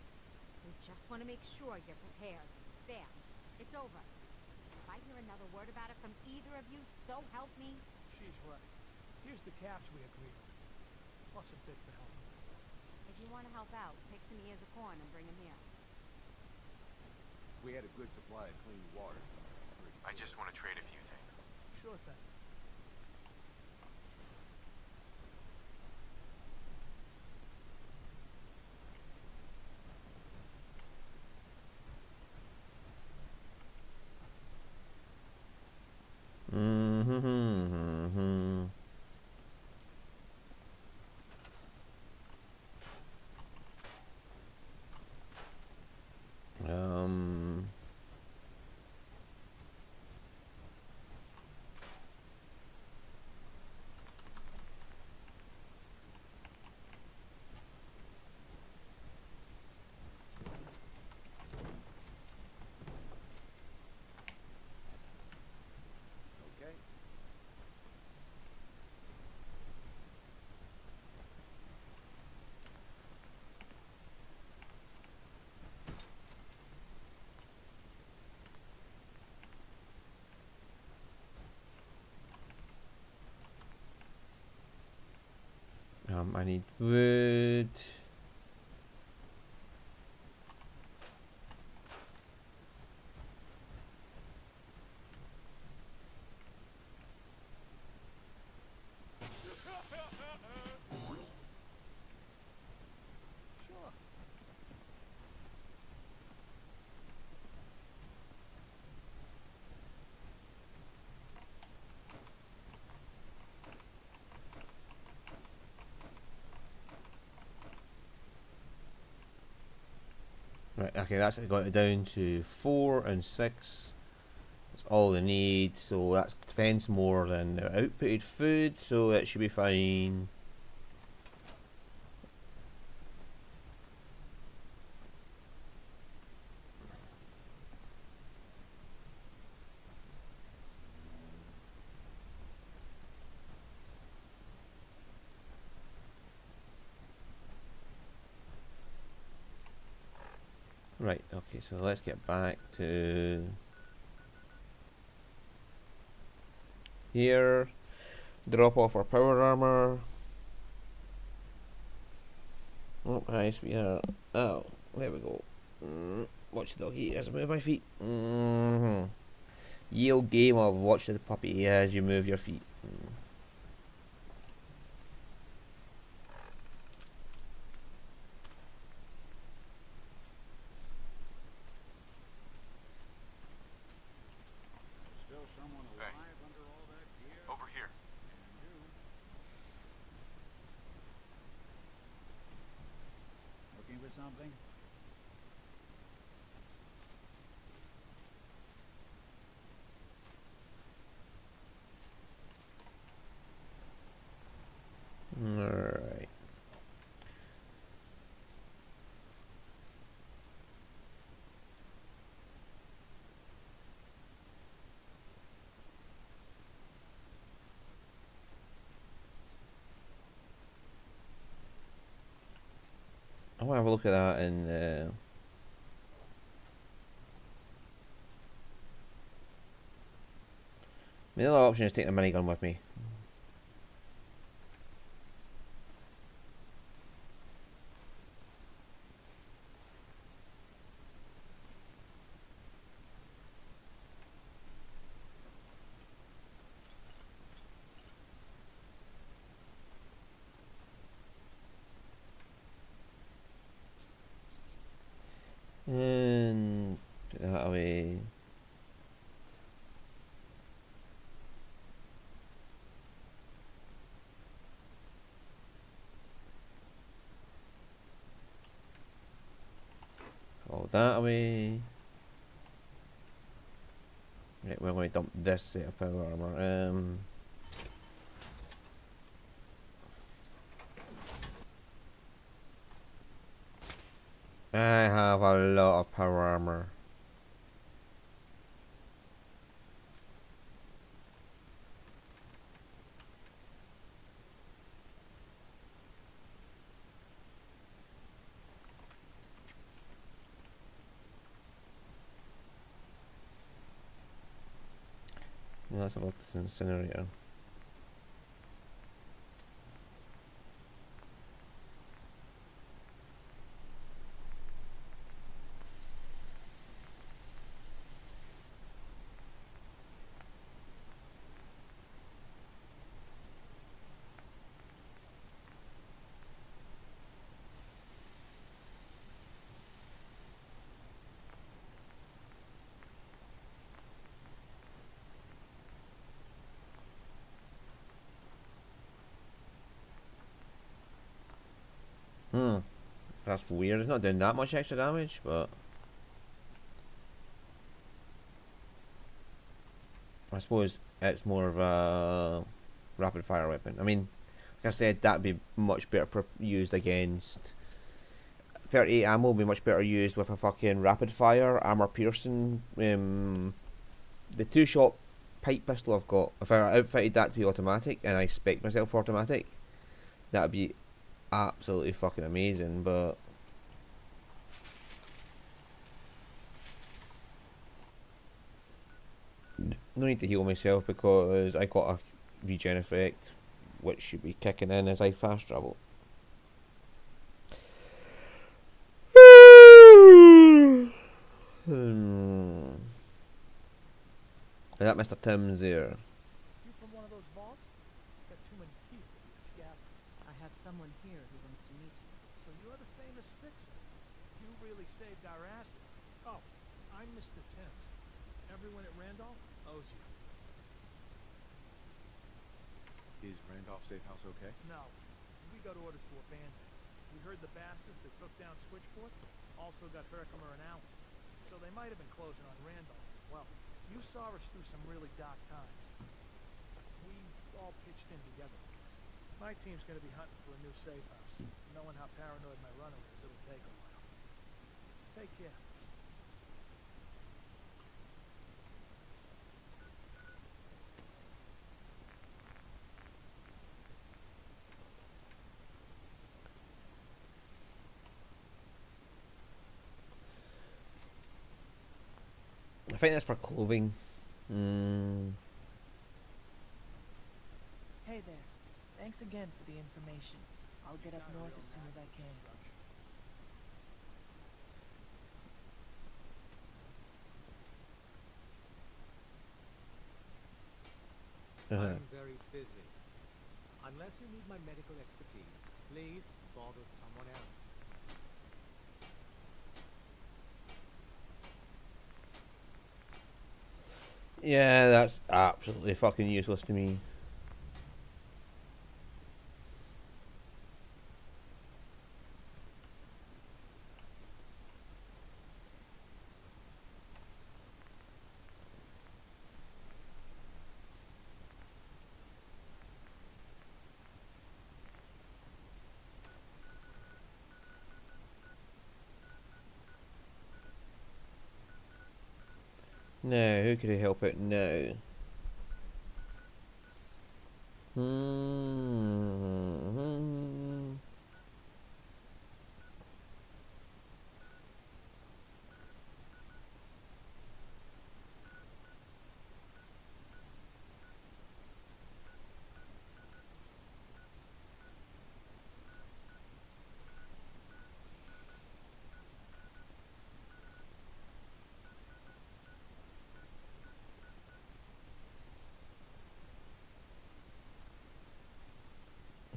We just want to make sure you're prepared. There. It's over. And if I hear another word about it from either of you, so help me. She's right. Here's the caps we agreed on. Plus a bit for helping. If you want to help out, pick some ears of corn and bring them here. We had a good supply of clean water. I just want to trade a few things. Sure thing. Okay. I need wood. Sure. Right, okay, that's got it down to 4 and 6. That's all they need, so that depends more than the outputted food, so it should be fine. Right, okay, so let's get back to here. Drop off our power armor. Oh, hi, sweetheart. Oh, there we go. Watch the doggy as I move my feet. Yield game of watch the puppy as you move your feet. Still someone alive under all that gear? Over here. Can do. Looking for something? Alright. I want to have a look at that in the other option is take the minigun with me. Put that away. Right, we're going to dump this set of power armor. I have a lot of power armor. No, that's a lot of incinerator. That's weird. It's not doing that much extra damage, but I suppose it's more of a rapid fire weapon. I mean, like I said, that'd be much better for used against 38 ammo. Would be much better used with a fucking rapid fire armor piercing. The 2-shot pipe pistol I've got. If I outfitted that to be automatic and I spec myself for automatic, that'd be absolutely fucking amazing. But no need to heal myself because I got a regen effect, which should be kicking in as I fast travel. Is that Mr. Tim's there? You from one of those vaults? Got too many teeth to be a scabbard. I have someone here who wants to meet you. So you're the famous fixer. You really saved our asses. Oh, I'm Mr. Timms. Everyone at Randolph owes you. Is Randolph Safe House okay? No. We got orders to abandon. We heard the bastards that took down Switchport also got Herkimer and Allen. So they might have been closing on Randolph as well. You saw us through some really dark times. We all pitched in together for this. My team's gonna be hunting for a new safe house. Knowing how paranoid my runner is, it'll take a while. Take care. I think that's for clothing. Hey there. Thanks again for the information. I'll get up north as soon as I can. I'm very busy. Unless you need my medical expertise, please bother someone else. Yeah, that's absolutely fucking useless to me. No, who could I help out now?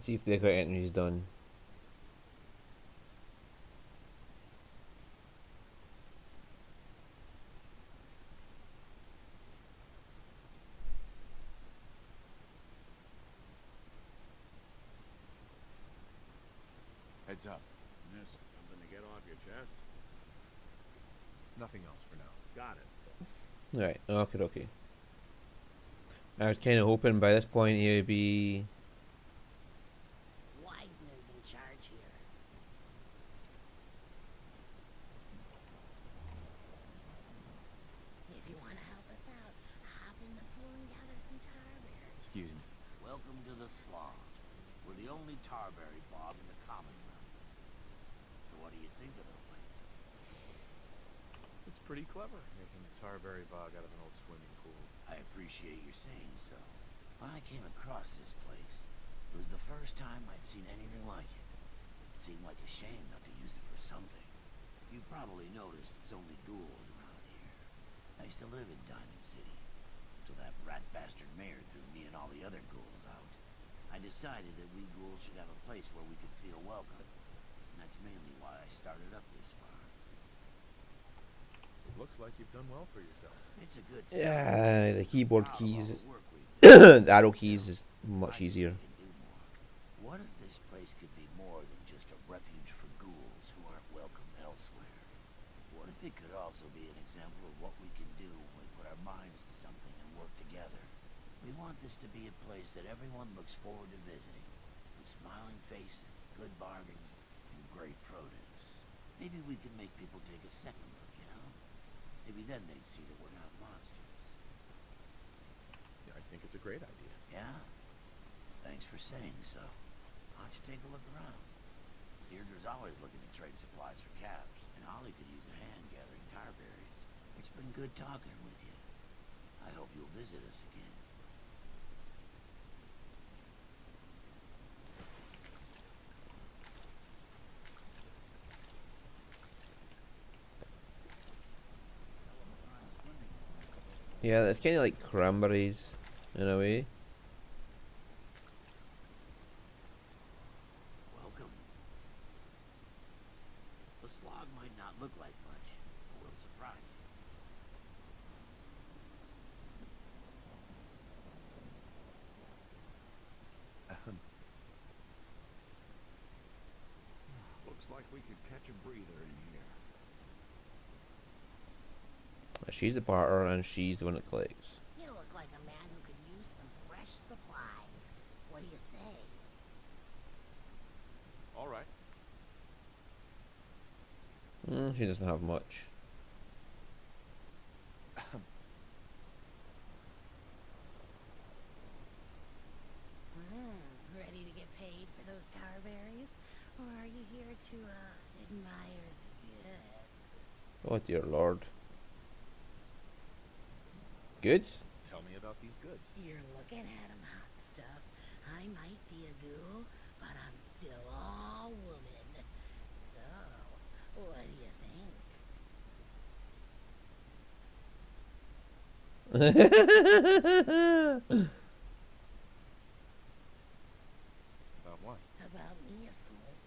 See if the got entries done. Heads up. There's something to get off your chest. Nothing else for now. Got it. Right, okay, okay. I was kind of hoping by this point he would be. Wiseman's in charge here. If you want to help us out, hop in the pool and gather some tarberries. Excuse me. Welcome to the Slog. We're the only tarberry bog in the Commonwealth. So what do you think of the place? It's pretty clever, making a tarberry bog out of an old swimming pool. I appreciate your saying so. When I came across this place, it was the first time I'd seen anything like it. It seemed like a shame not to use it for something. You probably noticed it's only ghouls around here. I used to live in Diamond City, until that rat bastard mayor threw me and all the other ghouls out. I decided that we ghouls should have a place where we could feel welcome. And that's mainly why I started up this farm. It looks like you've done well for yourself. It's a good Yeah, the keyboard keys, the arrow keys is much easier. What if this place could be more than just a refuge for ghouls who aren't welcome elsewhere? What if it could also be an example of what we can do when we put our minds to something and work together? We want this to be a place that everyone looks forward to visiting, with smiling faces, good bargains, and great produce. Maybe we can make people take a second look, you know? Maybe then they'd see that we're not monsters. Yeah, I think it's a great idea. Yeah? Thanks for saying so. Why don't you take a look around? Deirdre's always looking to trade supplies for caps, and Holly could use a hand gathering tarberries. It's been good talking with you. I hope you'll visit us again. Yeah, it's kind of like cranberries in a way. Welcome. The Slog might not look like much, but will surprise you. Looks like we could catch a breather in here. She's the partner and she's the one that collects. You look like a man who could use some fresh supplies. What do you say? All right. She doesn't have much. Ready to get paid for those tarberries? Or are you here to, admire the goods? Oh dear lord. Good? Tell me about these goods. You're looking at 'em, hot stuff. I might be a ghoul, but I'm still all woman. So, what do you think? About what? About me, of course.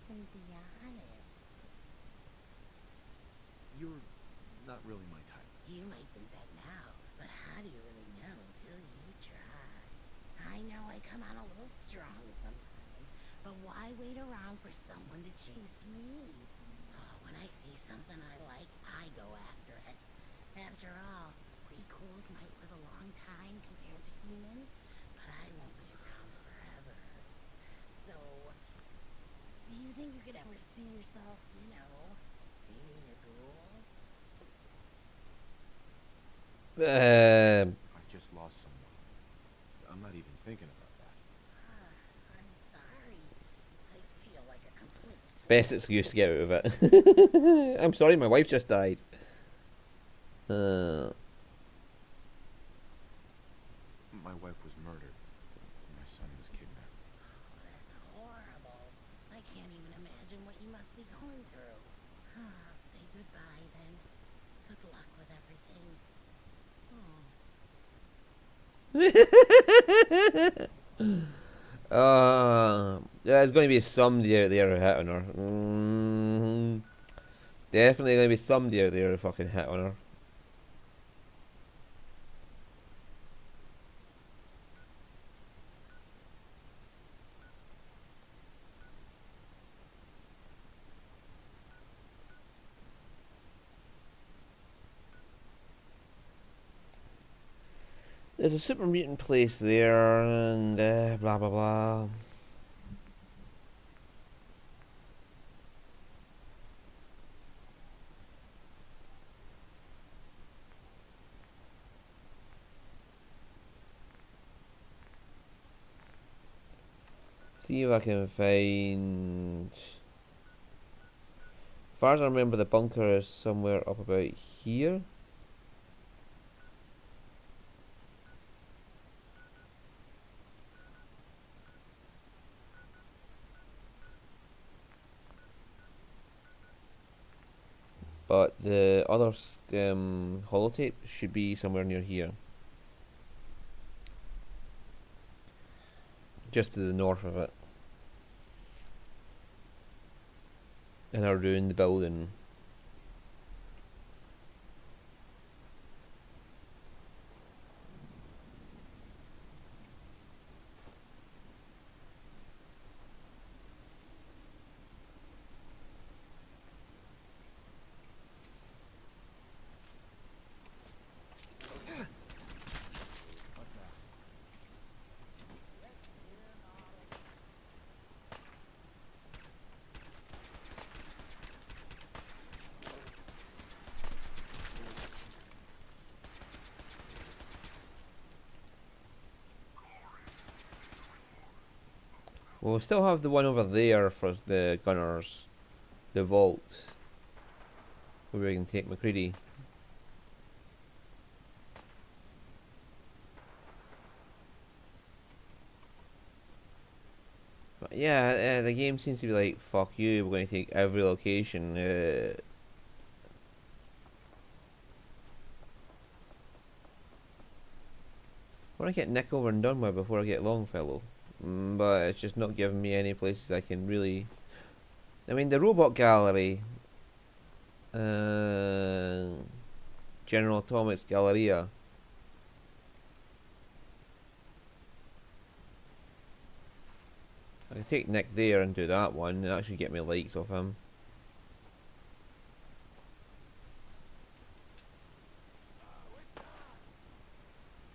And be honest. You're not really my type. You might think that now, but how do you really know until you try? I know I come on a little strong sometimes, but why wait around for someone to chase me? Oh, when I see something I like, I go after it. After all, we ghouls might live a long time compared to humans, but I won't be around forever. So, do you think you could ever see yourself, dating a ghoul? I just lost someone. I'm not even thinking about that. I'm sorry. I feel like a complete Best excuse to get out of it. I'm sorry, my wife just died. My wife was murdered. My son was kidnapped. That's horrible. I can't even imagine what you must be going through. Say goodbye then. Good luck with everything. There's going to be somebody out there who hit on her. Definitely going to be somebody out there who fucking hit on her. There's a super mutant place there, and blah blah blah. See if I can find. As far as I remember, the bunker is somewhere up about here. But the other holotape should be somewhere near here. Just to the north of it. In a ruined building. Well, we still have the one over there for the gunners, the vault, where we can take MacCready. But yeah, the game seems to be like, fuck you, we're going to take every location. I want to get Nick over and done with before I get Longfellow. But it's just not giving me any places I can really. I mean, the robot gallery, General Atomics Galleria. I can take Nick there and do that one and actually get me likes off him.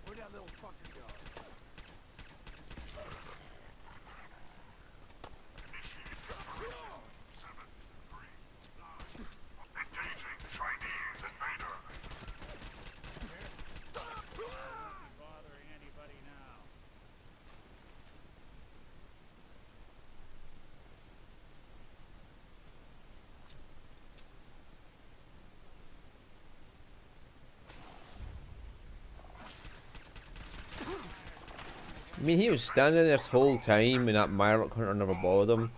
Where'd that little fucker go? Engaging Chinese invader. Bothering anybody now? I mean, he was standing there this whole time and that Myrock Hunter never bothered him.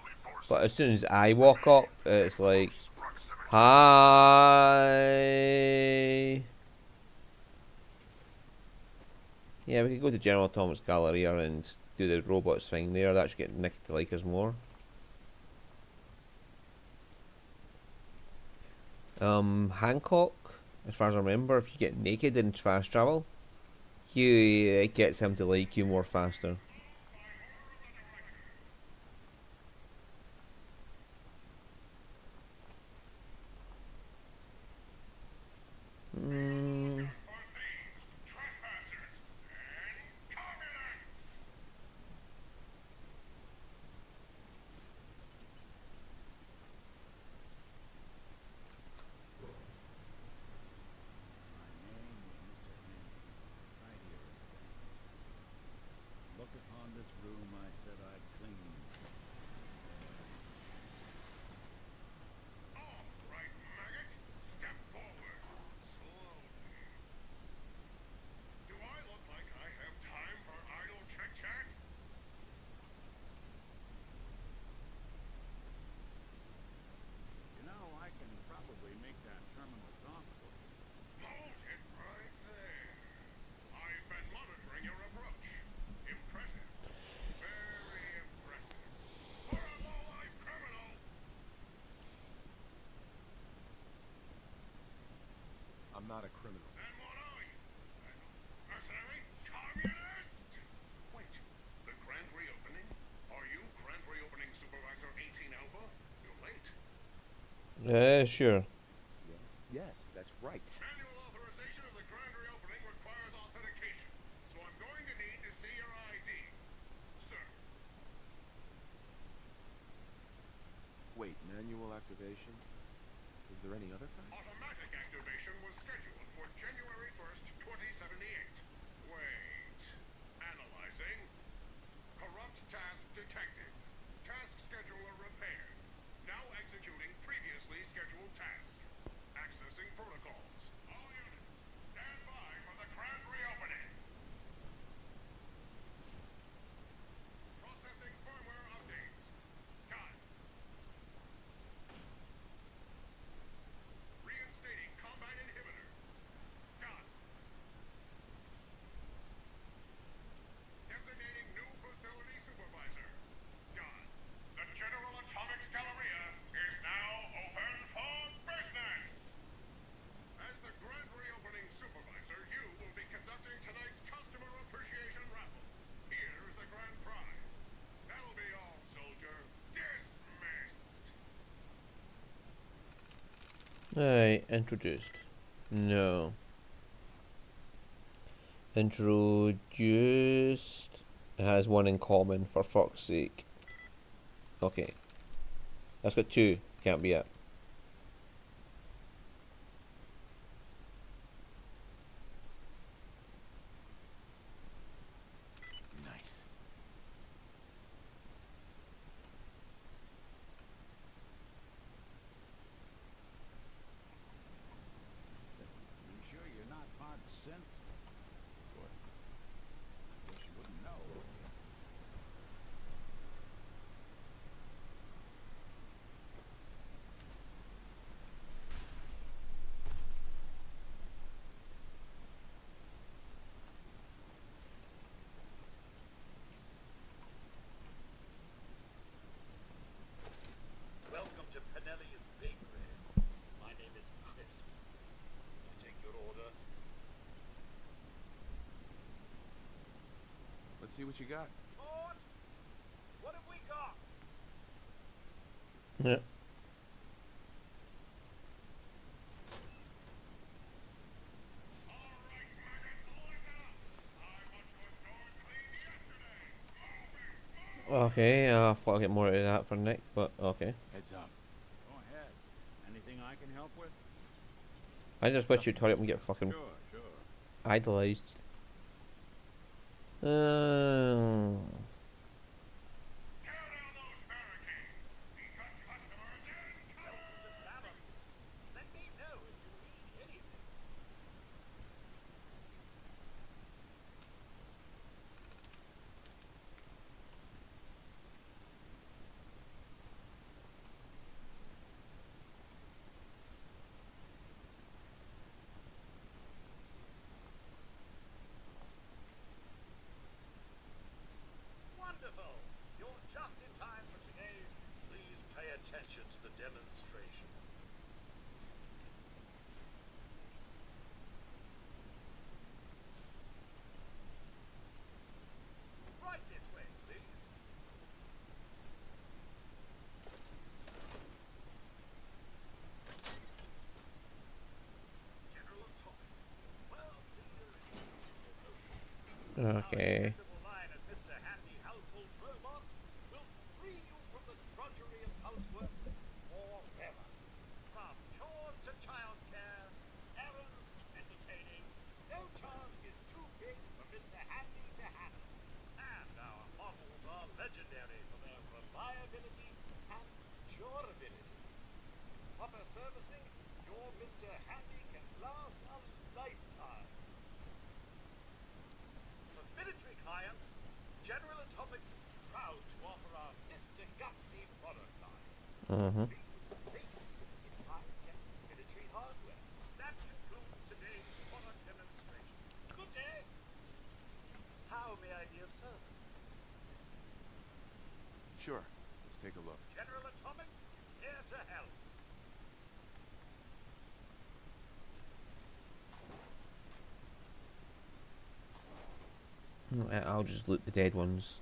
But as soon as I walk up, it's like, hi. Yeah, we could go to General Atomics Galleria and do the robots thing there. That should get Nick to like us more. Hancock, as far as I remember, if you get naked in fast travel, it gets him to like you more faster. Look upon this room I said I'd clean. All right, maggot. Step forward. Slowly. Do I look like I have time for idle chit-chat? You know, I can probably make that terminal talk for you. Hold it right there. I've been monitoring your approach. Impressive. Very impressive. For a low-life criminal. I'm not a criminal. Then what are you? Mercenary? Communist? Wait, the grand reopening? Are you grand reopening supervisor 18 Alpha? You're late. Sure. Yes, that's right. Manual authorization of the grand reopening requires authentication. So Manual activation? Is there any other kind? Automatic activation was scheduled for January 1st, 2078. Wait. Analyzing. Corrupt task detected. Task scheduler repaired. Now executing previously scheduled task. Accessing protocols. All units, stand by for the grand reopening. Processing firmware updates. Done. Reinstating combat inhibitors. Done. Designating new facility supervisor. Done. The General Atomics Galleria is now open for business. As the grand reopening supervisor, you will be conducting tonight's customer appreciation raffle. Here is the grand prize. That'll be all, soldier. Dismissed. Alright, introduced. No. Introduced. It has one in common, for fuck's sake. Okay. That's got two. Can't be it. Nice. You sure you're not part synth? Of course. I guess you wouldn't know. Welcome to Penelia's Bakery. My name is Crisp. I take your order. Let's see what you got. Mort, what have we got? Yeah. Okay, I thought I'd get more out of that for next, but okay. Heads up. Go ahead. Anything I can help with? I just wish you'd hurry up and get fucking Sure, sure. idolized. Let me know if you need anything. Wonderful! You're just in time for today's. Please pay attention to the demonstration. Right this way, please. General Atomics. Well, Okay. line of Mr. Handy Household Robots will free you from the drudgery of housework forever. From chores to childcare, errands to entertaining, no task is too big for Mr. Handy to handle. And our models are legendary for their reliability and durability. Proper servicing, your Mr. Handy can last a lifetime. For military clients, General Atomics is proud to offer our Mr. Gutsy product line. Military hardware. That concludes today's product demonstration. Good day. How may I be of service? Sure. Let's take a look. General Atomics is here to help. I'll just loot the dead ones.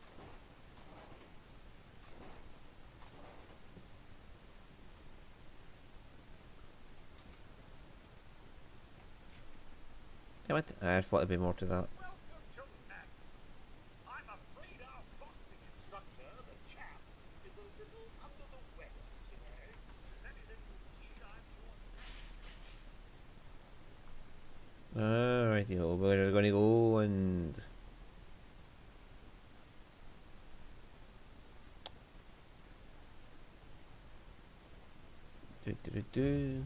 Damn it, I thought there'd be more to that. Welcome to Mac. I'm afraid our boxing instructor, the chap, is a little under the weather today. Alrighty, we're gonna go and do.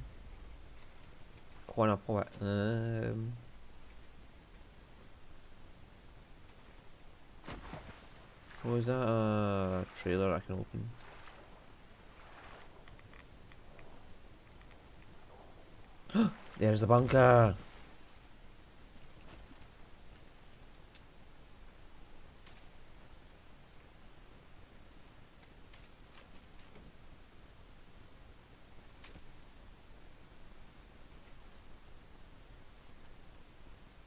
Corner poet. Was that a trailer I can open? There's the bunker.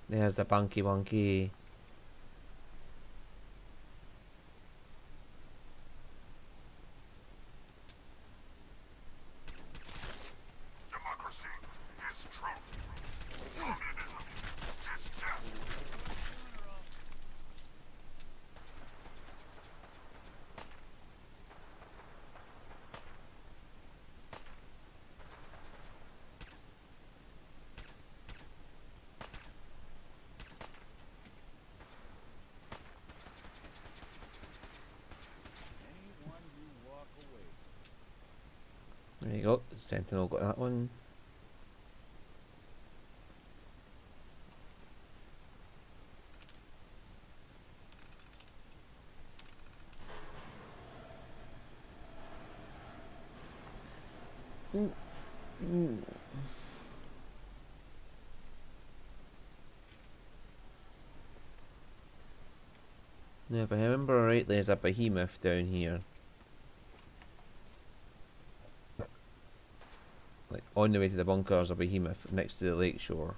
There's the bunky bunky. Democracy is truth. Communism is death. Anyone you walk away. There you go. Sentinel got that one. Now, if I remember rightly, there's a behemoth down here. Like, on the way to the bunker is a behemoth next to the lake shore.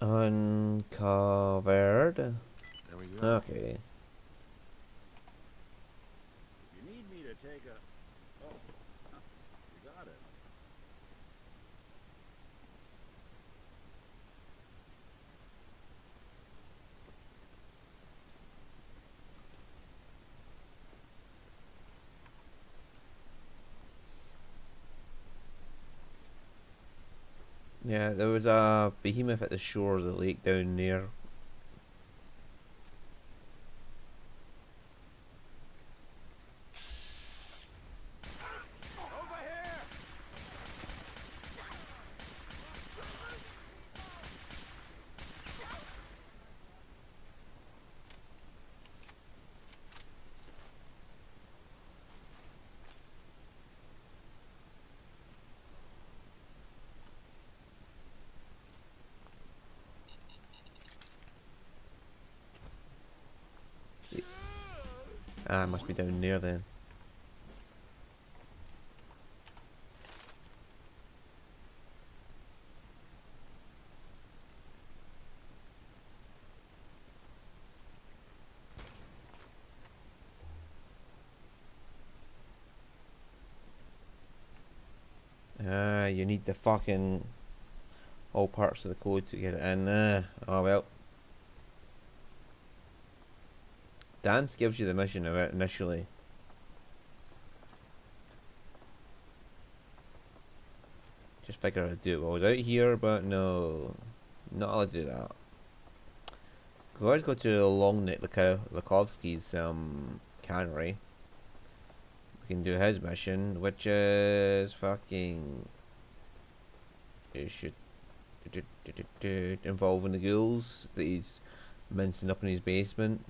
Uncovered. There we go. Okay. If you need me to take a... Oh, huh, you got it. Yeah, there was a behemoth at the shore of the lake down there. Ah, it must be down there then. Ah, you need the fucking all parts of the code to get it in. Oh well. Dance gives you the mission of it initially. Just figure out how to do it. Well, I was out here, but no, not allowed to do that. We always go to Longneck Lakovsky's cannery. We can do his mission, which is fucking. It should involving the ghouls that he's mincing up in his basement.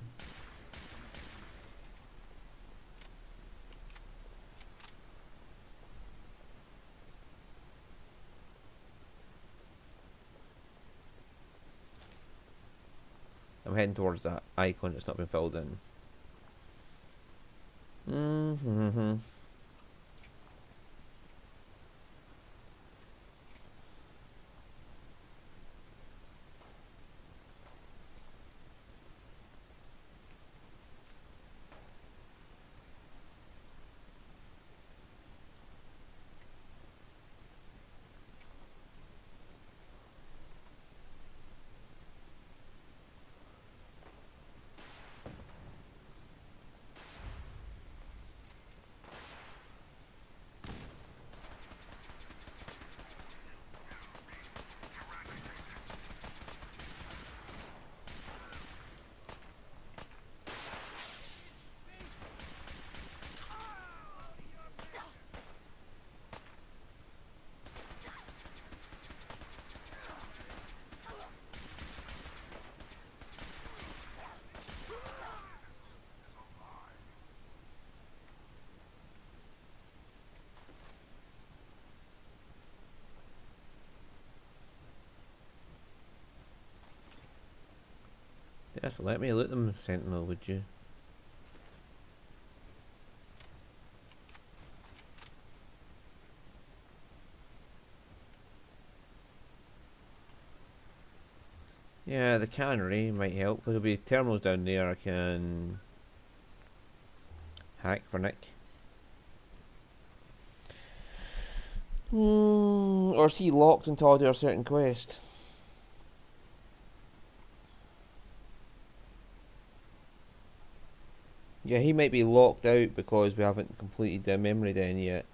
I'm heading towards that icon that's not been filled in. Just let me loot them, Sentinel, would you? Yeah, the cannery might help, because there'll be terminals down there I can hack for Nick. Or is he locked until I do a certain quest? Yeah, he might be locked out because we haven't completed the memory den yet.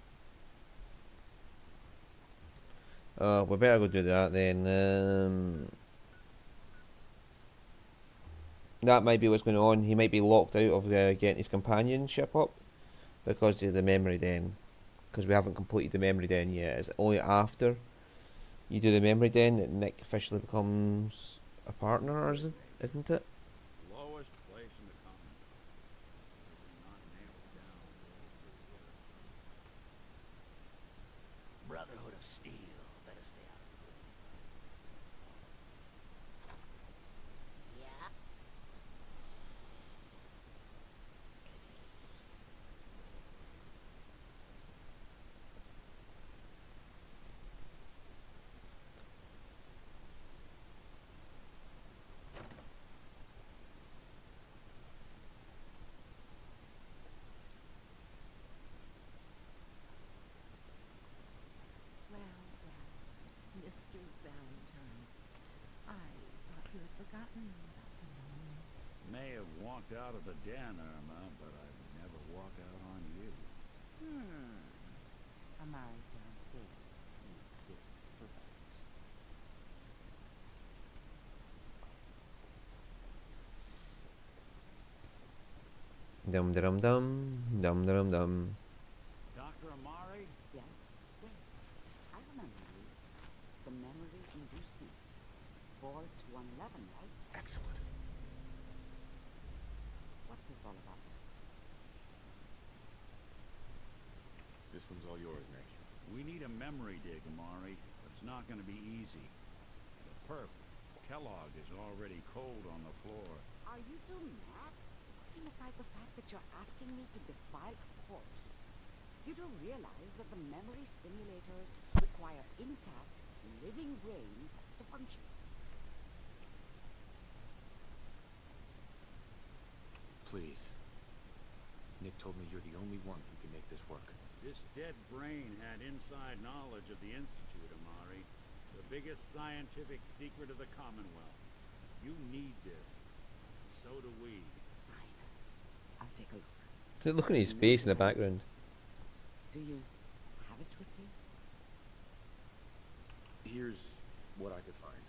We better go do that then. That might be what's going on. He might be locked out of getting his companionship up because of the memory den. Because we haven't completed the memory den yet. It's only after you do the memory den that Nick officially becomes a partner, isn't it? Lowest place in the Commonwealth. Not nailed down. Brotherhood of Steel. Better stay out of it. Yeah? Mr. Valentine, I thought you had forgotten about me. May have walked out of the den, Irma, but I'd never walk out on you. Amari's downstairs. You did forget. Dum dum dum dum dum dum. Dr. Amari? Yes? Wait. I remember you. The memory inducement. Vault 111, right? Excellent. What's this all about? This one's all yours, Nick. We need a memory dig, Amari, but it's not going to be easy. The perp, Kellogg, is already cold on the floor. Are you two mad? Putting aside the fact that you're asking me to defile a corpse, you do realize that the memory simulators require intact, living brains to function. Please. Nick told me you're the only one who can make this work. This dead brain had inside knowledge of the Institute, Amari. The biggest scientific secret of the Commonwealth. You need this. So do we. Fine. I'll take a look. Look at his face in the background. Do you have it with you? Here's what I could find.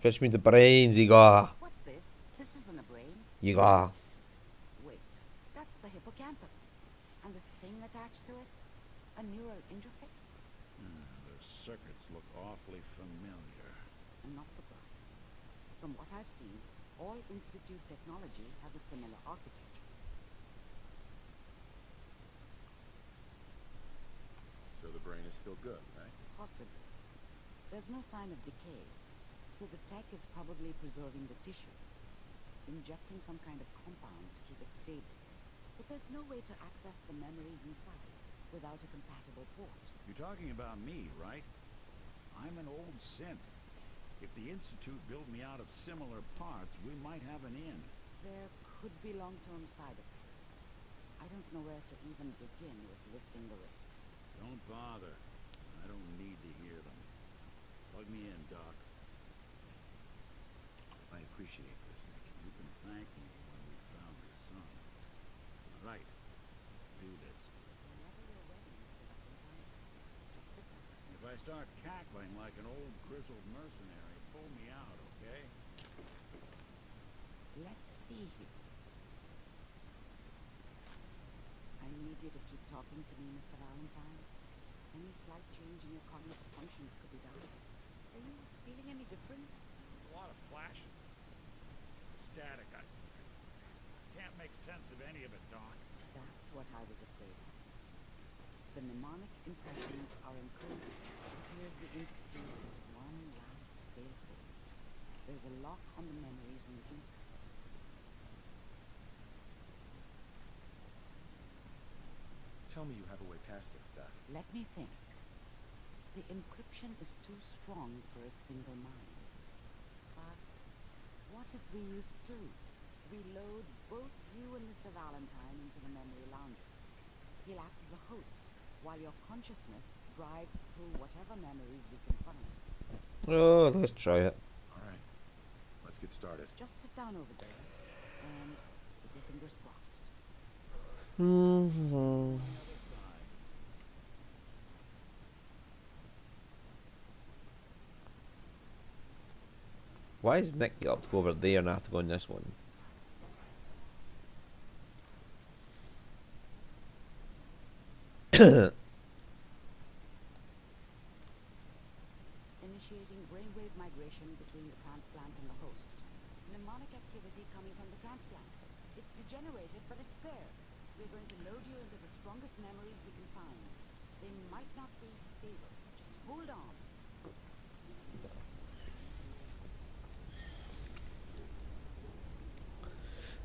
Fetch me the brains, Igor. What's this? This isn't a brain. Igor. Wait, that's the hippocampus. And this thing attached to it? A neural interface? The circuits look awfully familiar. I'm not surprised. From what I've seen, all Institute technology has a similar architecture. So the brain is still good, right? Possibly. There's no sign of decay, so the tech is probably preserving the tissue, injecting some kind of compound to keep it stable. But there's no way to access the memories inside without a compatible port. You're talking about me, right? I'm an old synth. If the Institute built me out of similar parts, we might have an in. There could be long-term side effects. I don't know where to even begin with listing the risks. Don't bother. I don't need to hear them. Plug me in, Doc. I appreciate this, Nick. You can thank me when we found your son. All right. Let's do this. Whenever you're ready, Mr. Valentine. Just sit down. If I start cackling like an old grizzled mercenary, pull me out, okay? Let's see here. I need you to keep talking to me, Mr. Valentine. Any slight change in your cognitive functions could be dire. Are you feeling any different? A lot of flashes. Static. I can't make sense of any of it, Doc. That's what I was afraid of. The mnemonic impressions are encoded. It appears the Institute is one last failsafe. There's a lock on the memories in the impact. tell me you have a way past this, Doc. Let me think. The encryption is too strong for a single mind. But what if we use two? We load both you and Mr. Valentine into the memory lounges. He'll act as a host, while your consciousness drives through whatever memories we can find. Oh, let's try it. Alright, let's get started. Just sit down over there, and keep your fingers crossed. Why is Nick up to go over there and I have to go on this one? Initiating brainwave migration between the transplant and the host. Mnemonic activity coming from the transplant. It's degenerated, but it's there. We're going to load you into the strongest memories we can find. They might not be stable. Just hold on.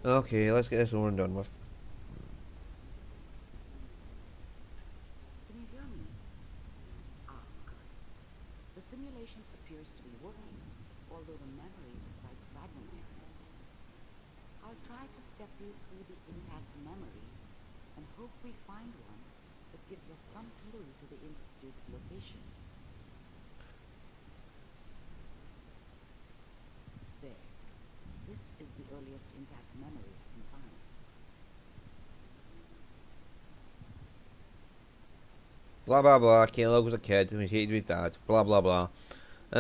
Okay, let's get this over and done with. Can you hear me? Ah, good. The simulation appears to be working, although the memories are quite fragmentary. I'll try to step you through the intact memories and hope we find one that gives us some clue to the Institute's location. There. This is the earliest intact memory I can find. Blah blah blah. Caleb was a kid who hated his dad. Blah blah blah. This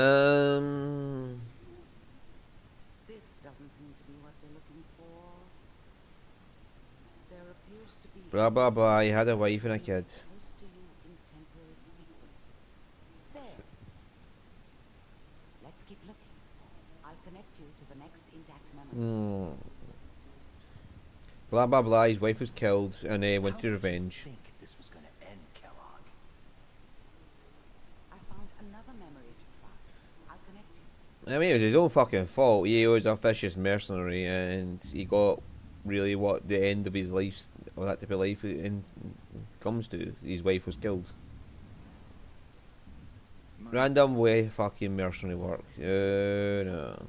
doesn't seem to be what we're looking for. There appears to be Blah blah blah. He had a wife and a kid. close to you in temporal sequence. There. Let's keep looking. I'll connect you to the next intact memory. Blah blah blah. His wife was killed and went to revenge. Think this was gonna end, Kellogg. I found another memory to track. I'll connect you. I mean, it was his own fucking fault. He was a vicious mercenary, and he got really what the end of his life, or that type of life, comes to. His wife was killed. Random way fucking mercenary work. No.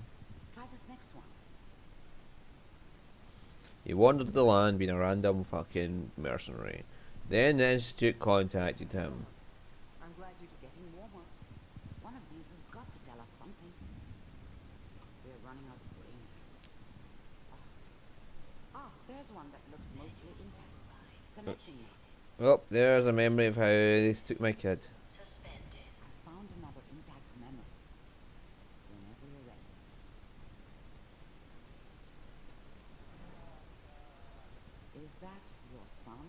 Try this next one. He wandered the land being a random fucking mercenary. Then the Institute contacted him. I'm glad you're getting warmer. One of these has got to tell us something. We're running out of brain. There's one that looks mostly intact. Connecting now. Oh, there's a memory of how they took my kid. I found another intact memory. Whenever you're ready. Is that your son?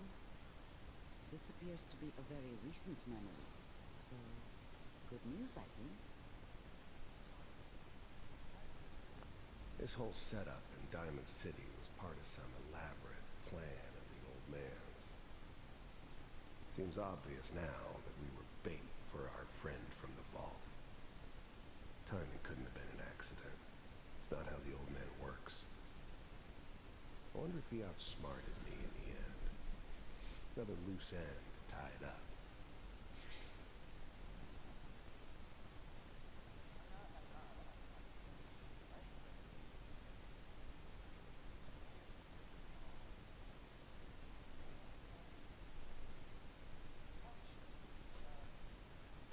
This appears to be a very recent memory. So, good news, I think. This whole setup in Diamond City was part of some elaborate plan of the old man's. Seems obvious now that we were bait for our friend from the vault. Timing couldn't have been an accident. It's not how the old man works. I wonder if he outsmarted me in the end. Another loose end to tie it up.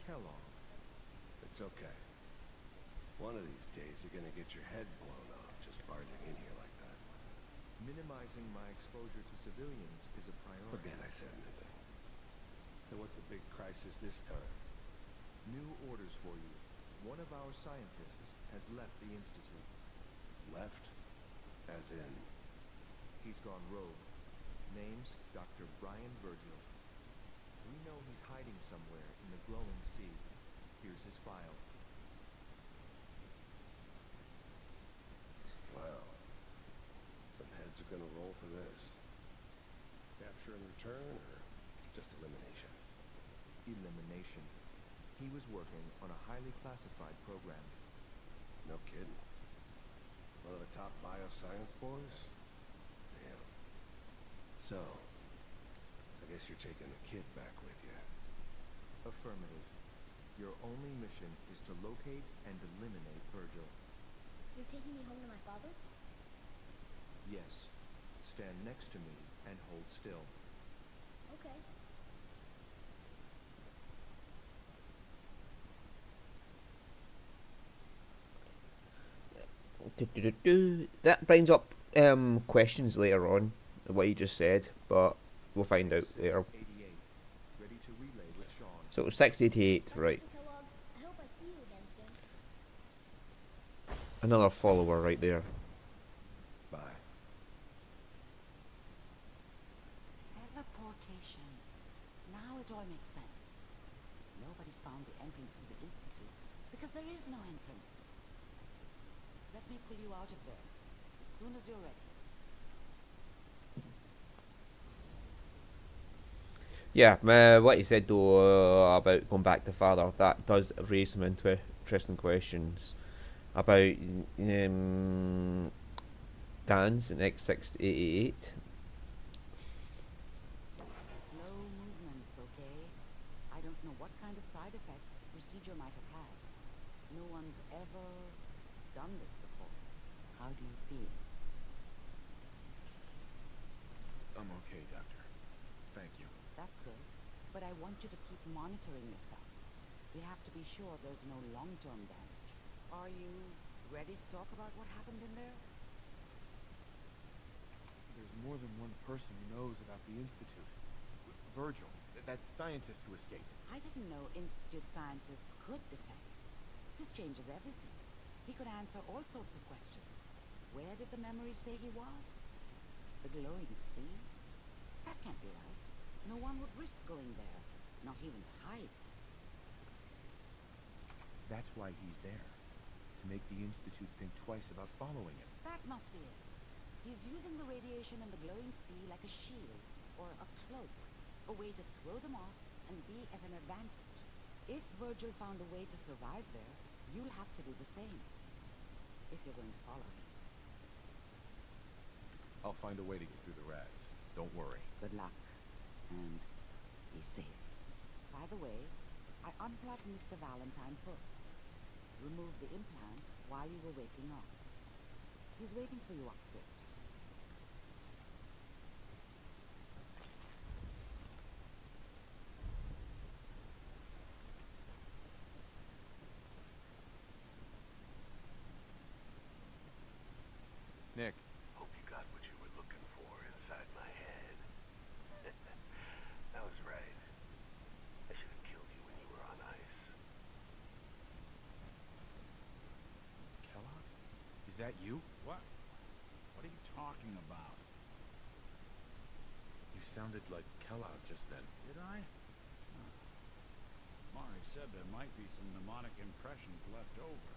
Kellogg. It's okay. One of these days you're gonna get your head blown off just barging in here like that. Minimizing my exposure to civilians is a priority. Forget I said anything. So what's the big crisis this time? New orders for you. One of our scientists has left the Institute. Left? As in? He's gone rogue. Name's Dr. Brian Virgil. We know he's hiding somewhere in the glowing sea. Here's his file. Wow. Some heads are gonna roll for this. Capture and return, or just elimination? Elimination. He was working on a highly classified program. No kidding. One of the top bioscience boys? Damn. So, I guess you're taking the kid back with you. Affirmative. Your only mission is to locate and eliminate Virgil. You're taking me home to my father? Yes. Stand next to me and hold still. Okay. That brings up questions later on, what he just said, but we'll find out later. 688. Ready to relay with Sean. So it was 688, right. Kellogg, I hope I see you again soon. Another follower right there. Bye. Teleportation. Now it all makes sense. Nobody's found the entrance to the Institute because there is no entrance. Let me pull you out of there as soon as you're ready. Yeah, what he said though about going back to father, that does raise some interesting questions about Dan's in X688. Slow movements, okay? I don't know what kind of side effects the procedure might have had. No one's ever done this before. How do you feel? I'm okay, Doctor. Thank you. That's good. But I want you to keep monitoring yourself. We have to be sure there's no long-term damage. Are you ready to talk about what happened in there? There's more than one person who knows about the Institute. Virgil, that scientist who escaped. I didn't know Institute scientists could defect. This changes everything. He could answer all sorts of questions. Where did the memory say he was? The glowing sea? That can't be right. No one would risk going there, not even to hide. That's why he's there. To make the Institute think twice about following him. That must be it. He's using the radiation in the glowing sea like a shield, or a cloak. A way to throw them off and be at an advantage. If Virgil found a way to survive there, you'll have to do the same. If you're going to follow him. I'll find a way to get through the rats. Don't worry. Good luck. And be safe. By the way, I unplugged Mr. Valentine first. Removed the implant while you were waking up. He's waiting for you upstairs. Nick. Hope you got what you were looking for inside my head. I was right. I should have killed you when you were on ice. Kellogg? Is that you? What? What are you talking about? You sounded like Kellogg just then. Did I? Huh. Mari said there might be some mnemonic impressions left over.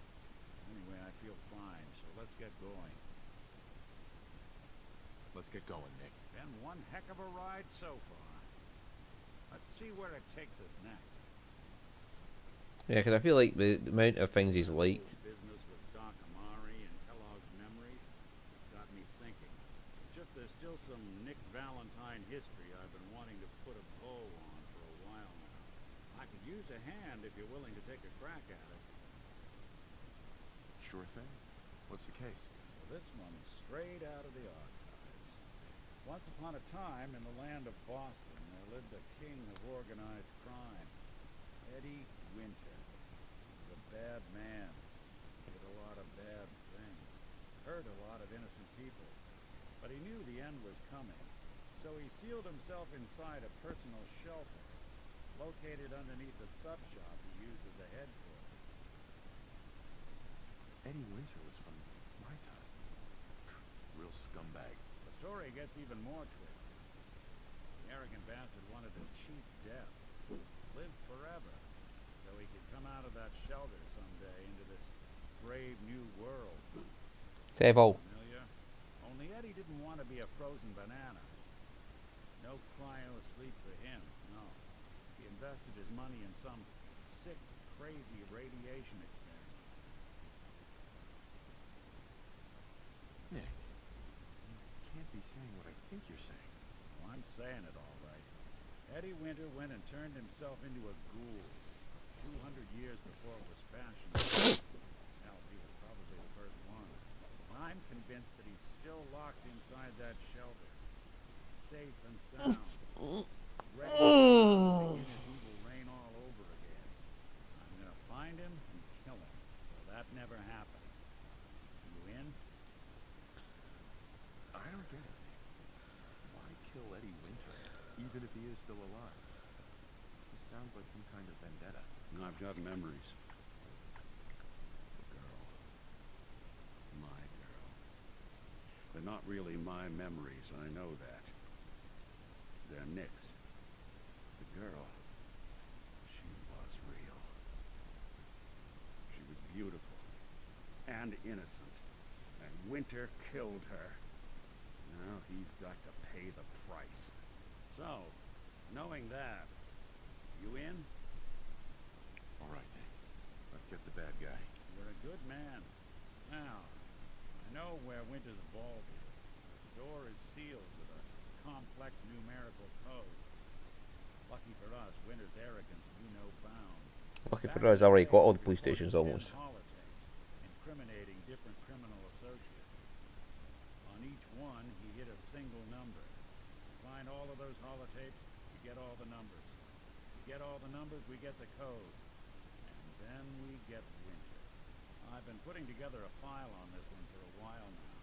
Anyway, I feel fine, so let's get going. Let's get going, Nick. Been one heck of a ride so far. Let's see where it takes us next. Yeah, because I feel like the amount of things he's liked. Business with Doc Amari and Kellogg's memories got me thinking. Just there's still some Nick Valentine history I've been wanting to put a bow on for a while now. I could use a hand if you're willing to take a crack at it. Sure thing. What's the case? Well, this one's straight out of the archives. Once upon a time in the land of Boston, there lived a king of organized crime, Eddie Winter. He was a bad man. Did a lot of bad things. Hurt a lot of innocent people. But he knew the end was coming. So he sealed himself inside a personal shelter, located underneath a sub shop he used as a headquarters. Eddie Winter was from my time. Real scumbag. The story gets even more twisted. The arrogant bastard wanted a cheap death, live forever, so he could come out of that shelter someday into this brave new world. Several. Familiar? Only Eddie didn't want to be a frozen banana. No cryo sleep for him, no. He invested his money in some sick, crazy radiation experiment. Nick, you can't be saying what I think you're saying. Oh, I'm saying it all right. Eddie Winter went and turned himself into a ghoul 200 years before it was fashionable. Hell, he was probably the first one. I'm convinced that he's still locked inside that shelter, safe and sound, ready to begin his evil reign all over again. I'm gonna find him and kill him, so that never happens. You in? I don't get it. Why kill Eddie Winter, even if he is still alive? This sounds like some kind of vendetta. I've got memories. The girl. My girl. They're not really my memories, I know that. They're Nick's. The girl, she was real. She was beautiful and innocent, and Winter killed her. Now he's got to pay the price. So, knowing that, you in? All right, Nick. Let's get the bad guy. You're a good man. Now, I know where Winter's vault is. The door is sealed with a complex numerical code. Lucky for us, Winter's arrogance knew no bounds. Lucky for us, I already got all the police stations almost. Incriminating different criminal associates. On each one, he hit a single number. Find all of those holotapes, you get all the numbers. You get all the numbers, we get the code. And then we get Winter. I've been putting together a file on this one for a while now.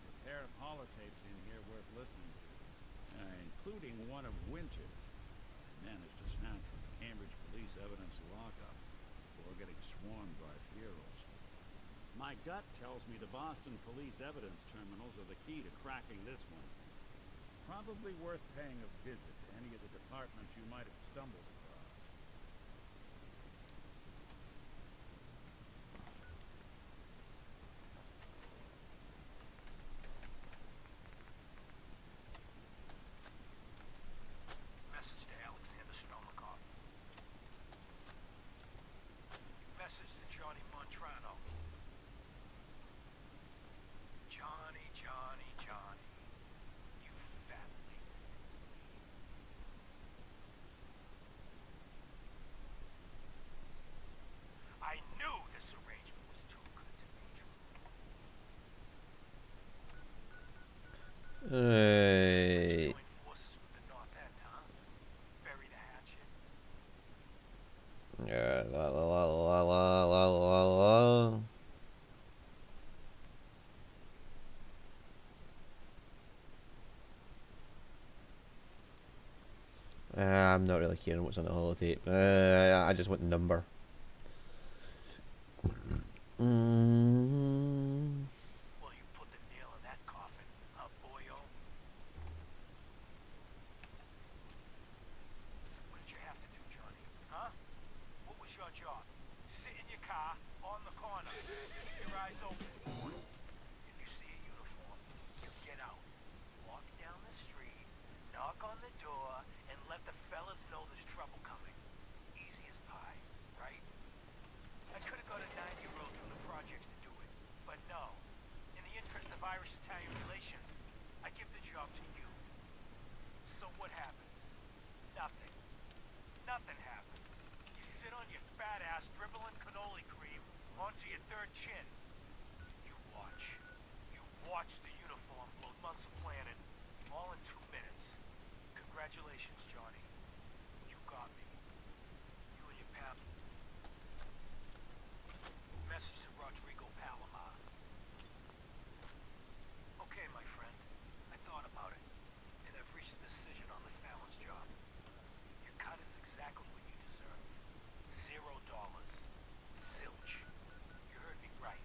A pair of holotapes in here worth listening to, including one of Winter's. I managed to snatch from the Cambridge Police evidence lockup before getting swarmed by Fearals. My gut tells me the Boston Police evidence terminals are the key to cracking this one. Probably worth paying a visit to any of the departments you might have stumbled across. Message to Alexander Stromakov. Message to Johnny Montrano. Johnny, Johnny, Johnny. You fat lazy. I knew this arrangement was too good to be true. Hey. Join forces with the North End, huh? Bury the hatchet. Yeah, la la la la la la la la. I'm not really caring what's on the holotape. I just want the number. Well, you put the nail in that coffin, huh, boyo? What did you have to do, Johnny? Huh? What was your job? Sit in your car, on the corner, keep your eyes open. If you see a uniform, you get out. Walk down the street, knock on the door, and let the fellas know there's trouble coming. Easy as pie, right? I could have got a 9-year-old from the projects to do it, but no. In the interest of Irish-Italian relations, I give the job to you. So what happens? Nothing. Nothing happens. You sit on your fat ass dribbling cannoli cream onto your third chin. You watch. You watch the uniform blow months of planning, all in 2 minutes. Congratulations, Johnny. You got me. You and your pal. Message to Rodrigo Palomar. Okay, my friend. I thought about it, and I've reached a decision on the Fallon's job. Your cut is exactly what you deserve. $0. Zilch. You heard me right.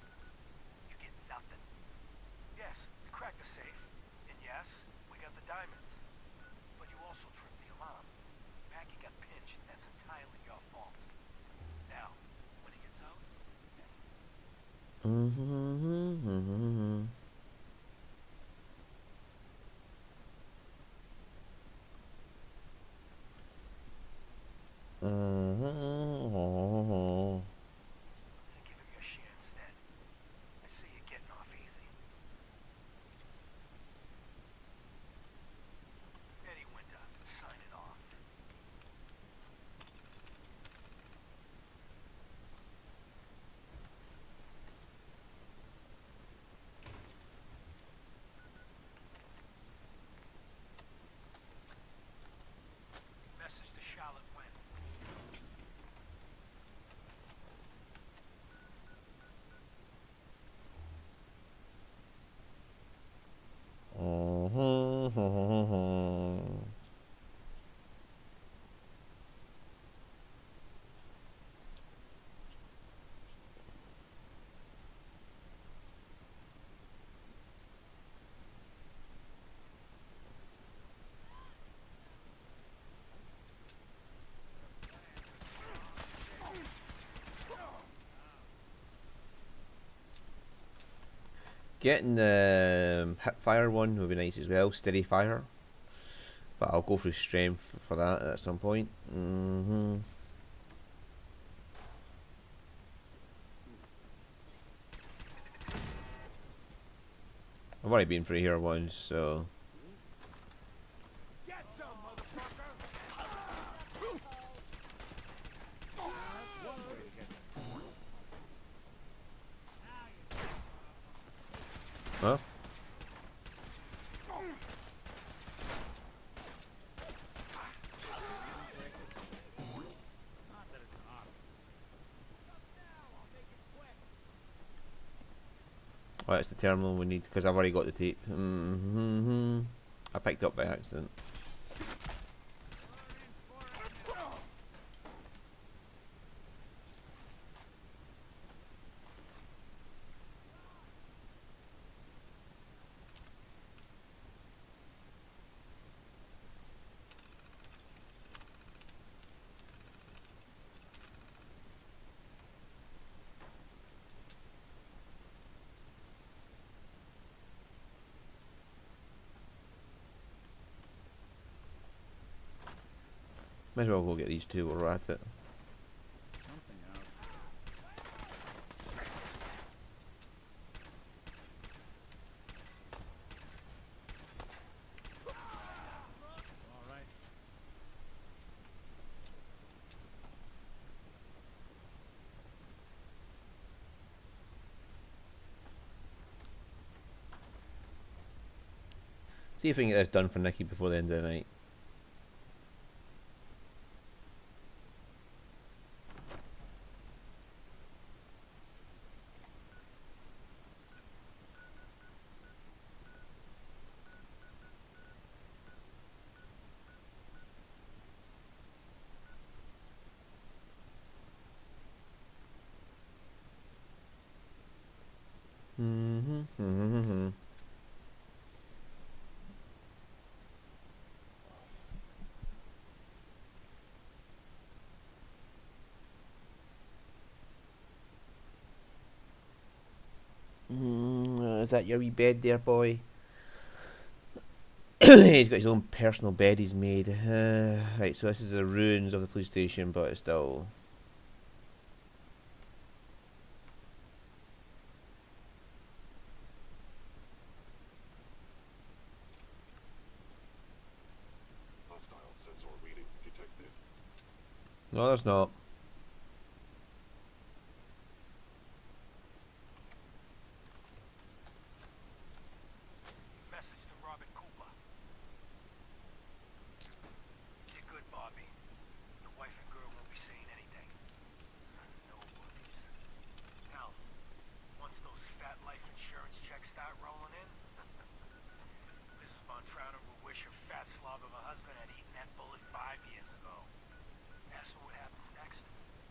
You get nothing. Yes, you cracked the safe, and yes, we got the diamonds. But you also tripped the alarm. Maggie got pinched. That's entirely your fault. Now, when he gets out, give him your share instead. I see you're getting off easy. Eddie Winter, signing off. Getting the hip fire one would be nice as well, steady fire. But I'll go through strength for that at some point. I've already been through here once, so. Get some, motherfucker! Huh? Oh, it's the terminal we need because I've already got the tape. I picked it up by accident. Might as well go get these two while we're at it. See if we can get this done for Nikki before the end of the night. Is that your wee bed there, boy? He's got his own personal bed he's made. Right, so this is the ruins of the police station, but it's still... Hostile sensor reading detected. No, there's not. Message to Robert Cooper. You're good, Bobby. Your wife and girl won't be saying anything. No worries. Now, once those fat life insurance checks start rolling in, Mrs. Von Trauner will wish her fat slob of a husband had eaten that bullet 5 years ago. As for what happens next,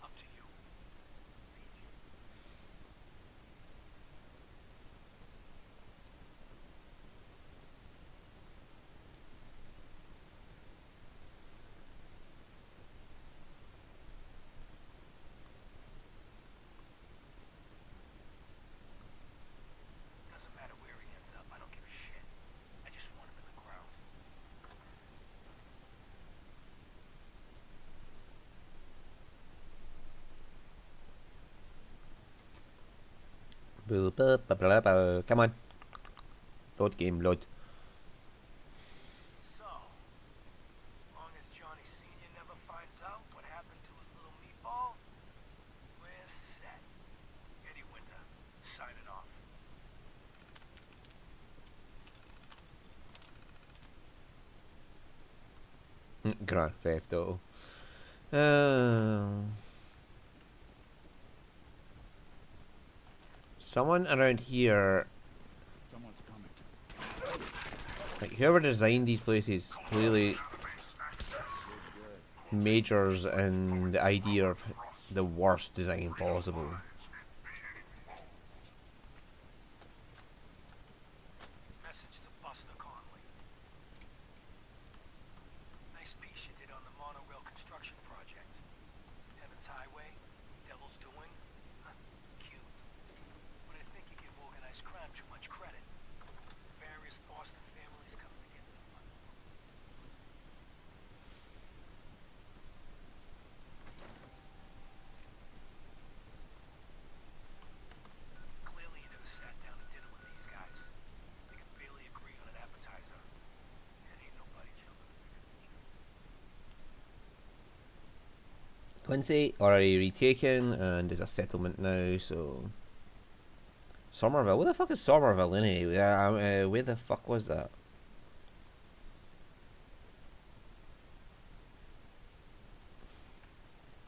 up to you. Doesn't matter where he ends up, I don't give a shit. I just want him in the ground. Come on. Load game, load. So, long as Johnny Sr. never finds out what happened to his little meatball, we're set. Eddie Winter, signing off. Grand Theft Auto. Someone around here, Someone's coming. like whoever designed these places, clearly majors in the idea of the worst design possible. Message to Buster Conley. Nice piece you did on the monorail construction project. Heaven's Highway, Devil's Doing. Cute. But I think you give organized crime too much credit. Quincy already retaken, and there's a settlement now, so... Somerville? Where the fuck is Somerville anyway? Where the fuck was that?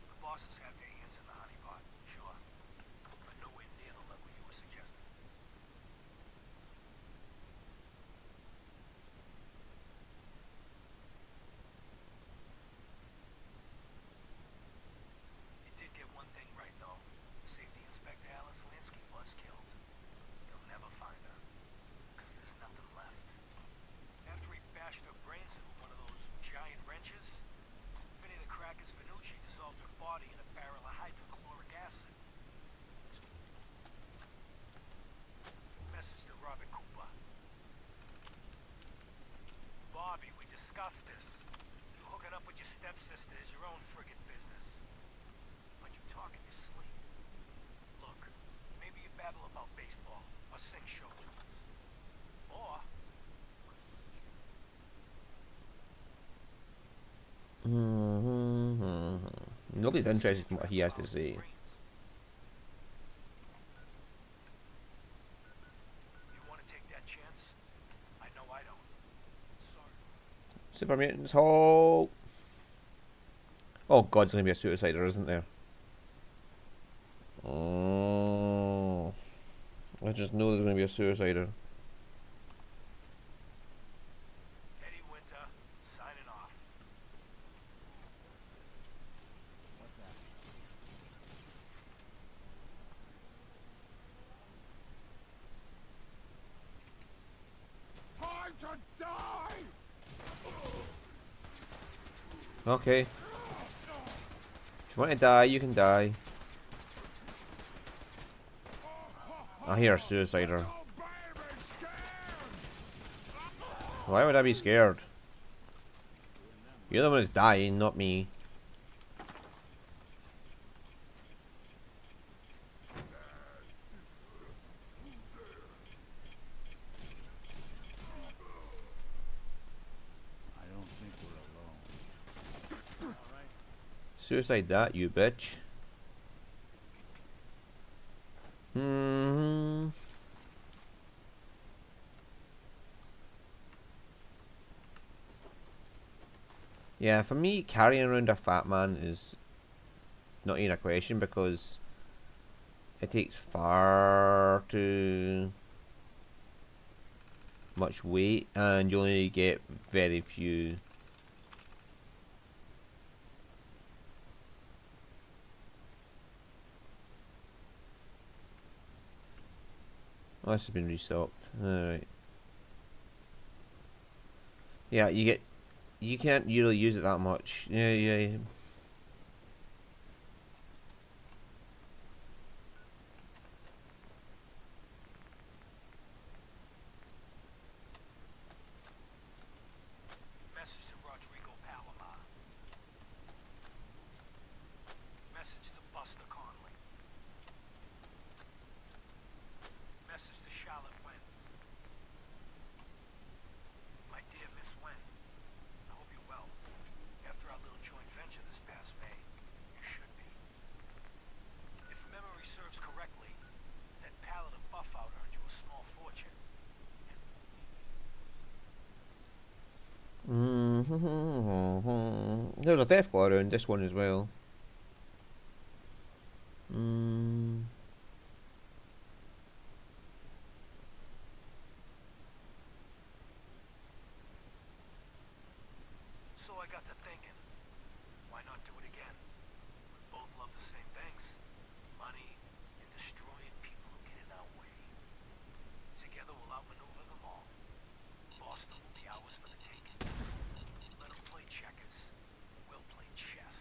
The bosses have their hands in the honeypot, sure. But nowhere near the level you were suggesting. You did get one thing right, though. Safety Inspector Alice Lansky was killed. They'll never find her. Because there's nothing left. After he bashed her brains in with one of those giant wrenches, Vinny the Cracker's Venucci dissolved her body in a barrel of hydrochloric acid. Message to Robert Cooper. Bobby, we discussed this. You hooking up with your stepsister is your own friggin' business. But you talk in your sleep. Look, maybe you babble about baseball or sing show tunes. Or Nobody's interested in what he has to say. you want to take that chance? I know I don't. Sorry. Super Mutants Hall! Oh god, there's gonna be a suicider, isn't there? Oh, I just know there's gonna be a suicider. Eddie Winter, signing off. Time to die! Okay. If you want to die, you can die. I hear a suicider. Why would I be scared? You're the one who's dying, not me. I don't think we're alone. Suicide that, you bitch. Hmm. Yeah, for me, carrying around a fat man is not even a question because it takes far too much weight and you only get very few. Oh, this has been restocked. Alright. Yeah, you can't really use it that much. Yeah. Message to Rodrigo Palomar. Message to Buster Conley. Message to Charlotte Wen. My dear Miss Wen, I hope you're well. After our little joint venture this past May, you should be. If memory serves correctly, that pallet of Buffout earned you a small fortune. There's a Deathclaw around this one as well. So I got to thinking, why not do it again? We both love the same things. Money and destroying people who get in our way. Together we'll outmaneuver them all. Boston will be ours for the taking. Let them play checkers. We'll play chess.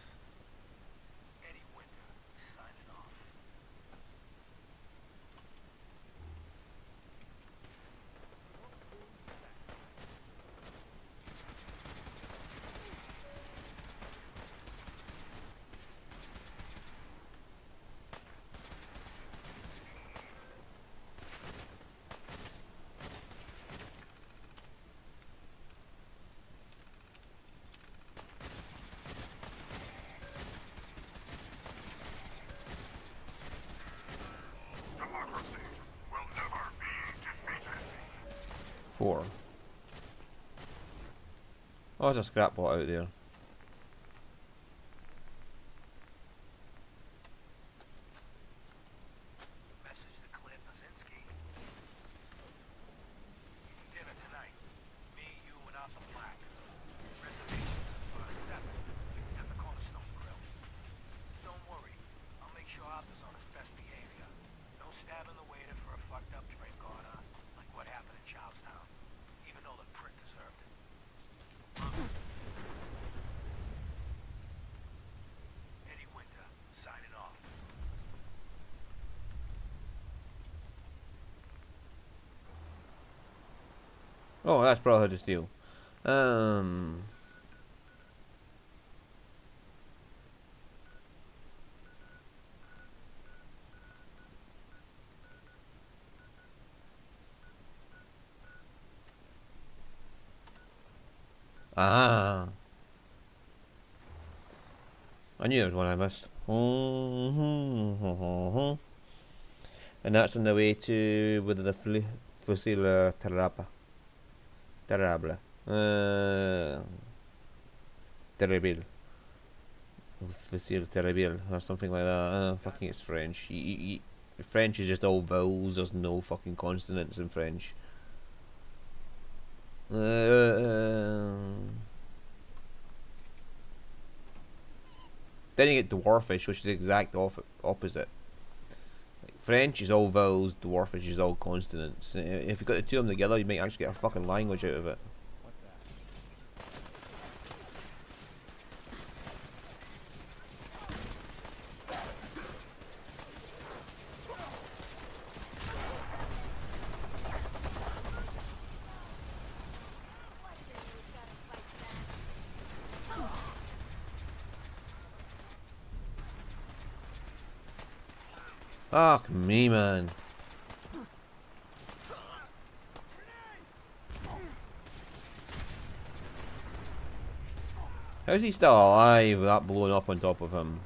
4. Oh, there's a scrap pot out there. Message to Claire Pazinski. Eating dinner tonight. Me, you, and Arthur Black. Reservations for 7 at the Cornerstone Grill. Don't worry, I'll make sure Arthur's on his best behavior. No stabbing the waiter for a fucked up drink order, like what happened in Charlestown. Even though the prick deserved it. Eddie Winter, signing off. Oh, that's Brotherhood of Steel. Ah. I knew there was one I missed. And that's on the way to with the Fusil Terrible. Terrible. Fusil Terrible or something like that. Fucking it's French. French is just all vowels, there's no fucking consonants in French. Then you get Dwarfish, which is the exact opposite. Like, French is all vowels, Dwarfish is all consonants. If you got the two of them together, you might actually get a fucking language out of it. Fuck me, man. How's he still alive with that blowing up on top of him?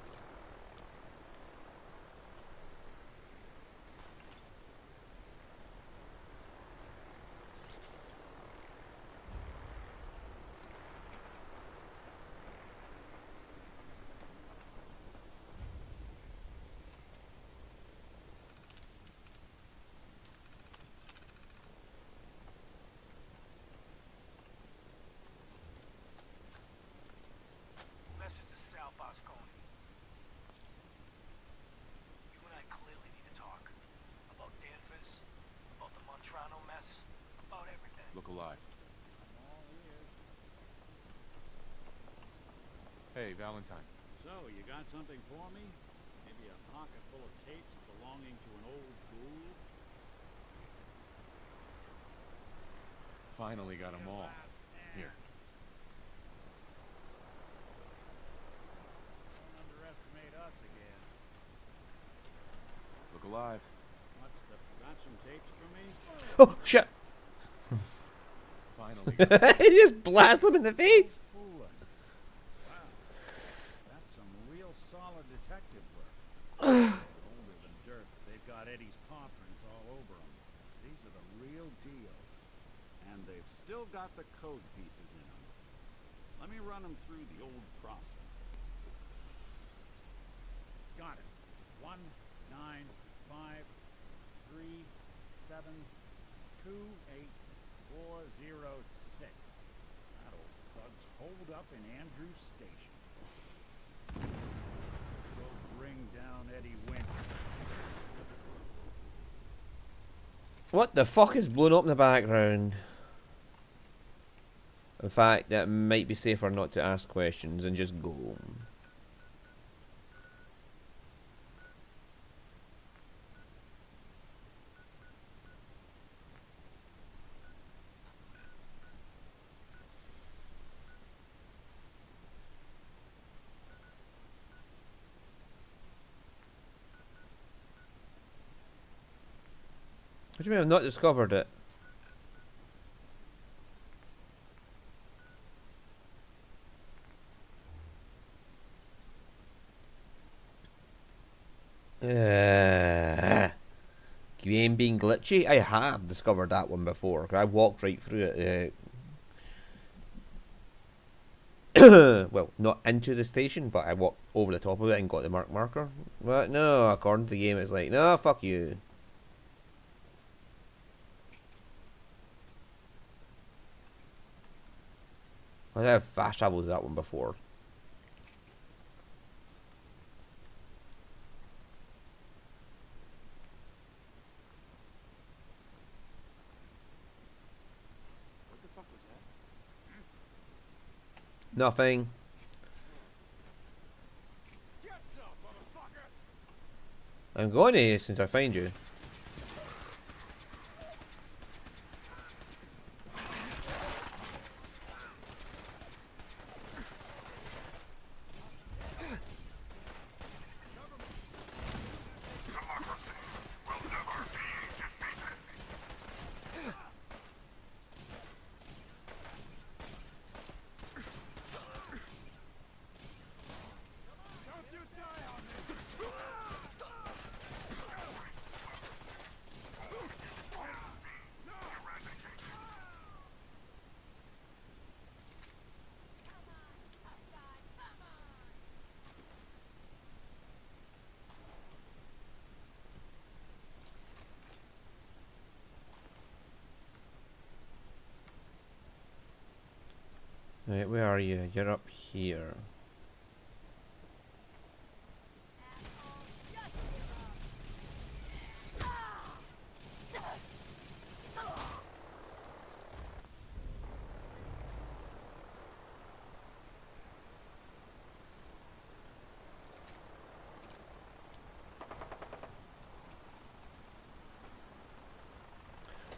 Message to Sal Bosconi. You and I clearly need to talk. About Danvers, about the Montrano mess, about everything. Look alive. Hey, Valentine. So, you got something for me? Maybe a pocket full of tapes belonging to an old ghoul? Finally got them all. Here. Don't underestimate us again. Look alive. Got some tapes for me? Oh, shit! Finally. He just blasted him in the face! Fooling. Wow. That's some real solid detective work. Older than dirt, they've got Eddie's paw prints all over them. These are the real deal. And they've still got the code pieces in them. Let me run them through the old process. Got it. 1, 9, 5, 3, 7, 2, 8, 4, 0, 6. That old thug's holed up in Andrews Station. Let's go bring down Eddie Winter. What the fuck is blown up in the background? In fact, it might be safer not to ask questions and just go. What do you mean I've not discovered it? Game being glitchy actually, I had discovered that one before. 'Cause I walked right through it. Well, not into the station, but I walked over the top of it and got the marker. But no, according to the game, it's like, no, fuck you. I have fast traveled to that one before. What the fuck was that? Nothing. I'm going to since I find you. Right, where are you? You're up here.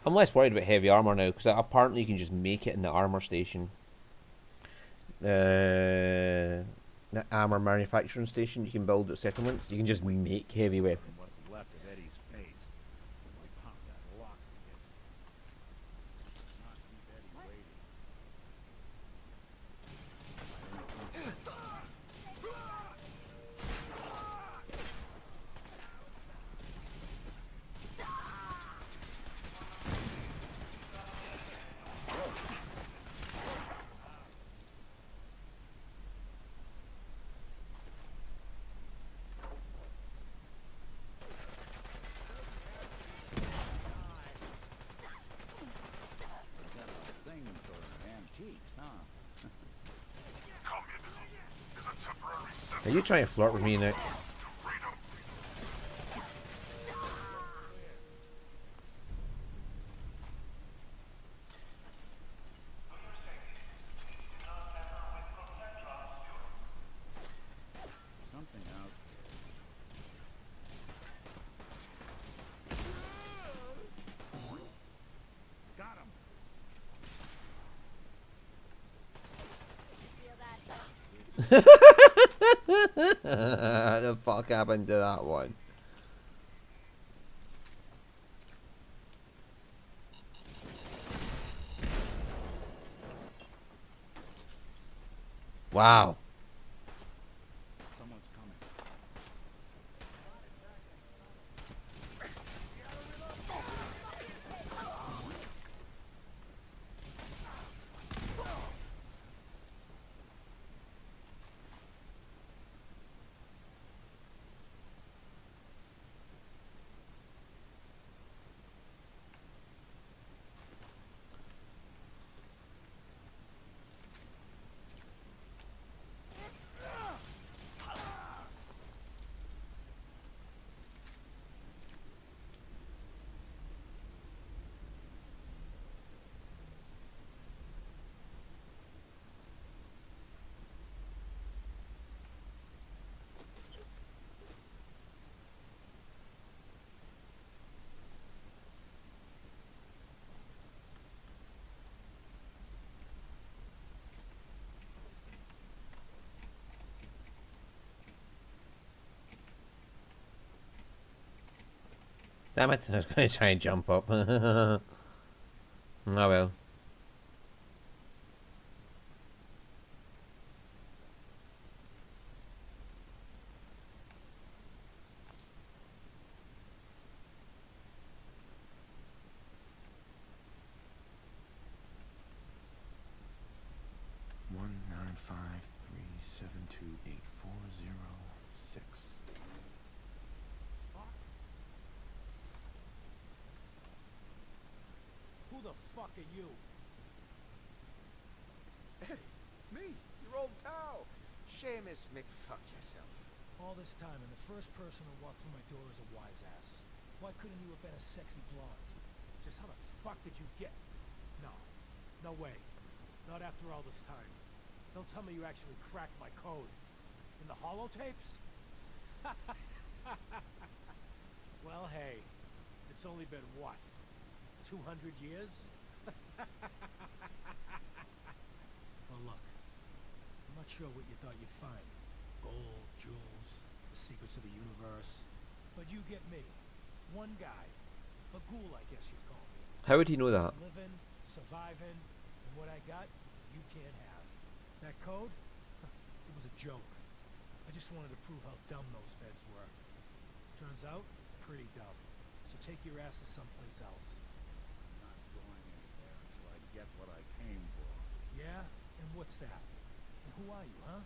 I'm less worried about heavy armor now because apparently you can just make it in the armor station. The armor manufacturing station, you can build at settlements. You can just make heavy weapons. What's left of Eddie's face? When we pop that lock again. Not keep Eddie waiting. Thing for antiques, huh? Are you trying to flirt with me now? Something out there. Got him. The fuck happened to that one? Wow. Someone's coming. Damn it, I was going to try and jump up. Oh well. 28406. Fuck. Who the fuck are you? Eddie, it's me, your old pal. Seamus McFuck yourself. All this time, and the first person who walked through my door is a wise ass. Why couldn't you have been a sexy blonde? Just how the fuck did you get? No. No way. Not after all this time. Don't tell me you actually cracked my code. In the holotapes? Well, hey. It's only been what? 200 years? Well, look. I'm not sure what you thought you'd find. Gold, jewels, the secrets of the universe. But you get me. One guy. A ghoul, I guess you'd call me. How would he know that? Just living, surviving, and what I got, you can't have. That code? It was a joke. I just wanted to prove how dumb those feds were. Turns out, pretty dumb. So take your asses someplace else. I'm not going anywhere until I get what I came for. Yeah? And what's that? And who are you, huh?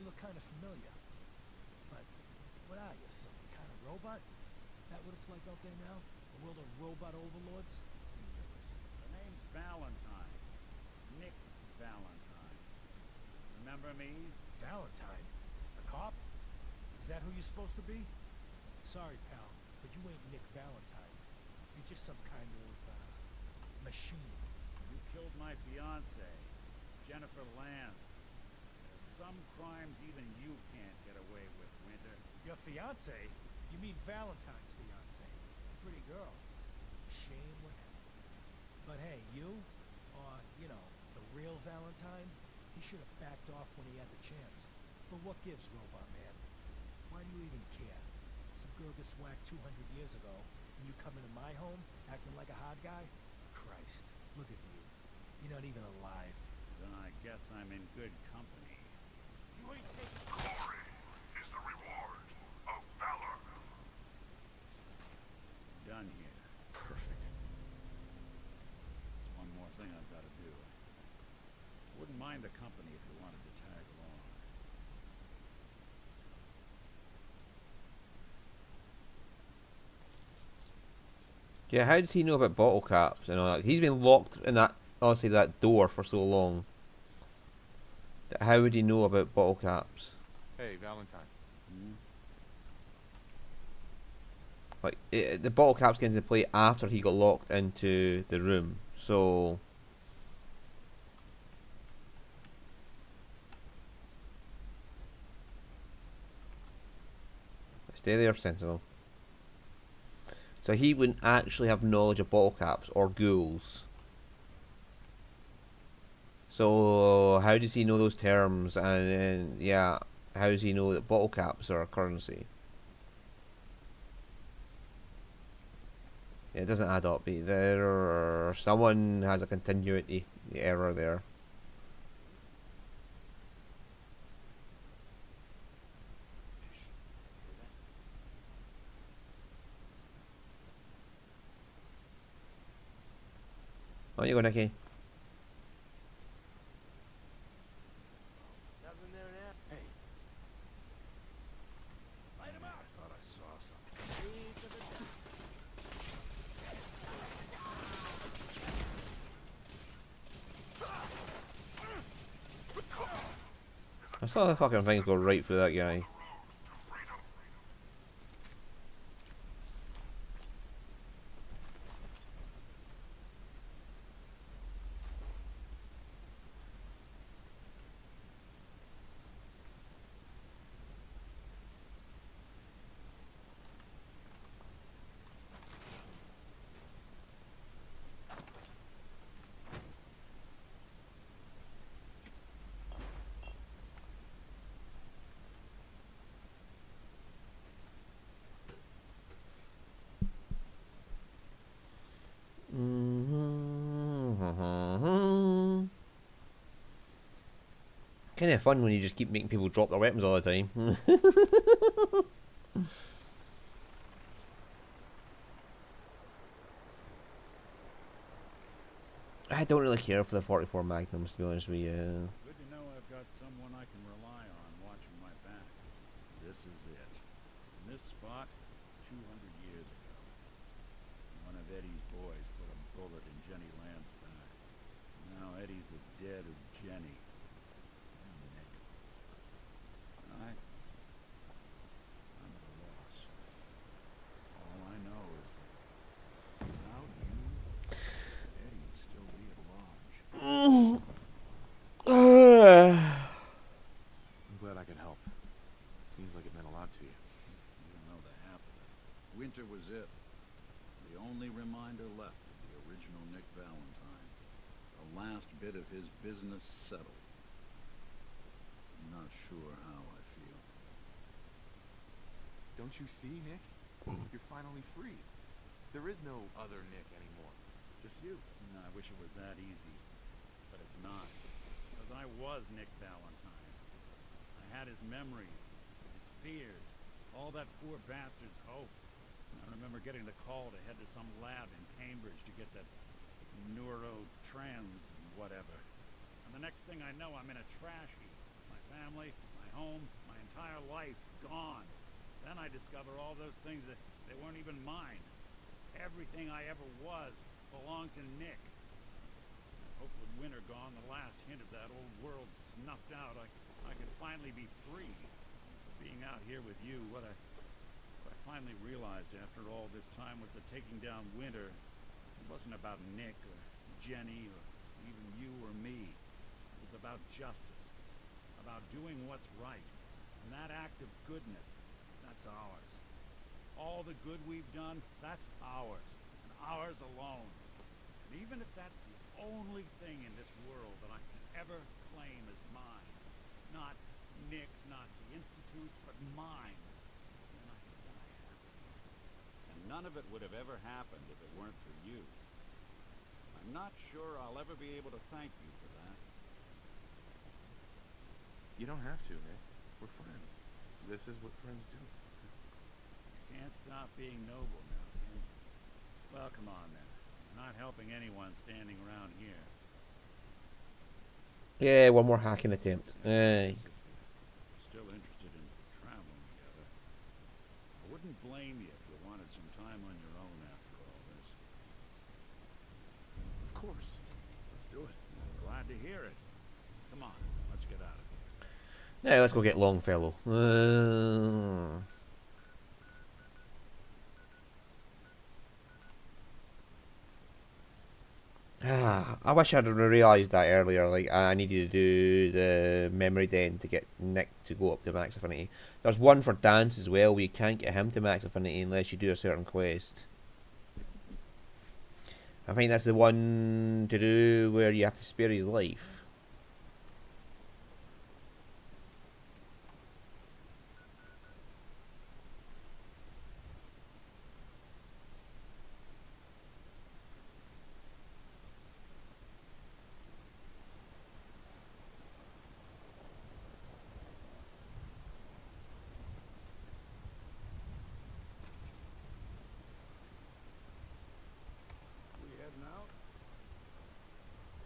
You look kind of familiar. But what are you, some kind of robot? Is that what it's like out there now? A world of robot overlords? The name's Valentine. Nick Valentine. Remember me? Valentine? A cop? Is that who you're supposed to be? Sorry, pal, but you ain't Nick Valentine. You're just some kind of, machine. You killed my fiancée, Jennifer Lance. There's some crimes even you can't get away with, Winter. Your fiancée? You mean Valentine's fiancée? Pretty girl. Shame what happened. But hey, you, or, you know, the real Valentine, he should have backed off when he had the chance. But what gives, Robot Man? Why do you even care? Some girl gets whacked 200 years ago, and you come into my home, acting like a hard guy? Christ, look at you. You're not even alive. Then I guess I'm in good company. You ain't taking... Glory is the reward of valor. Done here. Perfect. There's one more thing I've got to do. Wouldn't mind the company if you wanted to tag along. Yeah, how does he know about bottle caps and all that? He's been locked in that, honestly, that door for so long. How would he know about bottle caps? Hey, Valentine. Like, the bottle caps came into play after he got locked into the room, so... Stay there, Sentinel. So he wouldn't actually have knowledge of bottle caps or ghouls. So how does he know those terms? And yeah, how does he know that bottle caps are a currency? Yeah, it doesn't add up. Someone has a continuity error there. On you go, Nicky. Nothing there now. Hey. Light him out. I thought I saw something. I saw the fucking thing go right through that guy. Kind of fun when you just keep making people drop their weapons all the time. I don't really care for the 44 Magnums, to be honest with you. Good to know I've got someone I can rely on watching spot 200 years ago. One of Eddie's boys put a bullet in Jenny Lamb's back. Now Eddie's as dead as Jenny. And Nick. I'm at a loss. All I know is that without you, Eddie'd still be at large. I'm glad I could help. Seems like it meant a lot to you. You don't know the half of it. Winter was it. The only reminder left of the original Nick Valentine. The last bit of his business settled. I'm not sure how I feel. Don't you see, Nick? You're finally free. There is no other Nick anymore. Just you. I wish it was that easy. But it's not. Because I was Nick Valentine. I had his memories, his fears, all that poor bastard's hope. I remember getting the call to head to some lab in Cambridge to get that neurotrans whatever. And the next thing I know, I'm in a trash heap. My family, my home, my entire life gone. Then I discover all those things that they weren't even mine. Everything I ever was belonged to Nick. I hope with winter gone, the last hint of that old world snuffed out, I could finally be free. Being out here with you, what I finally realized after all this time was that taking down winter, it wasn't about Nick or Jenny or even you or me. It was about justice, about doing what's right. And that act of goodness, that's ours. All the good we've done, that's ours, and ours alone. And even if that's the only thing in this world that I can ever claim as mine, not Nick's, not the Institute's, but mine, then I can die happy. And none of it would have ever happened if it weren't for you. I'm not sure I'll ever be able to thank you for that. You don't have to, Nick. We're friends. This is what friends do. Can't stop being noble now, can you? Well, come on then. Not helping anyone standing around here. Yeah, one more hacking attempt. Still interested in traveling together. I wouldn't blame you if you wanted some time on your own after all this. Of course. Let's do it. Glad to hear it. Come on, let's get out of here. Yeah, let's go get Longfellow. I wish I'd realised that earlier. Like, I needed to do the memory den to get Nick to go up to max affinity. There's one for Dance as well, where you can't get him to max affinity unless you do a certain quest. I think that's the one to do where you have to spare his life.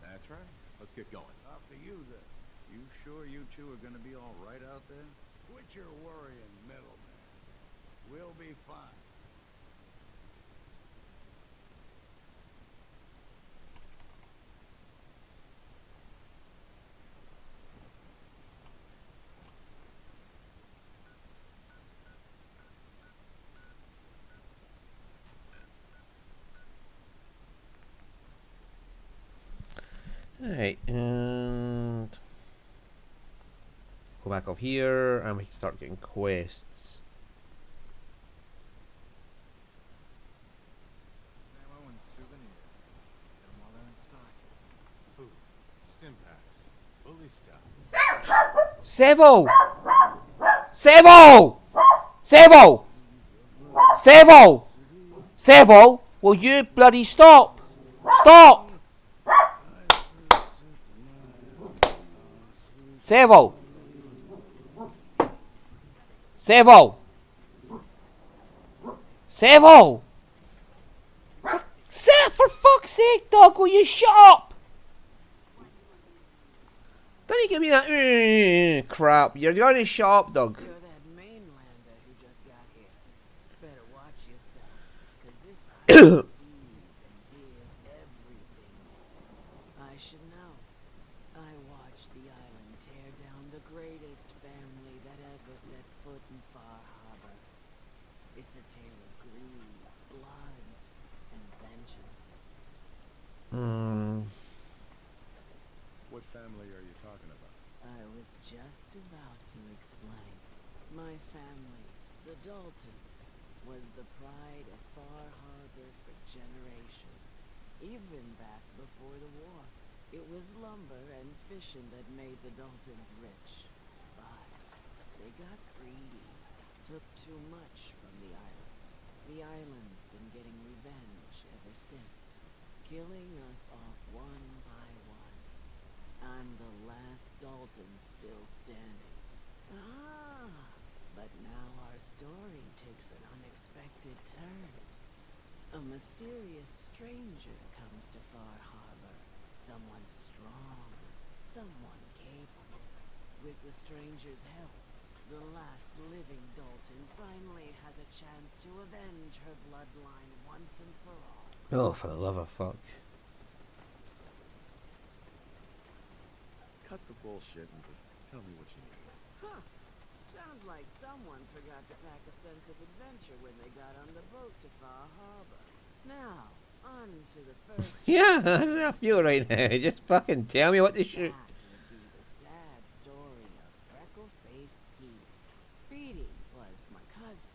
That's right. Let's get going. After you then. You sure you two are gonna be all right out there? Quit your worrying, middleman. We'll be fine. Alright, and go back up here and we can start getting quests. Ammo and souvenirs. Get them while they're in stock. Food, stim packs, fully stocked. Sevo! Sevo! Sevo! Sevo! Sevo! Will you bloody stop? Stop! Sevo! Sevo! Sevo! For fuck's sake, dog, will you shut up? Don't you give me that crap. You're going to shut up, dog. You're that mainlander who just got here. sees and hears everything. I should know. I watched the island tear down the greatest family that ever set foot in Far Harbor. It's a tale of greed, blood, and vengeance. What family are you talking about? I was just about to explain. My family, the Daltons, was the pride of Far Harbor for generations, even back before the war. It was lumber and fishing that made the Daltons rich. But they got greedy, took too much from the island. The island's been getting revenge ever since, killing us off one by one. I'm the last Dalton still standing. But now our story takes an unexpected turn. A mysterious stranger comes to Far Harbor. Someone strong, someone capable. With the stranger's help, the last living Dalton finally has a chance to avenge her bloodline once and for all. Oh, for the love of fuck. Cut the bullshit and just tell me what you need. Huh. Sounds like someone forgot to pack a sense of adventure when they got on the boat to Far Harbor. Now, on to the first... Yeah, that's how I feel right now. Just fucking tell me what to shoot. That would be the sad story of freckle-faced Petey. Petey was my cousin.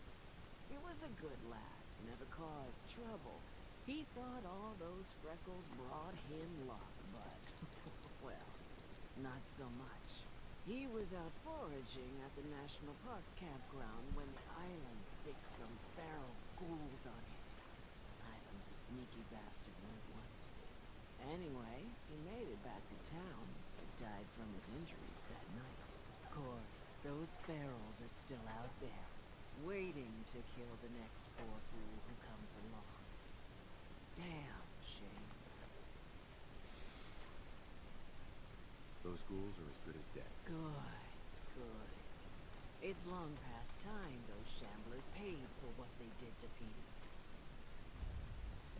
He was a good lad, never caused trouble. He thought all those freckles brought him luck, but, well, not so much. He was out foraging at the National Park campground when the island sicked some feral ghouls on him. Island's a sneaky bastard when it wants to be. Anyway, he made it back to town, but died from his injuries that night. Of course, those ferals are still out there, waiting to kill the next poor fool who comes along. Damn shame. Those ghouls are as good as dead. Good. It's long past time those shamblers paid for what they did to Petey.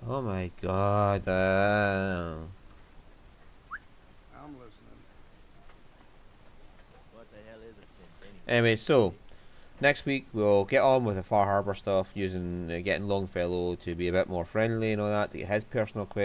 Oh my god. I'm listening. What the hell is a synth anyway? Anyway, so next week we'll get on with the Far Harbor stuff, using getting Longfellow to be a bit more friendly and all that, to get his personal quest.